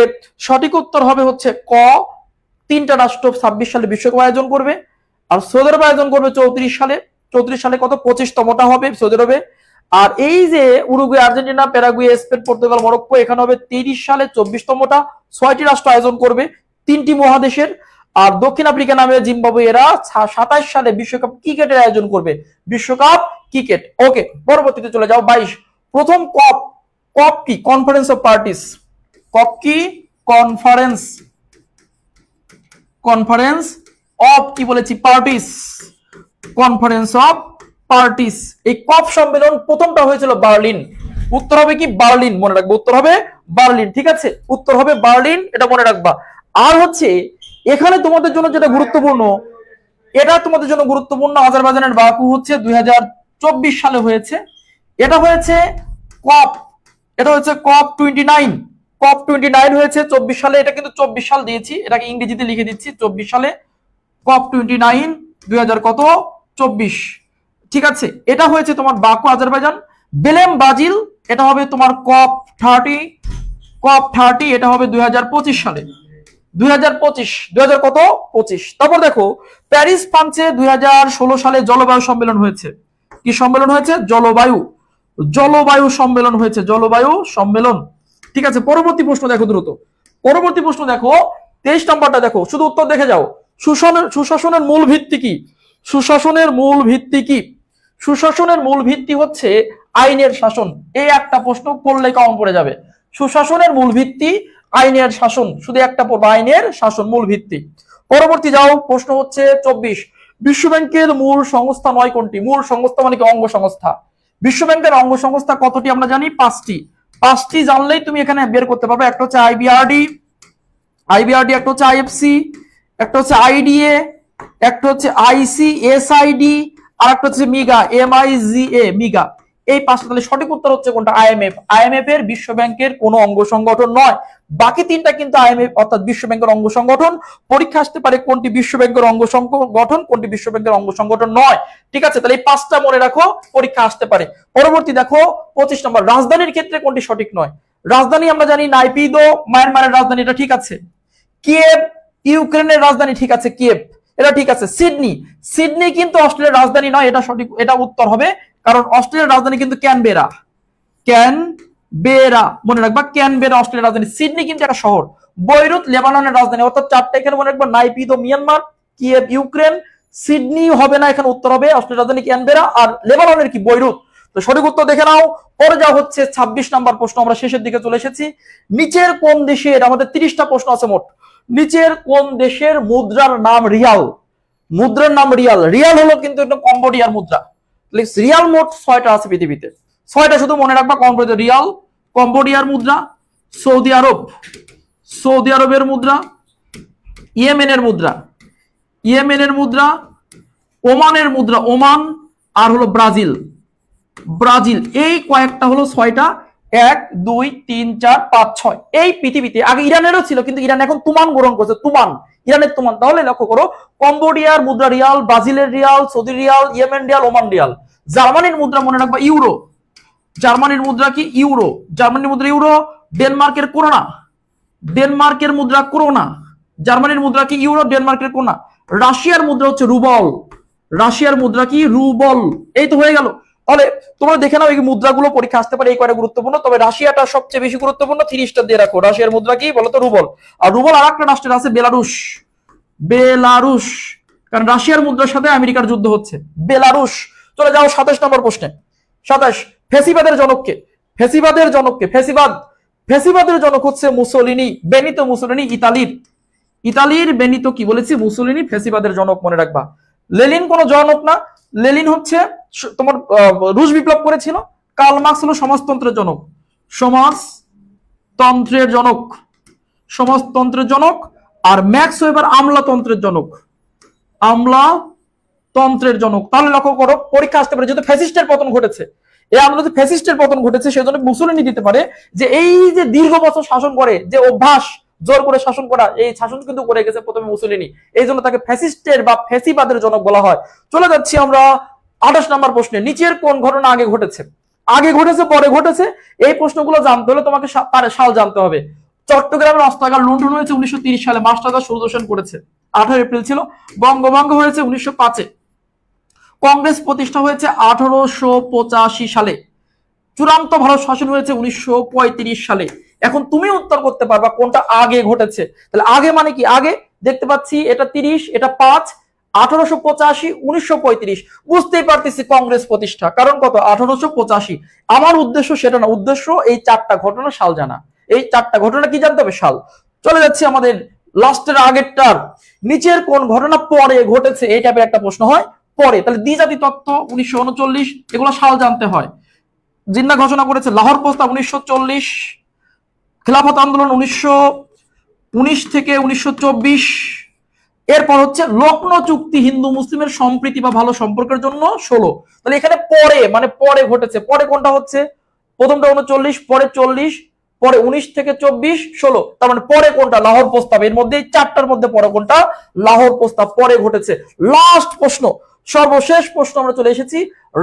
সঠিক উত্তর হবে হচ্ছে ক, তিনটা রাষ্ট্র 26 সালে বিশ্বকাপ আয়োজন করবে। আর সৌদি আরব আয়োজন করবে 34 সালে। 34 সালে কত? 25তমটা হবে সৌদি আরবে। আর এই যে Uruguay, Argentina, Paraguay, Spain, Portugal, Morocco, এখানে হবে 30 সালে 24তমটা। 6টি রাষ্ট্র আয়োজন করবে, 3টি মহাদেশের। আর দক্ষিণ আফ্রিকা, নামে জিম্বাবুয়ে, এরা 27 সালে বিশ্বকাপ ক্রিকেটের আয়োজন করবে। বিশ্বকাপ ক্রিকেট। ওকে, পরবর্তীতে চলে যাও 22। প্রথম কপ কি? Conference of parties. কপ কি? কনফারেন্স অফ কি বলেছি? পার্টিস। Conference of parties. এই কপ সম্মেলন প্রথমটা হয়েছিল বার্লিন। উত্তর হবে কি? বার্লিন। মনে রাখবো, উত্তর হবে বার্লিন। ঠিক আছে, উত্তর হবে বার্লিন, এটা মনে রাখবা। আর হচ্ছে এখানে তোমাদের জন্য যেটা গুরুত্বপূর্ণ, আজারবাইজানের বাকু হচ্ছে 2024 সালে হয়েছে। এটা হয়েছে কপ 29। কপ 29 হয়েছে 24 সালে। এটা কিন্তু 24 সাল দিয়েছি, এটাকে ইংরেজিতে লিখে দিচ্ছি 24 সালে। কপ 29 2024। ঠিক আছে, এটা হয়েছে তোমার বাকু, আজারবাইজান। বেলেম, ব্রাজিল, এটা হবে তোমার কপ 30। এটা হবে 2025 সালে। 2025 কত? 25। তারপর দেখো প্যারিস, ফ্রান্সে 2016 সালে জলবায়ু সম্মেলন হয়েছে। কি সম্মেলন হয়েছে? জলবায়ু সম্মেলন হয়েছে, জলবায়ু সম্মেলন। ঠিক আছে, পরবর্তী প্রশ্ন দেখো দ্রুত। পরবর্তী প্রশ্ন দেখো 23 নম্বরটা দেখো, শুধু উত্তর দেখে যাও। সুশাসনের মূল ভিত্তি কি? সুশাসনের মূল ভিত্তি কি? সুশাসনের মূল ভিত্তি হচ্ছে আইনের শাসন। এই একটা প্রশ্ন করলে কমন পড়ে যাবে। সুশাসনের মূল ভিত্তি আইনের শাসন, শুধু একটা পড়বা, আইনের শাসন মূল ভিত্তি। পরবর্তী যাও, প্রশ্ন হচ্ছে 24। বিশ্বব্যাংকের মূল সংস্থা নয় কোনটি? মূল সংস্থা মানে কি? অঙ্গ সংস্থা। বিশ্বব্যাংকের অঙ্গ সংস্থা কতটি আমরা জানি? 5টি। 5টি জানলেই তুমি এখানে বের করতে পারবে। একটা হচ্ছে আইবিআরডি, একটা হচ্ছে আইএফসি, একটা হচ্ছে আইডিএ, একটা হচ্ছে আইসিএসআইডি, আর একটা হচ্ছে মিগা, MIGA, মিগা। এই 5টা। তাহলে সঠিক উত্তর হচ্ছে কোনটা? আইএমএফ। আইএমএফ এর বিশ্ব ব্যাংকের কোনো অঙ্গ সংগঠন নয়। বাকি 3টা কিন্তু আইএমএফ অর্থাৎ বিশ্ব ব্যাংকের অঙ্গ সংগঠন। পরীক্ষা আসতে পারে কোনটি বিশ্ব ব্যাংকের অঙ্গ সংগঠন, কোনটি বিশ্ব ব্যাংকের অঙ্গ সংগঠন নয়। ঠিক আছে, তাহলে এই 5টা মনে রাখো, পরীক্ষা আসতে পারে। পরবর্তী দেখো 25 নম্বর। রাজধানীর ক্ষেত্রে কোনটি সঠিক নয়? রাজধানী আমরা জানি নাইপিদো, মায়ানমারের রাজধানী, এটা ঠিক আছে। কিয়েভ, ইউক্রেনের রাজধানী, ঠিক আছে, কিয়েভ, এটা ঠিক আছে। সিডনি কিন্তু অস্ট্রেলিয়ার রাজধানী নয়, এটা সঠিক, এটা উত্তর হবে, কারণ অস্ট্রেলিয়ার রাজধানী কিন্তু ক্যানবেরা। মনে রাখবা, ক্যানবেরা অস্ট্রেলিয়ার রাজধানী। সিডনি কিন্তু একটা শহর। বৈরুত লেবাননের রাজধানী। অর্থাৎ 4টা এখানে মনে রাখবা, Naypyidaw Myanmar, Kiev Ukraine, Sydney হবে না, এখানে উত্তর হবে অস্ট্রেলিয়ার রাজধানী ক্যানবেরা, আর লেবাননের কি? বৈরুত। তো সঠিক উত্তর দেখে নাও। পরে যা হচ্ছে 26 নাম্বার প্রশ্ন, আমরা শেষের দিকে চলে এসেছি। নিচের কোন দেশের, আমাদের 30টা প্রশ্ন আছে মোট, নিচের কোন দেশের মুদ্রার নাম রিয়াল? মুদ্রার নাম রিয়াল। রিয়াল হলো কিন্তু একটা কম্বোডিয়ার মুদ্রা। রিয়াল মোট 6টা আছে পৃথিবীতে, 6টা শুধু মনে রাখবা। রিয়াল, কম্বোডিয়ার মুদ্রা, সৌদি আরব, সৌদি আরবের মুদ্রা, ইয়েমেনের মুদ্রা, ইয়েমেনের মুদ্রা, ওমানের মুদ্রা, ওমান, আর হলো ব্রাজিল, ব্রাজিল। এই কয়েকটা হলো 6টা, 1 2 3 4 5 6। এই পৃথিবীতে আগে ইরানেরও ছিল, কিন্তু ইরান এখন তুমান গ্রহণ করছে, তুমান, ইরানের তুমান। তাহলে লক্ষ্য করো, কম্বোডিয়ার মুদ্রা রিয়াল, ব্রাজিলের Real, Saudi Real, Yemen Real, Oman Real. জার্মানির মুদ্রা মনে রাখবা ইউরো, জার্মানির মুদ্রা কি ইউরো, জার্মানির মুদ্রা ইউরো। ডেনমার্কের করোনা, ডেনমার্কের মুদ্রা করোনা, জার্মানির মুদ্রা কি ইউরো, ডেনমার্কের করোনা। রাশিয়ার মুদ্রা হচ্ছে রুবল, রাশিয়ার মুদ্রা কি রুবল। এই তো হয়ে গেল। তাহলে তোমরা দেখে নাও, এই মুদ্রাগুলো পরীক্ষা আসতে পারে, এই কয়টা গুরুত্বপূর্ণ। তবে রাশিয়াটা সবচেয়ে বেশি গুরুত্বপূর্ণ, 3 স্টার দিয়ে রাখো। রাশিয়ার মুদ্রা কি বলতো, রুবল। আর রুবল আর একটা রাষ্ট্রের আছে, বেলারুশ, বেলারুশ, কারণ রাশিয়ার মুদ্রার সাথে আমেরিকার যুদ্ধ হচ্ছে, বেলারুশ। চলে যাও 27 নম্বর প্রশ্নে। 27, ফেসিবাদের জনককে, ফেসিবাদের জনককে, ফেসিবাদ, ফেসিবাদের জনক হচ্ছে মুসোলিনি, বেনিতো মুসোলিনি, ইতালির, ইতালির বেনিতো কি বলেছি, মুসোলিনি ফেসিবাদের জনক মনে রাখবা। লেনিন কোন জনক না, লেনিন হচ্ছে তোমার রুশ বিপ্লব করেছিল। কার্ল মার্কস হলো সমাজতন্ত্রের জনক, সমাজতন্ত্রের জনক, সমাজতন্ত্রের জনক। আর ম্যাক্স ওয়েবার আমলাতন্ত্রের জনক, আমলাতন্ত্রের জনক। তাহলে লক্ষ্য করো, পরীক্ষা আসতে পারে, যেহেতু ফ্যাসিস্টের পতন ঘটেছে, এই আমলাতে ফ্যাসিস্টের পতন ঘটেছে, সেজন্য মুসোলিনি দিতে পারে যে এই যে দীর্ঘ বছর শাসন করে যে অভ্যাস, জোর করে শাসন করা, এই শাসন কিন্তু করে গেছে প্রথমে মুসোলিনি, এই জন্য তাকে ফ্যাসিস্টের বা ফ্যাসিবাদের জনক বলা হয়। চলে যাচ্ছি আমরা 28 নম্বর প্রশ্নে। নিচের কোন ঘটনা আগে ঘটেছে, আগে ঘটেছে পরে ঘটেছে, এই প্রশ্নগুলো জানতে হলে তোমাকে সাল জানতে হবে। চট্টগ্রামের অস্ত্রাগার লুণ্ঠন হয়েছে 1930 সালে, মাস্টারদা সুরজ হোসেন করেছে, 18 এপ্রিল ছিল। বঙ্গভঙ্গ হয়েছে 1905-এ। কংগ্রেস প্রতিষ্ঠা হয়েছে 1885 সালে। চূড়ান্ত ভারত শাসন হয়েছে 1935 সালে। এখন তুমি উত্তর করতে পারবা কোনটা আগে ঘটেছে। তাহলে আগে মানে কি, আগে দেখতে পাচ্ছি এটা 30, এটা 5, 1885, 1935। বুঝতেই পারতেছি কংগ্রেস প্রতিষ্ঠা, কারণ কত, 1885। আমার উদ্দেশ্য সেটা না, উদ্দেশ্য এই 4টা ঘটনা সাল জানা। এই 4টা ঘটনা কি জানতে হবে, সাল। চলে যাচ্ছে আমাদের লাস্টের আগেরটার, নিচের কোন ঘটনা পরে ঘটেছে, এই টাইপের একটা প্রশ্ন হয় পরে। তাহলে দ্বিজাতি তত্ত্ব 1939, এগুলো সাল জানতে হয়। জিন্না ঘোষণা করেছে, লাহোর প্রস্তাব 1940, খেলাফত আন্দোলন 1919 থেকে 1924। এরপর হচ্ছে লখনৌ চুক্তি, হিন্দু মুসলিমের সম্প্রীতি বা ভালো সম্পর্কের জন্য 16। তাহলে এখানে পরে মানে পরে ঘটেছে, পরে কোনটা হচ্ছে, প্রথমটা 39, পরে 40, পরে 19 থেকে 24, 16। তার মানে পরে কোনটা, লাহোর প্রস্তাব। এর মধ্যে 4টার মধ্যে পরে কোনটা, লাহোর প্রস্তাব পরে ঘটেছে। লাস্ট প্রশ্ন, সর্বশেষ প্রশ্ন, আমরা চলে এসেছি,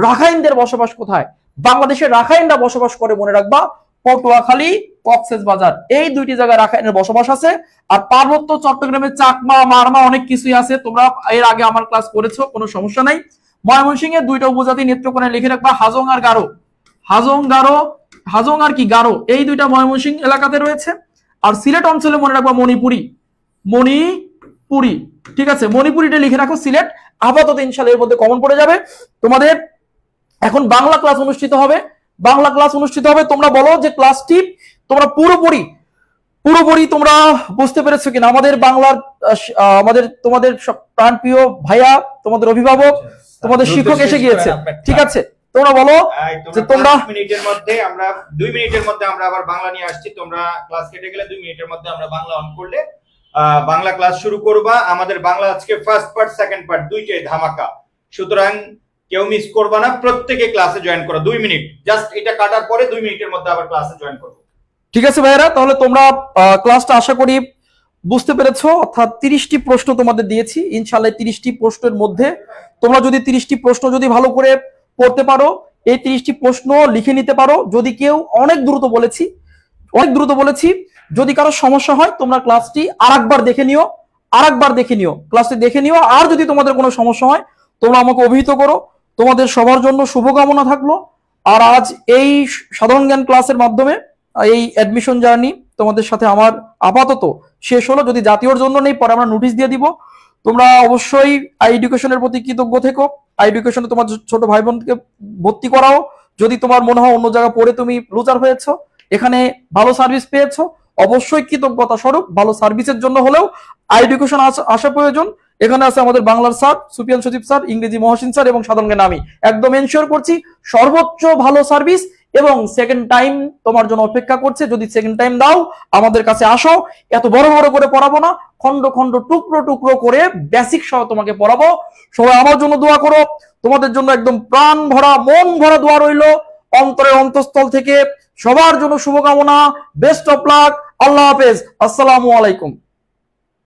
রাখাইনদের বসবাস কোথায়। বাংলাদেশের রাখাইনরা বসবাস করে মনে রাখবা পটুয়াখালী, কক্সবাজার, এই 2টি জায়গায় রাখাইনের বসবাস আছে। আর পার্বত্য চট্টগ্রামে চাকমা, মারমা, অনেক কিছুই আছে, তোমরা এর আগে আমার ক্লাস করেছো, কোনো সমস্যা নাই। ময়মনসিংহের 2টা উপজাতি নেত্রকোণে লিখে রাখবা, হাজং আর গারো, হাজং গারো, হাজং আর কি গারো, এই 2টা ময়মনসিংহ এলাকাতে রয়েছে। আর সিলেট অঞ্চলে মনে রাখবা মণিপুরি, মণিপুরি, ঠিক আছে, মণিপুরিটা লিখে রাখো সিলেট। আপাতত ইনশাআল্লাহ এর মধ্যে কমন পড়ে যাবে তোমাদের। এখন বাংলা ক্লাস অনুষ্ঠিত হবে, বাংলা ক্লাস অনুষ্ঠিত হবে। তোমরা বলো যে ক্লাসটি তোমরা পুরোপুরি তোমরা বুঝতে পেরেছো কিনা। আমাদের বাংলার আমাদের তোমাদের প্রাণপ্রিয় ভাইয়া, তোমাদের অভিভাবক, তোমাদের শিক্ষক এসে গিয়েছে, ঠিক আছে। তোমরা বলো যে তোমরা 2 মিনিটের মধ্যে আমরা আবার বাংলা নিয়ে আসছি। তোমরা ক্লাস কেটে গেলে 2 মিনিটের মধ্যে আমরা বাংলা অন করলে বাংলা ক্লাস শুরু করবা। আমাদের বাংলা আজকে ফার্স্ট পার্ট, সেকেন্ড পার্ট দুইটাই ধামাকা, সুতরাং কেউ মিস করবা না, প্রত্যেকে ক্লাসে জয়েন করো। 2 মিনিট জাস্ট এটা কাটার পরে 2 মিনিটের মধ্যে আবার ক্লাসে জয়েন করো, ঠিক আছে ভাইয়েরা। তাহলে তোমরা ক্লাসটা আশা করি বুঝতে পেরেছো। অর্থাৎ 30টি প্রশ্ন তোমাদের দিয়েছি, ইনশাআল্লাহ 30টি প্রশ্নের মধ্যে তোমরা যদি 30টি প্রশ্ন যদি ভালো করে পড়তে পারো, এই 30টি প্রশ্ন লিখে নিতে পারো। যদি কেউ অনেক দ্রুত বলেছি, যদি কারো সমস্যা হয় তোমরা ক্লাসটি আরেকবার দেখে নিও, ক্লাসটি দেখে নিও। আর যদি তোমাদের কোনো সমস্যা হয় তোমরা আমাকে অভিহিত করো। তোমাদের সবার জন্য শুভকামনা থাকলো। আর আজ এই সাধারণ জ্ঞান ক্লাসের মাধ্যমে এই অ্যাডমিশন জার্নি তোমাদের সাথে আমার আপাতত শেষ হলো। যদি জাতীয়র জন্য নেই, পরে আমরা নোটিশ দিয়ে দিব। তোমরা অবশ্যই আই এডুকেশনের প্রতি কৃতজ্ঞ থেকো। আই এডুকেশনে তোমার ছোট ভাই বোনকে ভর্তি করাও। যদি তোমার মনে হয় অন্য জায়গায় পড়ে তুমি লুজার হয়েছো, এখানে ভালো সার্ভিস পেয়েছো, অবশ্যই কৃতজ্ঞতা স্বরূপ ভালো সার্ভিসের জন্য হলেও আই এডুকেশন আসা প্রয়োজন। এখানে আছে আমাদের বাংলার স্যার সুফিয়ান সজীব স্যার, ইংরেজি মহসিন স্যার এবং সাধারণ জ্ঞান আমি। একদম এনশিওর করছি সর্বোচ্চ ভালো সার্ভিস এবং সেকেন্ড টাইম তোমার জন্য অপেক্ষা করছে। যদি সেকেন্ড টাইম দাও আমাদের কাছে আসো, এত বড় বড় করে পড়াবো না, খন্ড খন্ড টুকরো টুকরো করে বেসিক সহ তোমাকে পড়াবো। সবাই আমার জন্য দোয়া করো, তোমাদের জন্য একদম প্রাণ ভরা মন ভরা দোয়া রইল অন্তরের অন্তঃস্থল থেকে। সবার জন্য শুভকামনা, বেস্ট অফ লাক, আল্লাহ হাফেজ, আসসালামু আলাইকুম।